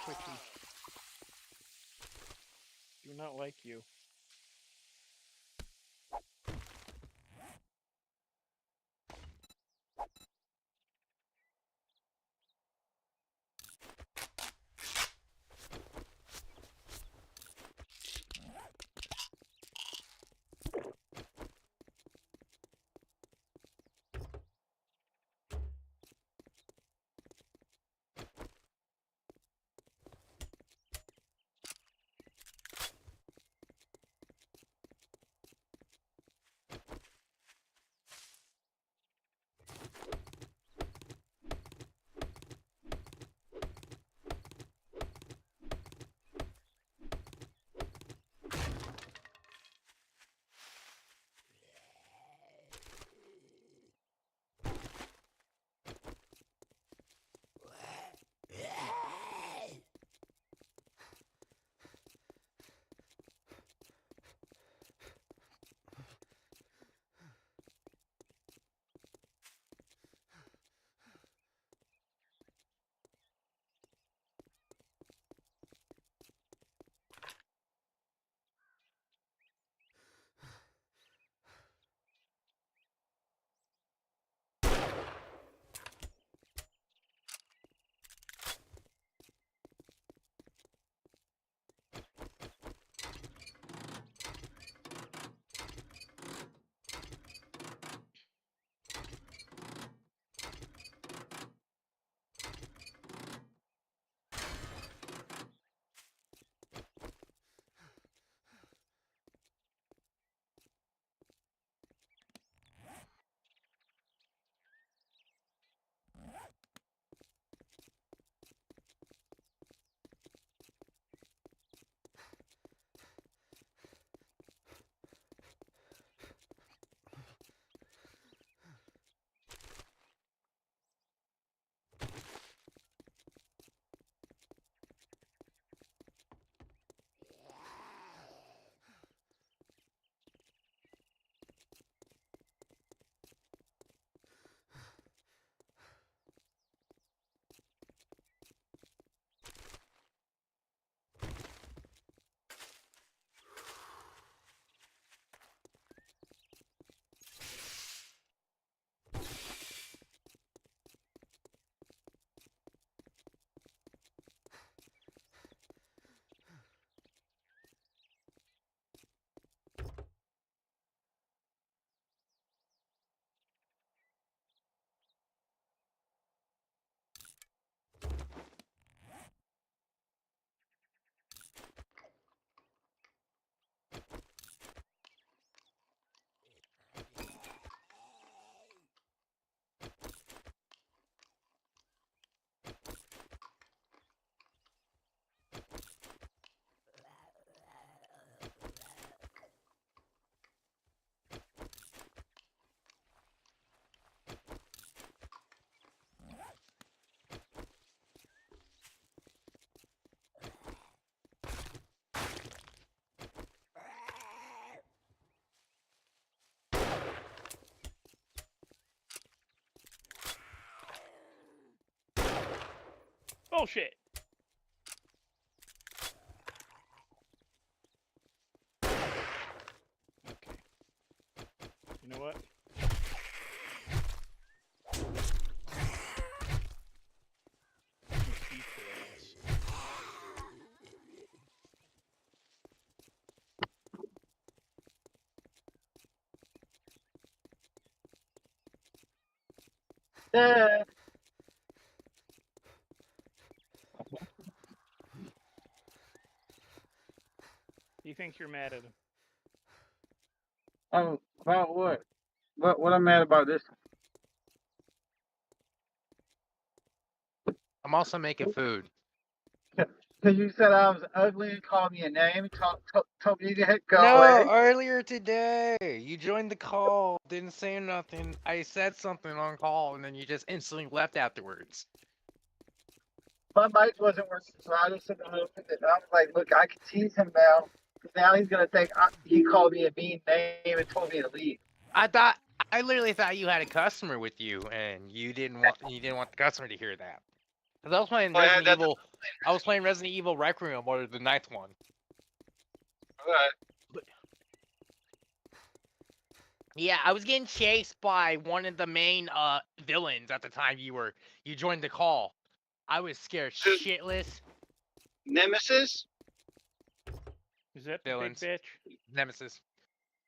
Quickie. Do not like you. Bullshit. Okay. You know what? Feed for ass. Yeah. He thinks you're mad at him. Oh, about what? What I'm mad about this? I'm also making food. Because you said I was ugly and called me a name, told me to go No, away. earlier today, you joined the call, didn't say nothing. I said something on call, and then you just instantly left afterwards. My mic wasn't working, so I just said I was like, look, I can tease him now. Because now he's going to think he called me a mean name and told me to leave. I literally thought you had a customer with you, and you didn't want the customer to hear that. Cause I was playing I had Resident that. Evil. I was playing Resident Evil Requiem, or the ninth one. Alright. Yeah, I was getting chased by one of the main villains at the time you joined the call. I was scared Who- shitless. Nemesis? Is that the Villains. big bitch? Nemesis.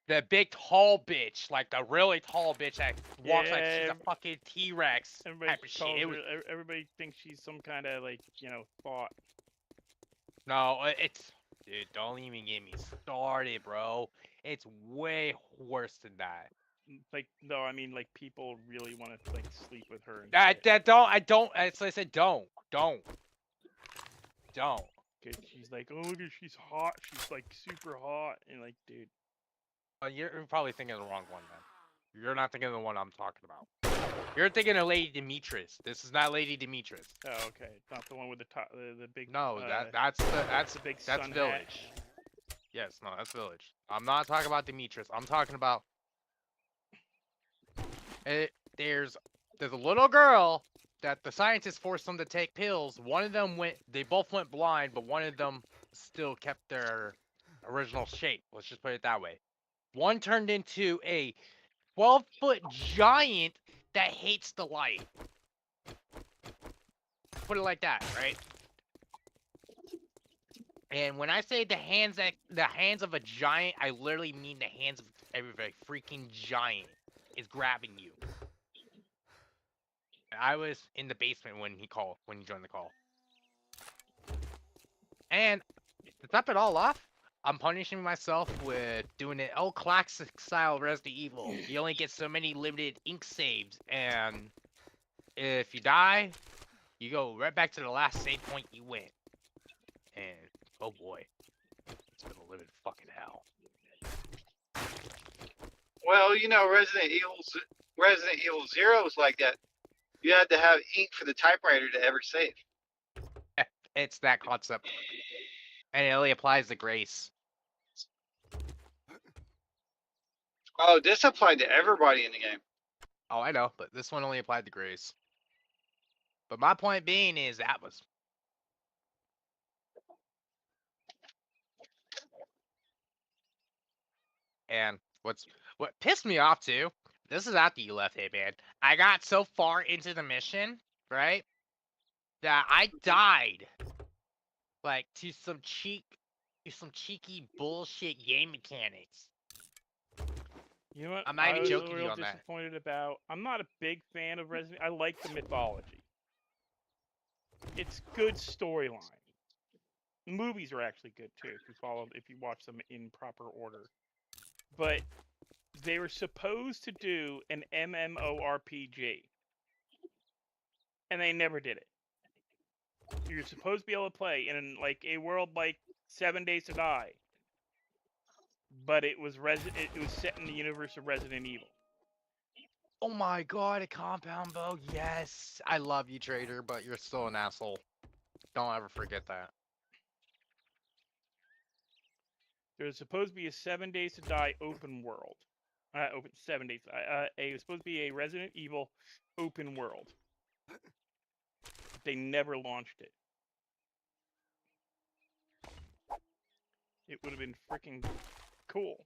The big tall bitch, like the really tall bitch that walks like she's Yeah, a fucking T-Rex Everybody type of shit. calls It was, her, everybody thinks she's some kind of like, thought. no, it's dude. Don't even get me started, bro. It's way worse than that. Like, no, I mean, like, people really want to, like, sleep with her and I shit. don't. As I said, don't. 'Cause she's like, oh, look, she's hot. She's, like, super hot. And, like, dude. You're probably thinking of the wrong one then. You're not thinking of the one I'm talking about. You're thinking of Lady Demetrius. This is not Lady Demetrius. Oh, okay. Not the one with the top, the big. No, that's that's the big that's sun Village. Yes, no, that's Village. I'm not talking about Demetrius. I'm talking about there's a little girl that the scientists forced them to take pills. One of them they both went blind, but one of them still kept their original shape. Let's just put it that way. One turned into a 12-foot giant that hates the light. Put it like that, right? And when I say the hands of a giant, I literally mean the hands of a freaking giant is grabbing you. I was in the basement when he joined the call. And to top it all off, I'm punishing myself with doing an old classic style Resident Evil. You only get so many limited ink saves, and if you die, you go right back to the last save point you went. And oh boy, it's been a living fucking hell. Well, Resident Evil 0 is like that. You had to have ink for the typewriter to ever save. It's that concept. And it only applies to Grace. Oh, this applied to everybody in the game. Oh, I know, but this one only applied to Grace. But my point being is that was... And what pissed me off too, this is after you left, hey man. I got so far into the mission, right, that I died like to some cheeky bullshit game mechanics. You know what? I'm not even I was joking real you on that. disappointed about. I'm not a big fan of Resident. I like the mythology. It's good storyline. Movies are actually good too if you watch them in proper order. But they were supposed to do an MMORPG, and they never did it. You're supposed to be able to play in like a world like 7 Days to Die, but it was set in the universe of Resident Evil. Oh my god, a compound bow, yes! I love you, Trader, but you're still an asshole. Don't ever forget that. There's supposed to be a 7 Days to Die open world. Open 7 days. It was supposed to be a Resident Evil open world. They never launched it. It would have been freaking cool.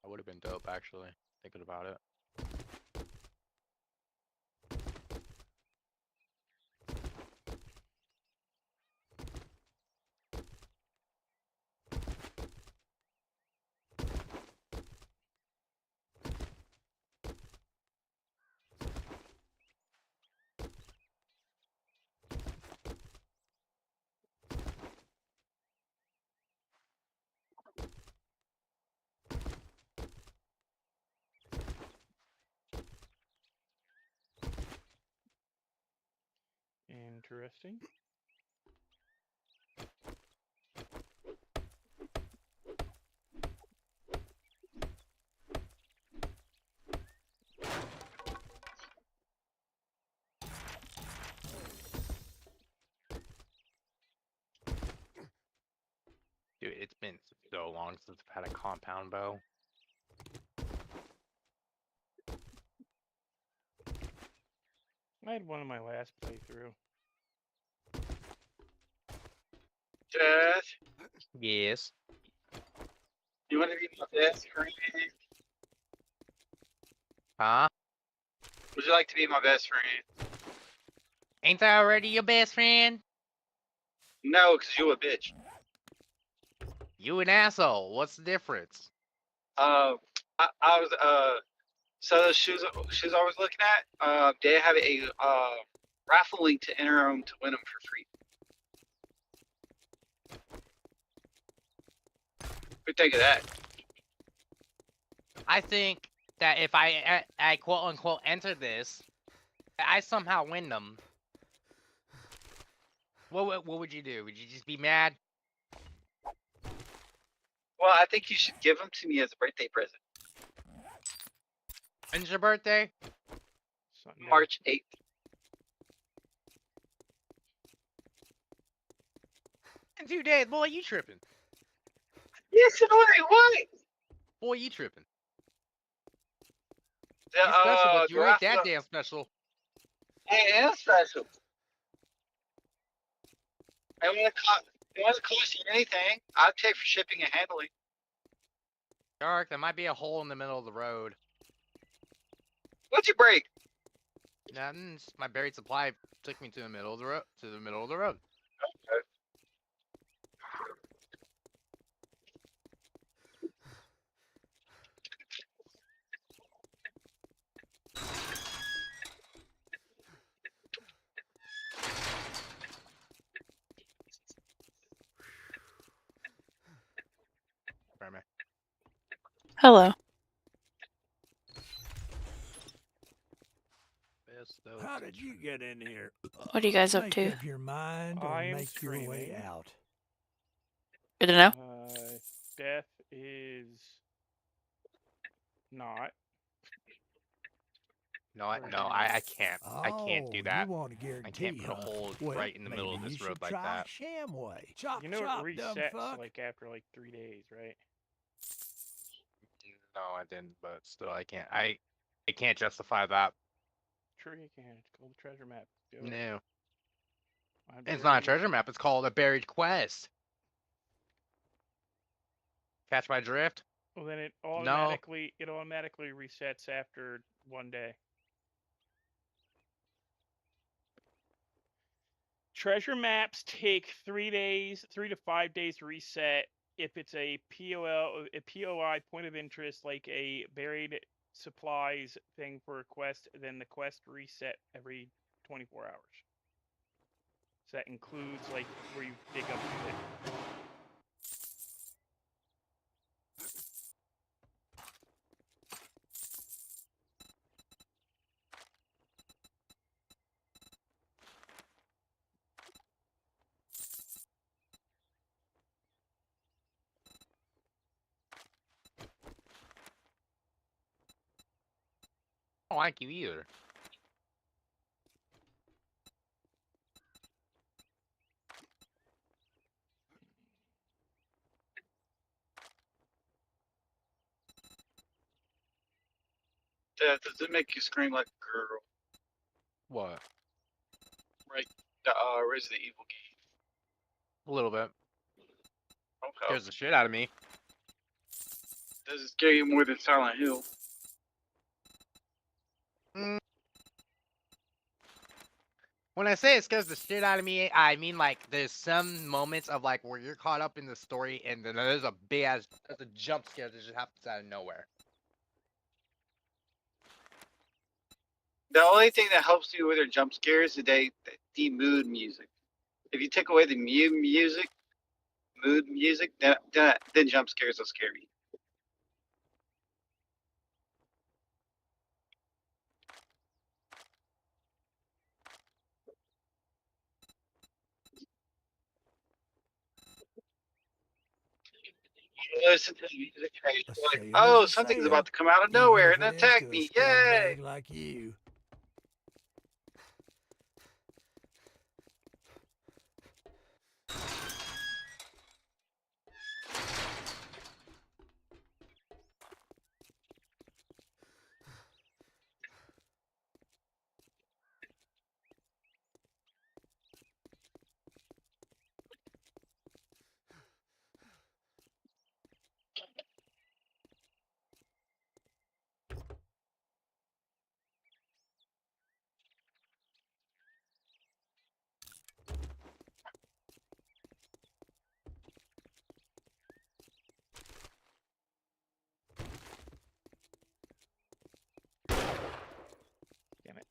That would have been dope, actually, thinking about it. Interesting. Dude, it's been so long since I've had a compound bow. I had one in my last playthrough. Jeff, Yes. you want to be my best friend? Huh? Would you like to be my best friend? Ain't that already your best friend? No, because you a bitch. You an asshole. What's the difference? I was so those shoes I was looking at, they have a raffle link to enter them to win them for free. What do you think of that? I think that if I quote unquote enter this, I somehow win them. What would you do? Would you just be mad? Well, I think you should give them to me as a birthday present. When's your birthday? Sunday. March 8th. In 2 days, boy, you tripping. Yes, and what? Boy, you tripping. The, You special, but the you ain't that raffle, damn special. I am special. It wasn't cost you anything. I'd pay for shipping and handling. Dark, there might be a hole in the middle of the road. What'd you break? Nothing. My buried supply took me to the middle of the road. To the middle of the road. Hello. How did you get in here? What are you guys up Make to? up your mind or I am make your way screaming. out. Good to know. Death is not. No, I can't. I can't do that. You want to I guarantee, can't put a hole Well, right in the middle of maybe this you road should like try that. Shamway. Chop, You know chop, it dumb resets fuck. like after like 3 days, right? No, I didn't, but still, I can't. I can't justify that. Sure you can. It's called the treasure map. Do it. No, I'm it's sure not a you- treasure map. It's called a buried quest. Catch my drift? Well, then it No. automatically resets after 1 day. Treasure maps take 3 days, 3 to 5 days to reset. If it's a POI point of interest, like a buried supplies thing for a quest, then the quest reset every 24 hours. So that includes like where you dig up shit. I don't like you either. Does it make you scream like a girl? What? Right. The Resident Evil game. A little bit. Okay. Scares the shit out of me. Does it scare you more than Silent Hill? When I say it scares the shit out of me, I mean like there's some moments of like where you're caught up in the story and then there's a there's a jump scare that just happens out of nowhere. The only thing that helps you with their jump scares is the mood music. If you take away the mood music, then jump scares will scare you. listen to the music. A Like, sale oh, is a something's sale, about to come out of even nowhere if and it is attack to a me. Yay! scumbag like you. Damn it.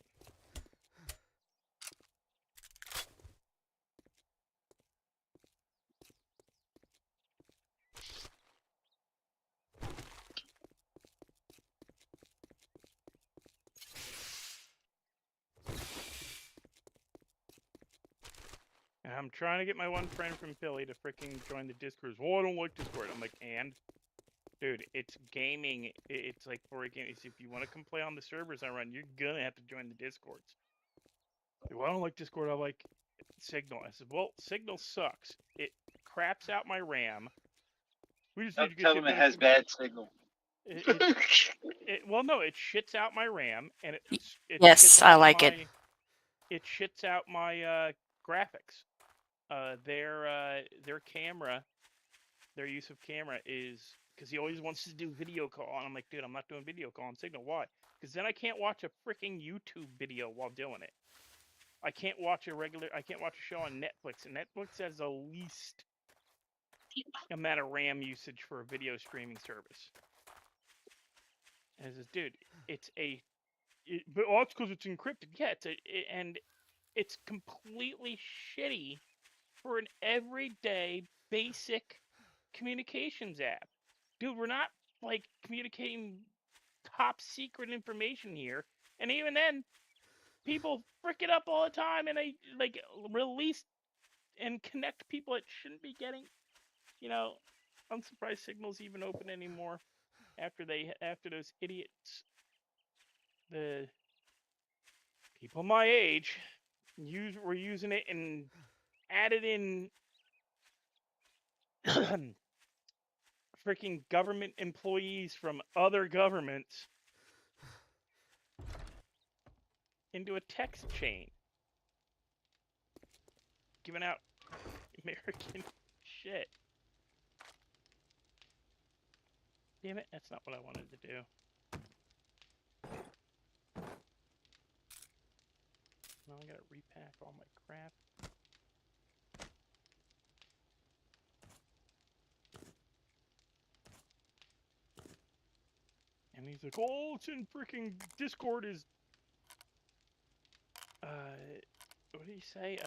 And I'm trying to get my one friend from Philly to freaking join the Discord. Oh, I don't like Discord. I'm like, and? Dude, it's gaming. It's like for a game. If you want to come play on the servers I run, you're gonna have to join the Discords. Well, I don't like Discord. I like Signal. I said, well, Signal sucks. It craps out my RAM. We just need to Don't get tell shit them it done. has bad signal. Well, no, it shits out my RAM, and it Yes, shits I out like it. It shits out my graphics. Their camera, their use of camera is because he always wants to do video call, and I'm like, dude, I'm not doing video call on Signal. Why? Because then I can't watch a freaking YouTube video while doing it. I can't watch a show on Netflix, and Netflix has the least amount of RAM usage for a video streaming service. And I says, dude, but that's because it's encrypted. Yeah, and it's completely shitty for an everyday basic communications app. Dude, we're not like communicating top secret information here. And even then, people frick it up all the time and they like release and connect people it shouldn't be getting. You know, I'm surprised Signal's even open anymore after those idiots, the people my age, were using it and added in freaking government employees from other governments into a text chain, giving out American shit. Damn it, that's not what I wanted to do. Now I gotta repack all my crap. And he's like, oh, it's in freaking Discord is, what did he say?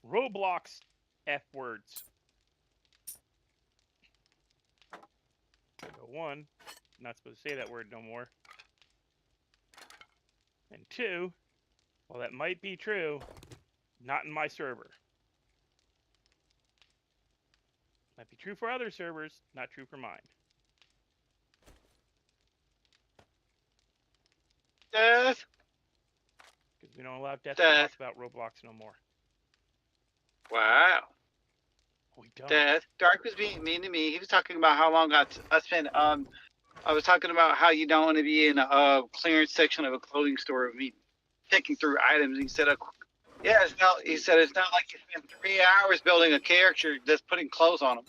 Roblox F words. So one, not supposed to say that word no more. And two, well, that might be true, not in my server. Might be true for other servers, not true for mine. Death. Because we don't allow Death to Death. talk about Roblox no more. Wow. We don't. Death. Dark was being mean to me. He was talking about how long I spent. I was talking about how you don't want to be in a clearance section of a clothing store of me picking through items. He said, "Yeah, it's not." He said, "It's not like you spent 3 hours building a character just putting clothes on them."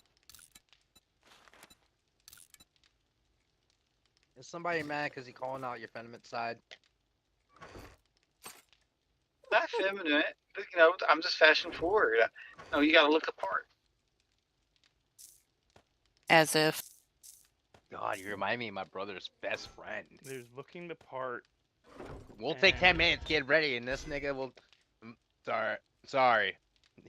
Is somebody mad because he calling out your feminine side? Not feminine, but, you know. I'm just fashion forward. No, you got to look apart. As if. God, you remind me of my brother's best friend. There's looking the part. We'll take 10 minutes, get ready, and this nigga will. Sorry.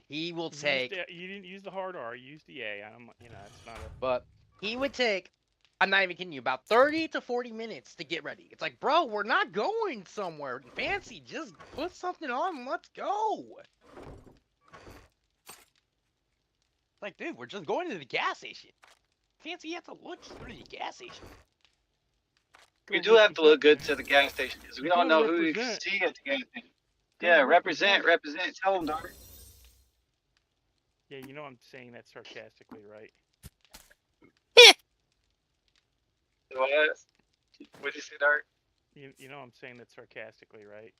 He will take. You didn't use the hard R. You used the A. It's not a. But he would take. I'm not even kidding you. About 30 to 40 minutes to get ready. It's like, bro, we're not going somewhere fancy. Just put something on and let's go. Like, dude, we're just going to the gas station. Fancy you have to look just go to the gas station. We Go do have to look good represent, to the gas station because we You don't gotta know who we represent. see at the gas station. Go Yeah, represent. Tell them, Dark. Yeah, you know I'm saying that sarcastically, right? What? What'd you say, Dark? You know I'm saying that sarcastically, right?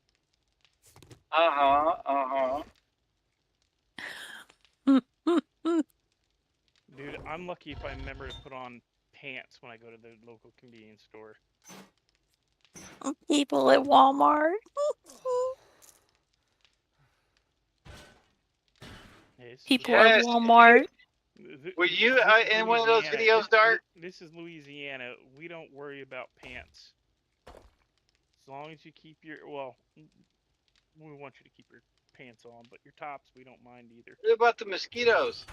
Dude, I'm lucky if I remember to put on pants when I go to the local convenience store. People at Walmart. People Yes. at Walmart. Were you This is in one of those Louisiana. videos, Dark? This is Louisiana. We don't worry about pants. As long as you keep your, well, we want you to keep your pants on, but your tops we don't mind either. What about the mosquitoes?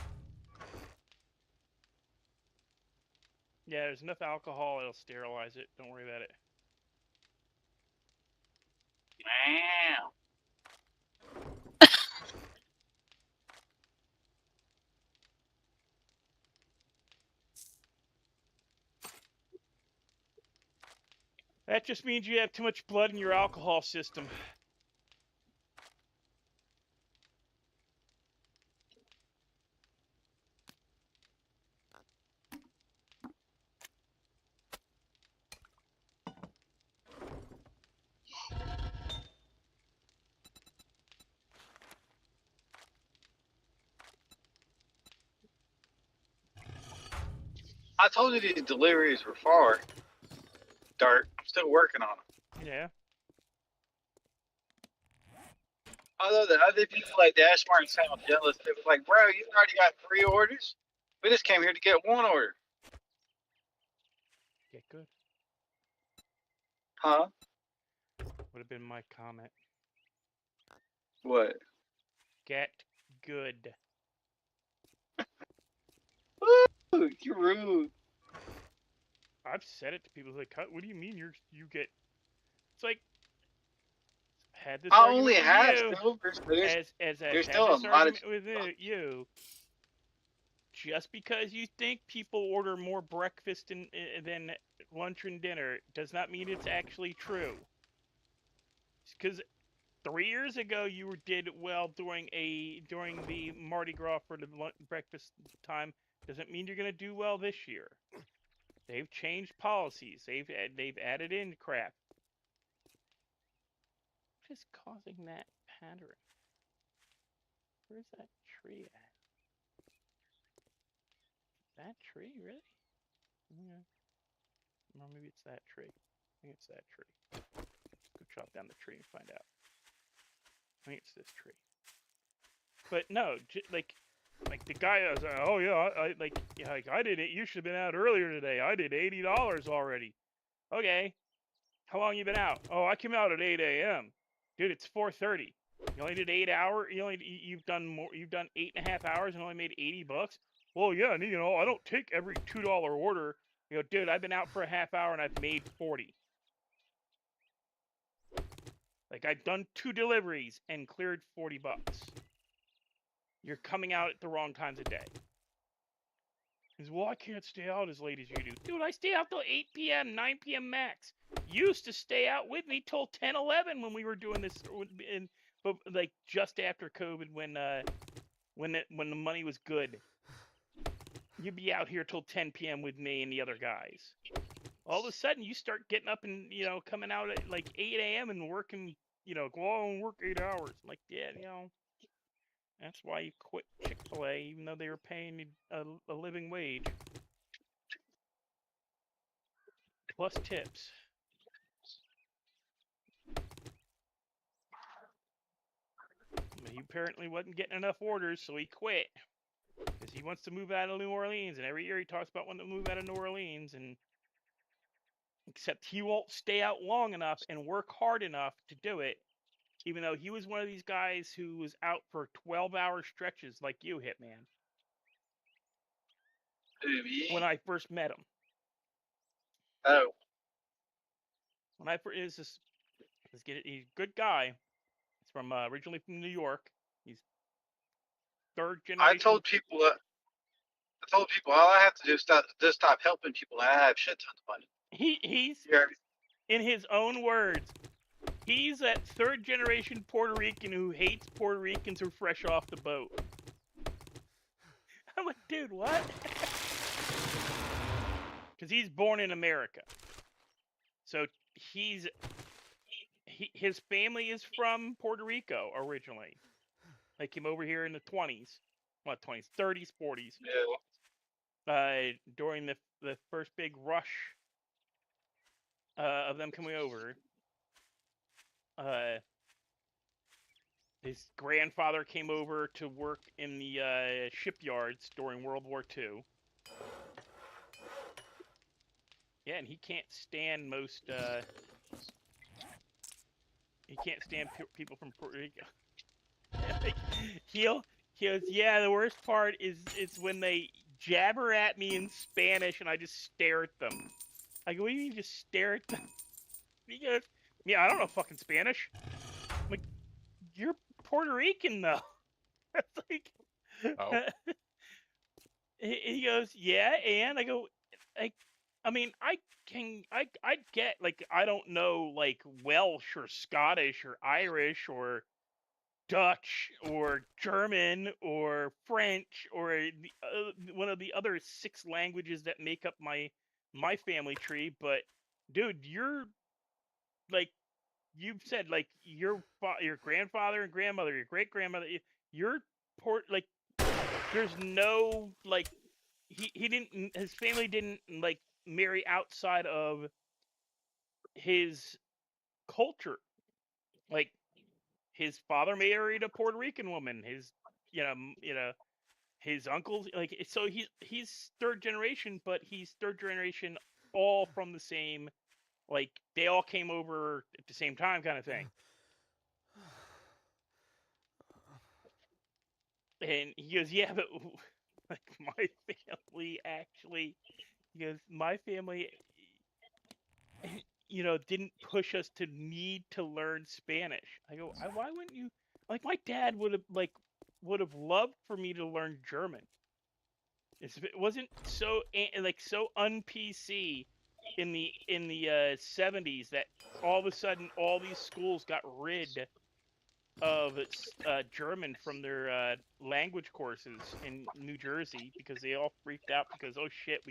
Yeah, there's enough alcohol, it'll sterilize it. Don't worry about it. Wow. That just means you have too much blood in your alcohol system. I told you these deliveries were far. Dark. I'm still working on them. Yeah. Although the other people like Dashmart sound jealous. They was like, bro, you already got 3 orders? We just came here to get 1 order. Get good. Huh? Would have been my comment. What? Get good. Ooh, you're rude. I've said it to people like, what do you mean you get? It's like had this I argument only with have you. silvers, but As I there's had still a this lot of. argument with you. Just because you think people order more breakfast than lunch and dinner does not mean it's actually true. Because 3 years ago you did well during the Mardi Gras for the breakfast time. Doesn't mean you're going to do well this year. They've changed policies. They've added in crap. What is causing that pattern? Where's that tree at? That tree, really? Yeah. Or maybe it's that tree. I think it's that tree. Let's go chop down the tree and find out. I think it's this tree. But no, like the guy was like, oh yeah, I did it. You should have been out earlier today. I did $80 already. Okay. How long you been out? Oh, I came out at 8 a.m. Dude, it's 4:30. You only did 8 hours. You've done more. You've done 8.5 hours and only made $80. Well, yeah, I don't take every $2 order. Dude, I've been out for a half hour and I've made 40. Like I've done 2 deliveries and cleared $40. You're coming out at the wrong times of day. He's, well, I can't stay out as late as you do. Dude, I stay out till 8 p.m., 9 p.m. max. You used to stay out with me till 10, 11 when we were doing this, but like just after COVID when the money was good. You'd be out here till 10 p.m. with me and the other guys. All of a sudden, you start getting up and, coming out at like 8 a.m. and working, go out and work 8 hours. I'm like, yeah, that's why you quit Chick-fil-A, even though they were paying you a living wage. Plus tips. He apparently wasn't getting enough orders, so he quit. Because he wants to move out of New Orleans, and every year he talks about wanting to move out of New Orleans, and except he won't stay out long enough and work hard enough to do it, even though he was one of these guys who was out for 12-hour stretches like you, Hitman. When I first met him. Oh. When I first, he's a good guy. He's from originally from New York. He's third generation. I told people that I told people all I have to do is just stop helping people, and I have shit tons of money. He's Yeah. in his own words. He's that third generation Puerto Rican who hates Puerto Ricans who are fresh off the boat. I'm like, dude, what? Because he's born in America. So his family is from Puerto Rico originally. They came over here in the 20s. What, 20s? 30s, 40s. Yeah. During the first big rush of them coming over. His grandfather came over to work in the shipyards during World War II. Yeah, and he can't stand most. He can't stand people from Puerto Rico. Like, he goes, yeah. The worst part is when they jabber at me in Spanish and I just stare at them. I go, what do you mean just stare at them? He goes, yeah, I don't know fucking Spanish. I'm like, you're Puerto Rican though. It's like, Oh. he goes, yeah, and I go, I mean, I get, like, I don't know, like, Welsh or Scottish or Irish or Dutch or German or French or one of the other 6 languages that make up my family tree, but dude, you're like, you've said, like, your grandfather and grandmother, your great grandmother, you're like, there's no, like, he didn't, his family didn't, like, marry outside of his culture. Like, his father married a Puerto Rican woman. His, you know, his uncles, like, so he's third generation, but he's third generation all from the same, like, they all came over at the same time, kind of thing. And he goes, yeah, but like, my family actually, he goes, my family, didn't push us to need to learn Spanish. I go, why wouldn't you? Like, my dad would have loved for me to learn German. If it wasn't so so un-PC in the 70s that all of a sudden all these schools got rid of German from their language courses in New Jersey because they all freaked out because, oh shit,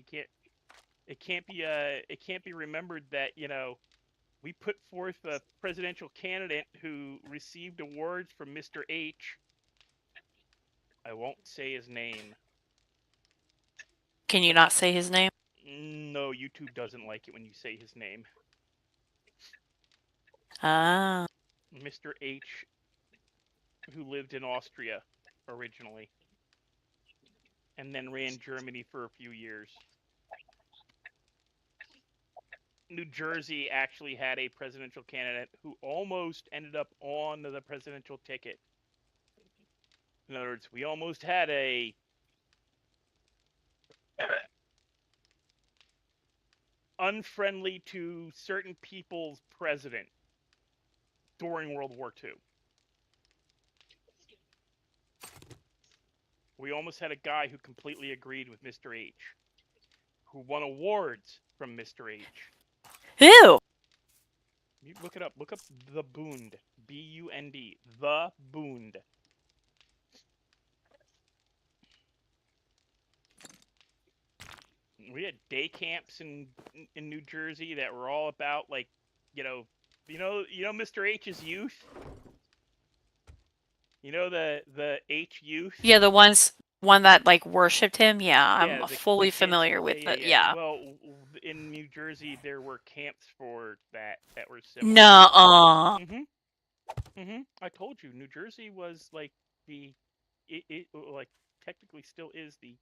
it can't be remembered that, we put forth a presidential candidate who received awards from Mr. H. I won't say his name. Can you not say his name? No, YouTube doesn't like it when you say his name. Ah. Mr. H, who lived in Austria originally, and then ran Germany for a few years. New Jersey actually had a presidential candidate who almost ended up on the presidential ticket. In other words, we almost had a unfriendly to certain people's president during World War II. We almost had a guy who completely agreed with Mr. H, who won awards from Mr. H. Who? You look it up. Look up the Bund. B-U-N-D. The Bund. We had day camps in New Jersey that were all about, like, Mr. H's youth. You know the H youth. Yeah, the one that like worshipped him. Yeah, I'm fully familiar with it. Yeah. Well, in New Jersey there were camps for that were similar. Nuh-uh. I told you, New Jersey was like it like technically still is the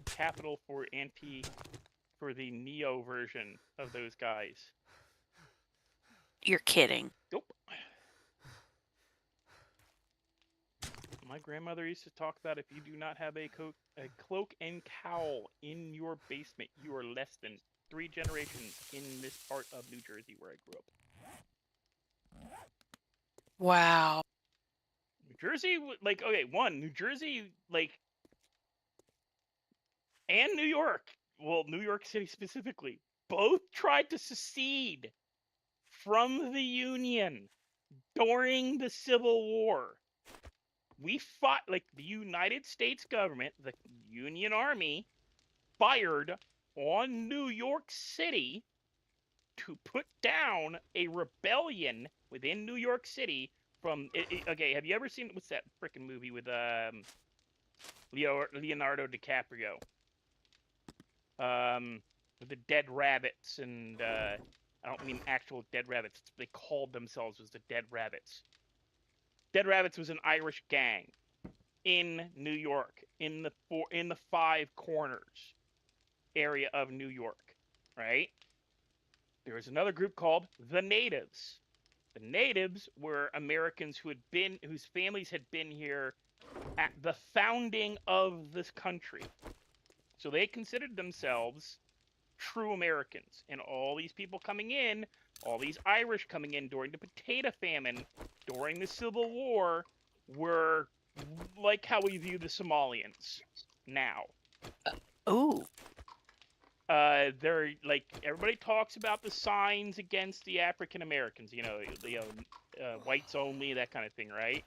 capital for the neo version of those guys. You're kidding. Nope. My grandmother used to talk about, if you do not have a cloak and cowl in your basement, you are less than 3 generations in this part of New Jersey where I grew up. Wow. New Jersey, like, okay, New Jersey, like, and New York, well, New York City specifically, both tried to secede from the Union during the Civil War. We fought, like, the United States government, the Union Army, fired on New York City to put down a rebellion within New York City from. Okay, have you ever seen what's that freaking movie with Leonardo DiCaprio? With the dead rabbits and I don't mean actual dead rabbits. They called themselves as the Dead Rabbits. Dead Rabbits was an Irish gang in New York, in the Five Corners area of New York, right? There was another group called the Natives. The Natives were Americans whose families had been here at the founding of this country. So they considered themselves true Americans. And all these people coming in, all these Irish coming in during the potato famine, during the Civil War, were like how we view the Somalians now. Ooh. They're like, everybody talks about the signs against the African Americans, whites only, that kind of thing, right?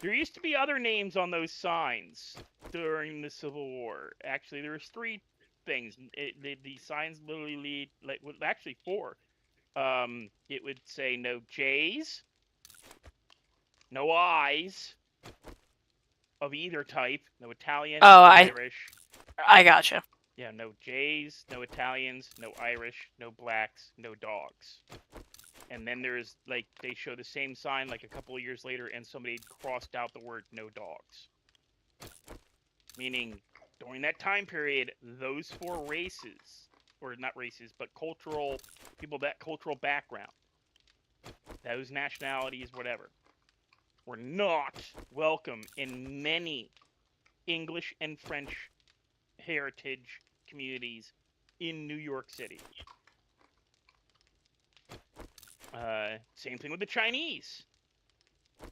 There used to be other names on those signs during the Civil War. Actually, there was 3 things. The signs literally lead, like, well, actually 4. It would say no J's, no I's of either type, no Italian, Oh, no Irish. I gotcha. Yeah, no Jays, no Italians, no Irish, no blacks, no dogs. And then there's, like, they show the same sign, like, a couple of years later, and somebody crossed out the word no dogs. Meaning, during that time period, those 4 races, or not races, but cultural, people that cultural background, those nationalities, whatever, were not welcome in many English and French heritage communities in New York City. Same thing with the Chinese.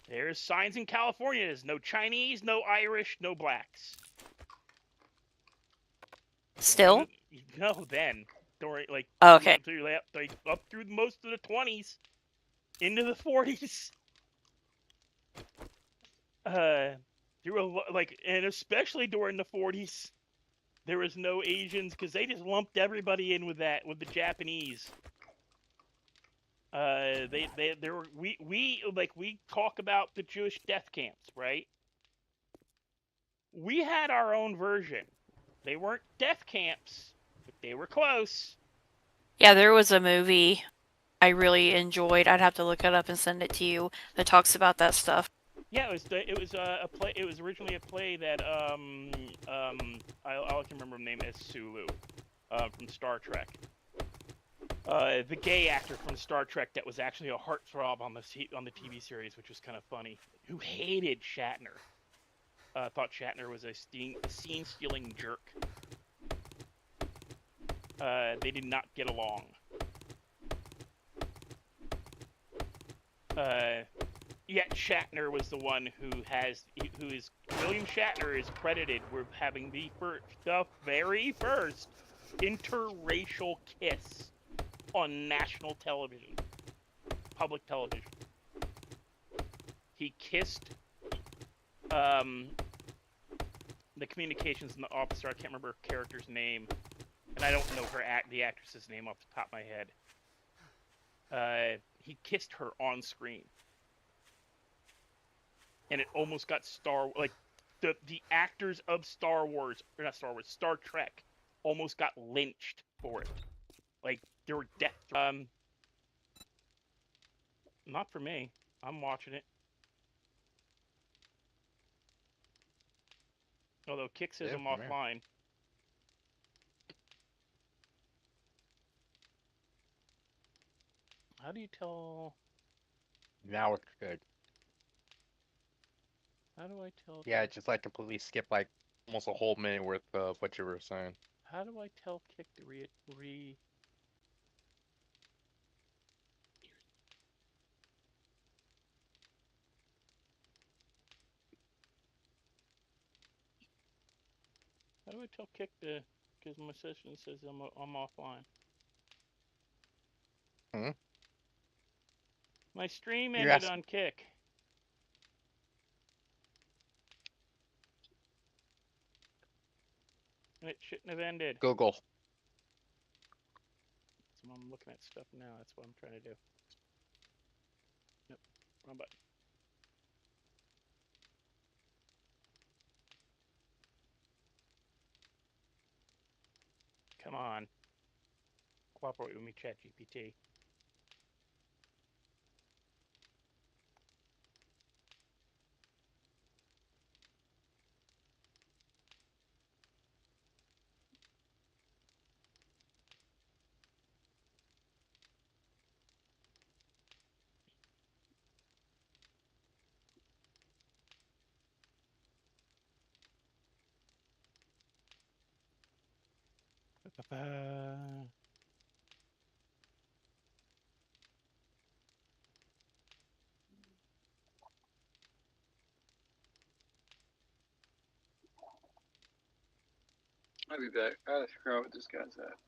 There's signs in California. There's no Chinese, no Irish, no blacks. Still? No, then. During, like, okay. Up through most of the 20s, into the 40s. And especially during the 40s, there was no Asians because they just lumped everybody in with the Japanese. We talk about the Jewish death camps, right? We had our own version. They weren't death camps, but they were close. Yeah, there was a movie I really enjoyed. I'd have to look it up and send it to you that talks about that stuff. Yeah, it was a play. It was originally a play that I can remember the name as Sulu, from Star Trek. The gay actor from Star Trek that was actually a heartthrob on the TV series, which was kind of funny. Who hated Shatner. Thought Shatner was a scene-stealing jerk. They did not get along. Yet Shatner was the one William Shatner is credited with having the very first interracial kiss on national television, public television. He kissed the communications officer. I can't remember her character's name, and I don't know the actress's name off the top of my head. He kissed her on screen, and it almost got the actors of Star Trek almost got lynched for it. Like, there were death. Not for me. I'm watching it. Although Kick says I'm offline. How do you tell? Now it's good. How do I tell? Yeah, it just like completely skipped like almost a whole minute worth of what you were saying. How do I tell Kick to How do I tell Kick to? Because my session says I'm offline. Hmm? My stream You're ended asking- on Kick. And it shouldn't have ended. Google. So I'm looking at stuff now. That's what I'm trying to do. Nope, wrong button. Come on. Cooperate with me, ChatGPT. Ba-ba-ba. I'll be back. I gotta figure out what this guy's at.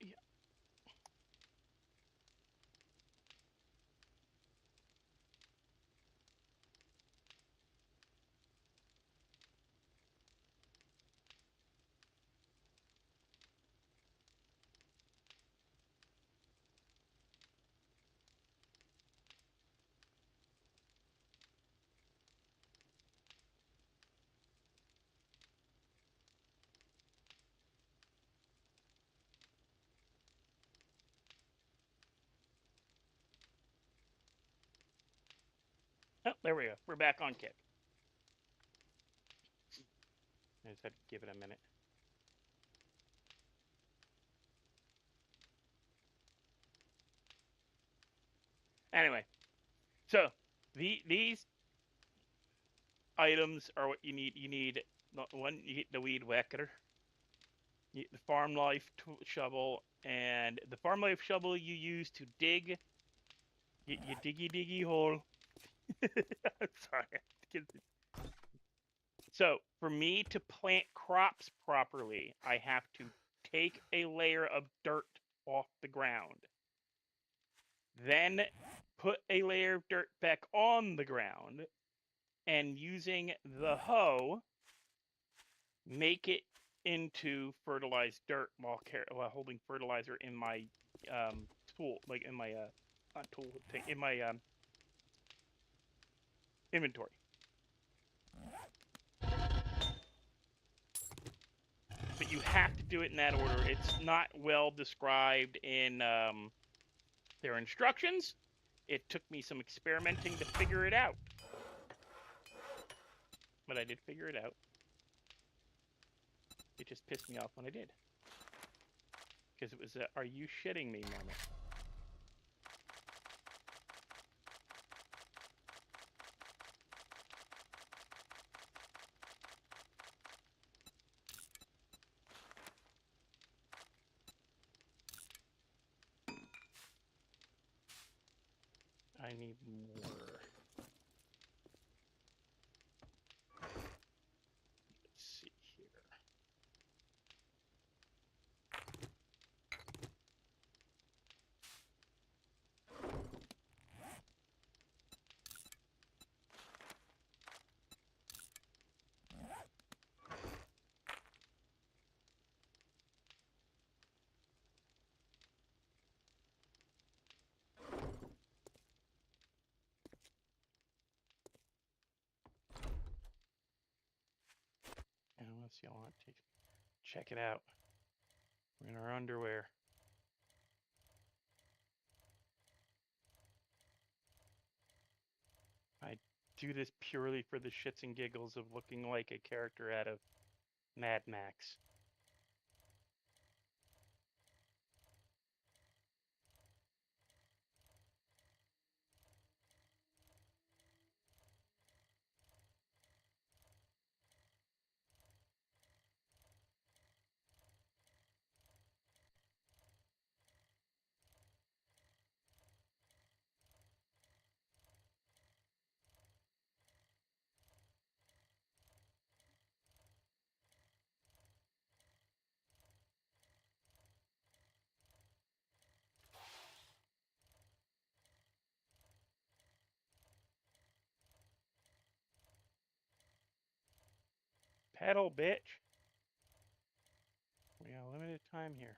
Yeah. Oh, there we go. We're back on Kick. I just had to give it a minute. Anyway, so these items are what you need. You need one. You get the weed whacker, you get the farm life shovel, and the farm life shovel you use to dig. You diggy hole. I'm sorry. So for me to plant crops properly, I have to take a layer of dirt off the ground, then put a layer of dirt back on the ground, and using the hoe, make it into fertilized dirt while holding fertilizer in my tool, like in my not tool thing, in my inventory. But you have to do it in that order. It's not well described in their instructions. It took me some experimenting to figure it out. But I did figure it out. It just pissed me off when I did. Because it was, are you shitting me moment? I need more. Let's see here. And let's see, I want to check it out. We're in our underwear. do this purely for the shits and giggles of looking like a character out of Mad Max. Paddle, bitch. We got limited time here.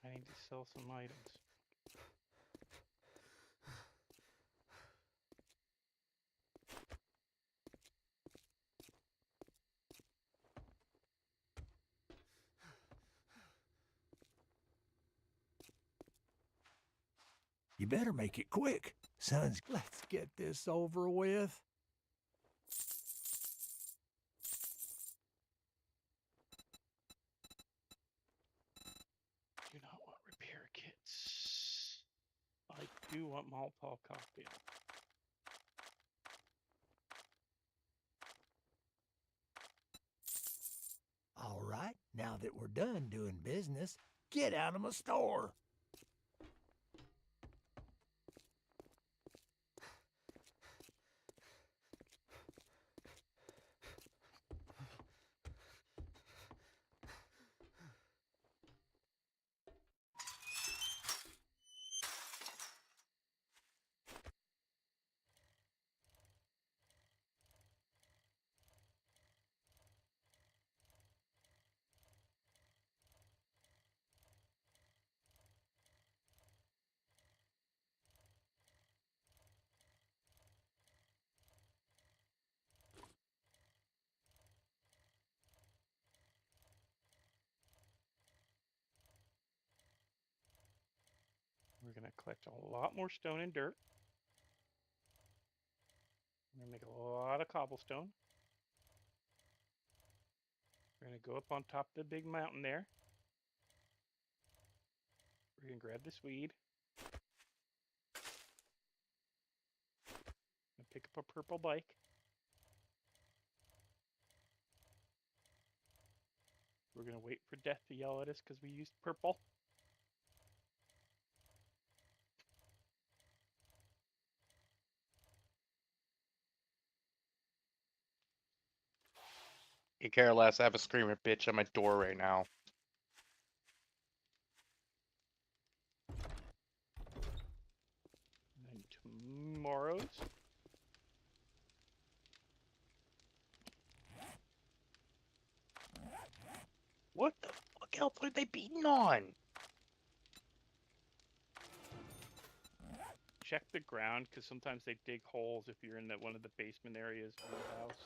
I need to sell some items. You better make it quick. Son's, let's get this over with. Do not want repair kits. I do want Molotov cocktail. All right, now that we're done doing business, get out of my store. We're going to collect a lot more stone and dirt. We're going to make a lot of cobblestone. We're going to go up on top of the big mountain there. We're going to grab this weed. And pick up a purple bike. We're going to wait for death to yell at us because we used purple. You care less. I have a screamer bitch on my door right now. And then tomorrow's. What the fuck else are they beating on? Check the ground because sometimes they dig holes if you're in one of the basement areas of the house.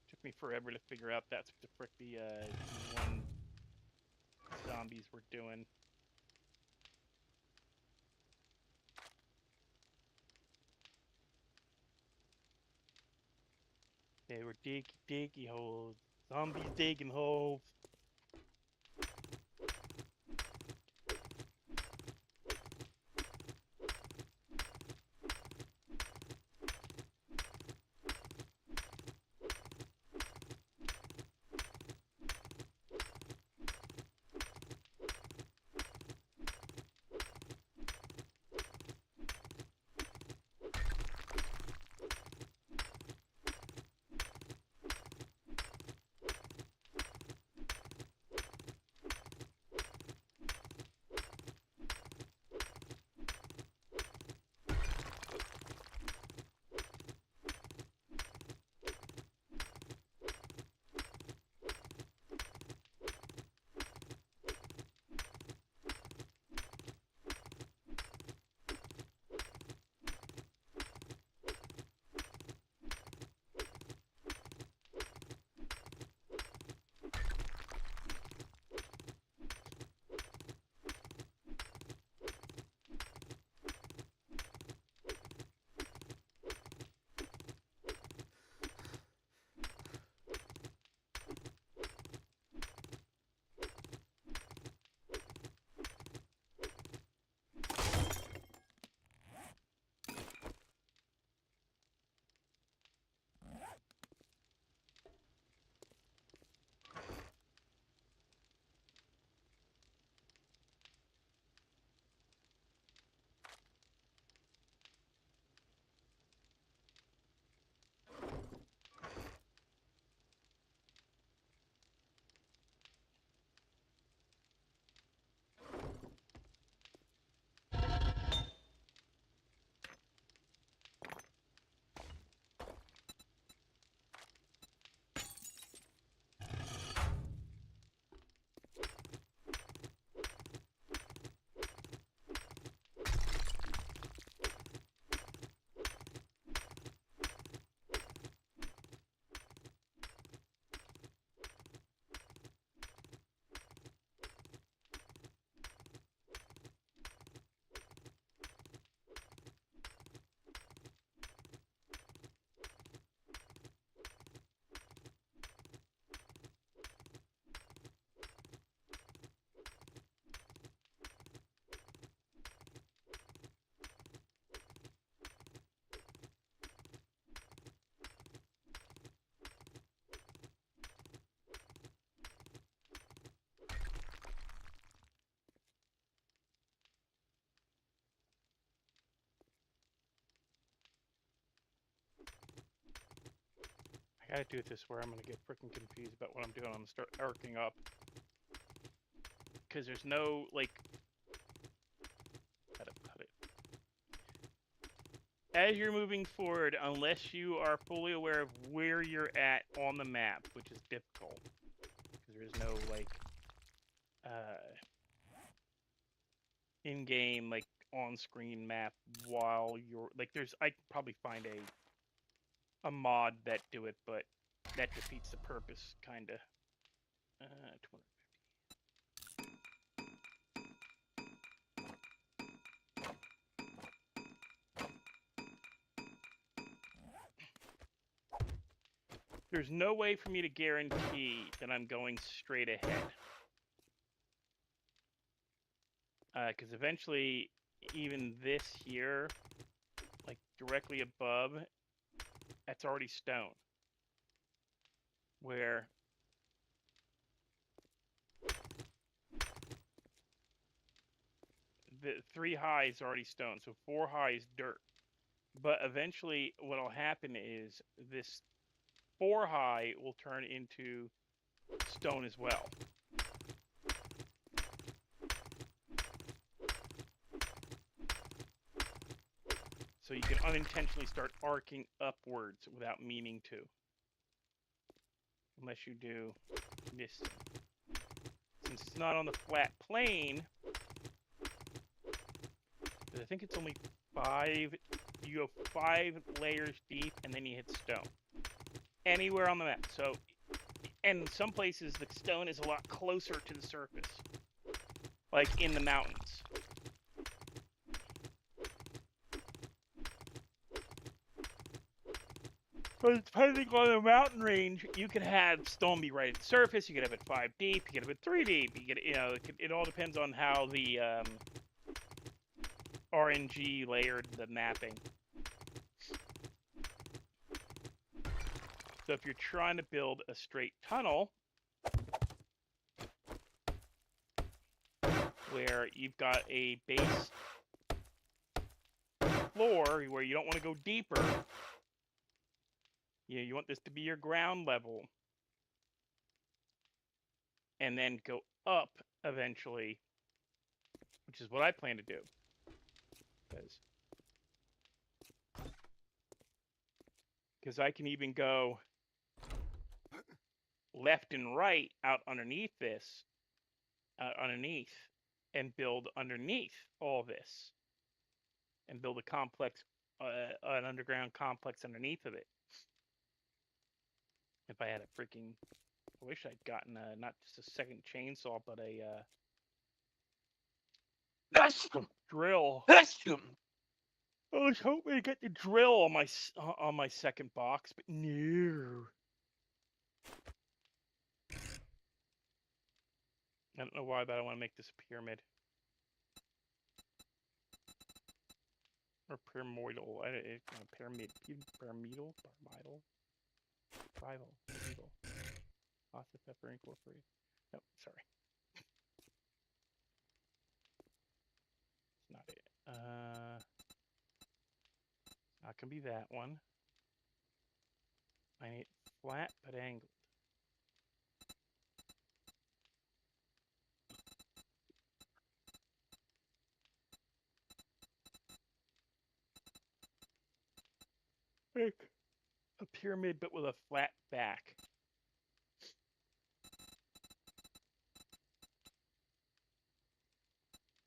Took me forever to figure out that's what the frick the one zombies were doing. They were diggy holes. Zombies digging holes. I gotta do it this way. I'm gonna get freaking confused about what I'm doing. I'm gonna start arcing up. Because there's no, like... How to put it? As you're moving forward, unless you are fully aware of where you're at on the map, which is difficult. Because there's no, like... in-game, like, on-screen map while you're... Like, there's... I could probably find a mod that do it, but that defeats the purpose, kinda. 20. There's no way for me to guarantee that I'm going straight ahead. Because eventually, even this here, like directly above, that's already stone. Where the 3 high is already stone, so 4 high is dirt. But eventually, what'll happen is this 4 high will turn into stone as well. So you can unintentionally start arcing upwards without meaning to. Unless you do this. Since it's not on the flat plane, I think it's only 5, you go 5 layers deep and then you hit stone. Anywhere on the map. So, and in some places the stone is a lot closer to the surface. Like in the mountains. But depending on the mountain range, you could have stone be right at the surface. You could have it 5 deep. You could have it 3 deep. You could, it all depends on how the RNG layered the mapping. So if you're trying to build a straight tunnel, where you've got a base floor where you don't want to go deeper. You want this to be your ground level. And then go up eventually, which is what I plan to do. Because I can even go left and right out underneath this, and build underneath all this. And build a complex, an underground complex underneath of it. If I had a freaking, I wish I'd gotten not just a second chainsaw, but a drill. I was hoping to get the drill on my second box, but no. I don't know why, but I want to make this a pyramid. Or pyramidal. Pyramidal? Rival. Evil. Pasta Pepper Incorporated. Nope, sorry. It's not it. Not gonna be that one. I need flat but angled. Make a pyramid but with a flat back.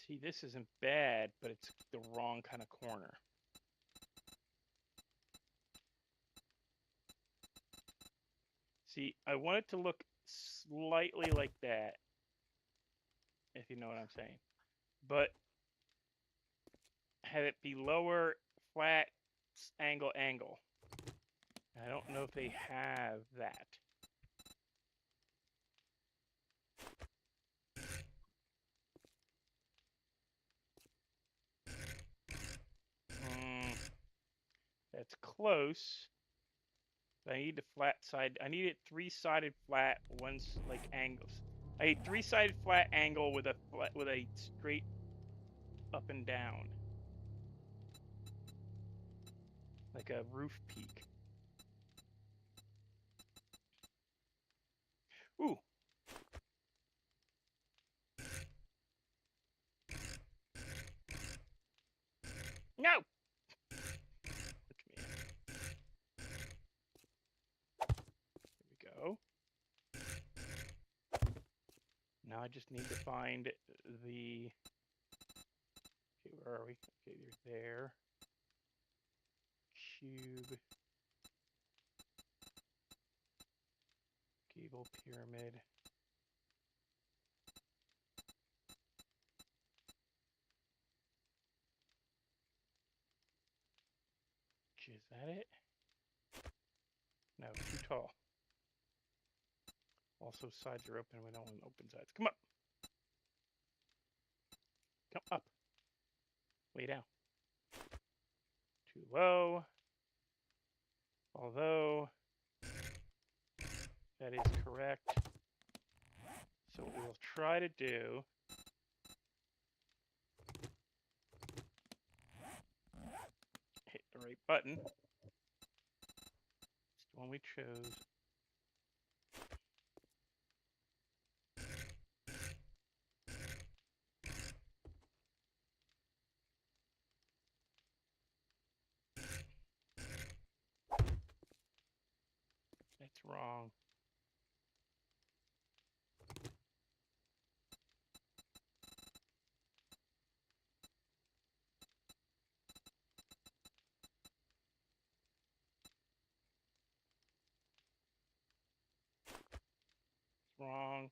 See, this isn't bad, but it's the wrong kind of corner. See, I want it to look slightly like that, if you know what I'm saying. But have it be lower, flat, angle. I don't know if they have that. That's close. But I need the flat side. I need it 3-sided flat, one's like angles. I need 3-sided flat angle with a straight up and down. Like a roof peak. Now I just need to find the. Okay, where are we? Okay, you're there. Cube. Gable pyramid. Is that it? No, too tall. Also, sides are open. We don't want open sides. Come up. Come up. Lay down. Too low. Although, that is correct. So what we'll try to do hit the right button. It's the one we chose. That's wrong. It's wrong.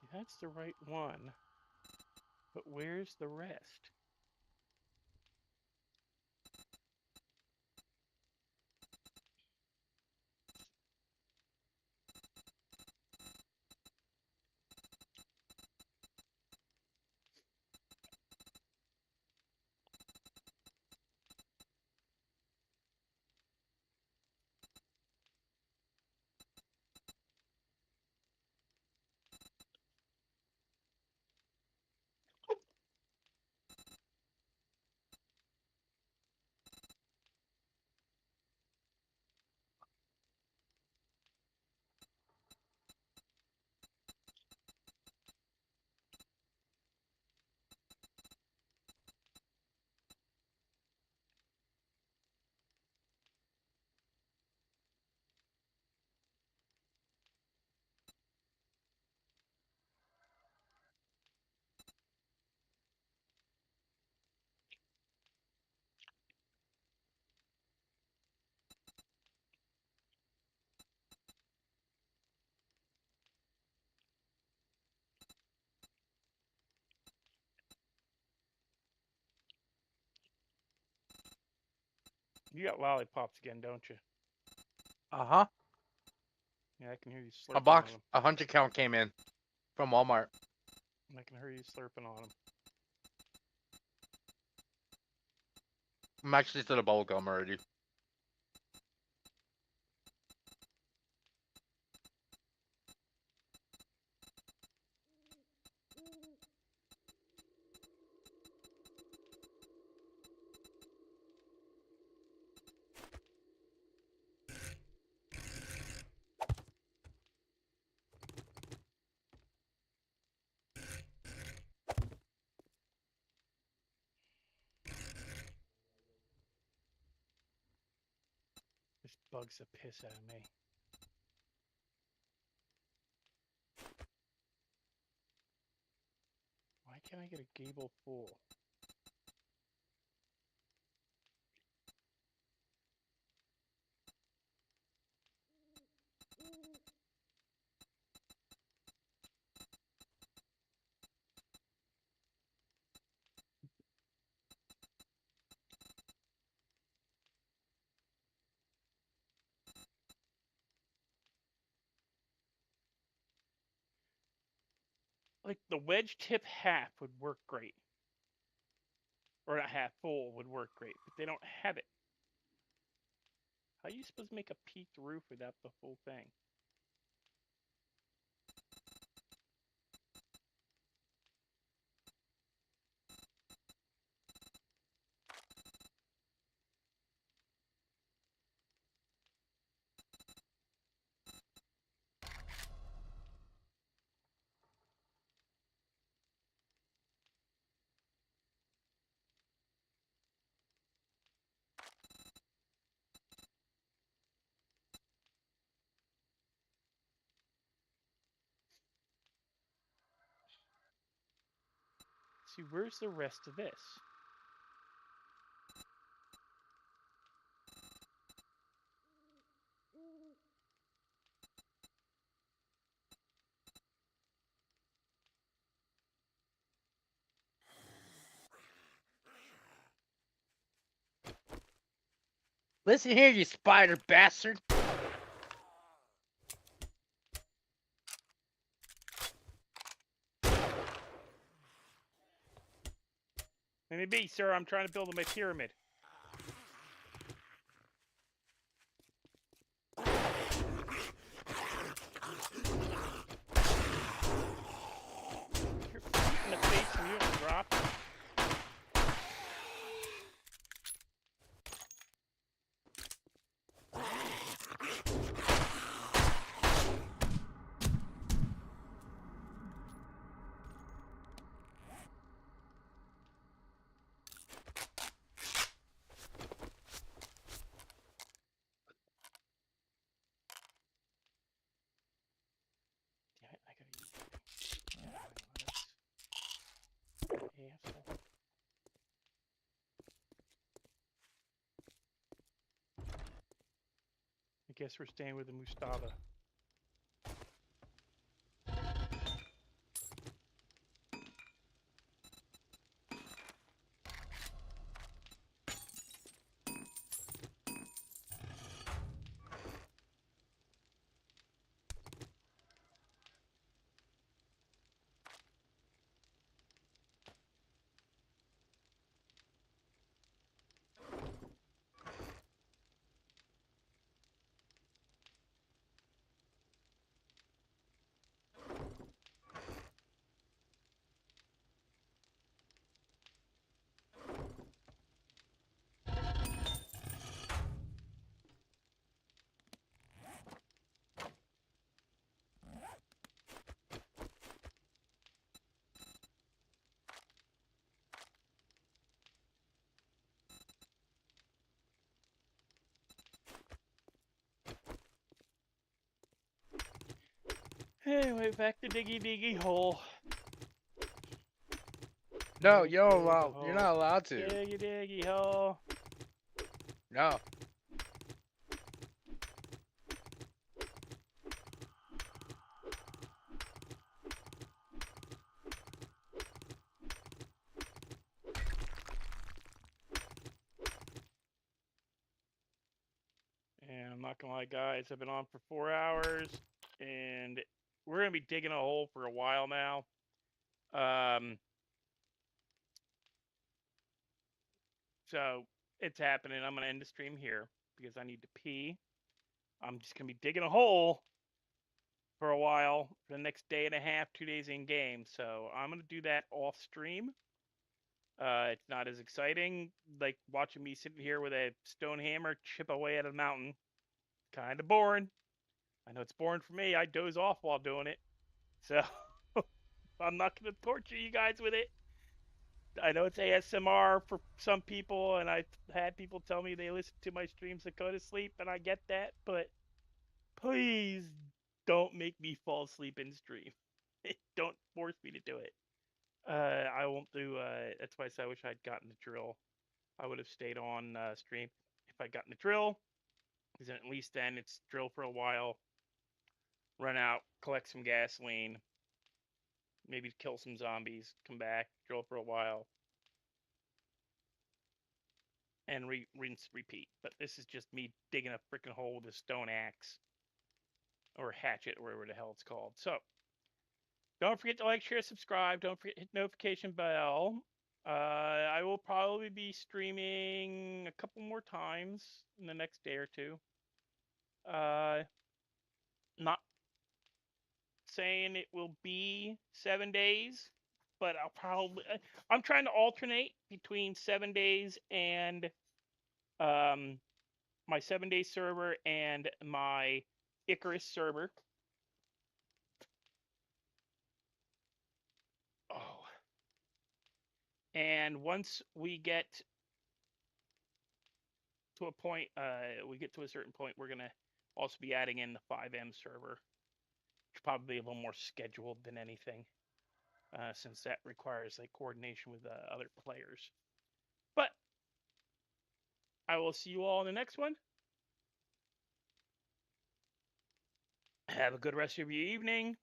See, that's the right one. But where's the rest? You got lollipops again, don't you? Uh-huh. Yeah, I can hear you slurping A on box, them. 100 count came in from Walmart. I can hear you slurping on them. I'm actually to the bubble gum already. This bugs the piss out of me. Why can't I get a gable full? Like the wedge tip half would work great. Or not half full would work great, but they don't have it. How are you supposed to make a peaked roof without the full thing? See, where's the rest of this? Listen here, you spider bastard. Let me be, sir. I'm trying to build my pyramid. You're in the face and you don't drop. Damn it, I gotta use that. Asshole. I guess we're staying with the Mustava. Anyway, back to Diggy hole. No, Dig, you're dig a allowed. You're hole. not allowed to. Diggy hole. No. And I'm not gonna lie, guys, I've been on for 4 hours, and we're gonna be digging a hole for a while now. So it's happening. I'm gonna end the stream here because I need to pee. I'm just gonna be digging a hole for a while for the next day and a half, 2 days in game. So I'm gonna do that off stream. It's not as exciting like watching me sitting here with a stone hammer chip away at a mountain. Kind of boring. I know it's boring for me. I doze off while doing it. So I'm not gonna torture you guys with it. I know it's ASMR for some people, and I've had people tell me they listen to my streams to go to sleep, and I get that, but please don't make me fall asleep in stream. Don't force me to do it. I won't do. That's why I said I wish I'd gotten the drill. I would have stayed on stream if I'd gotten the drill, because at least then it's drill for a while, run out, collect some gasoline, maybe kill some zombies, come back, drill for a while, and rinse, repeat. But this is just me digging a freaking hole with a stone axe or hatchet, or whatever the hell it's called. So don't forget to like, share, subscribe. Don't forget to hit notification bell. I will probably be streaming a couple more times in the next day or two. Not saying it will be 7 days, but I'm trying to alternate between 7 days and um, my 7 day server and my Icarus server. Oh. And once we get to a point, we get to a certain point, we're going to also be adding in the 5M server, which probably be a little more scheduled than anything. since that requires like coordination with other players. But I will see you all in the next one. Have a good rest of your evening,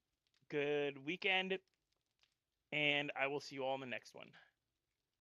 good weekend, and I will see you all in the next one.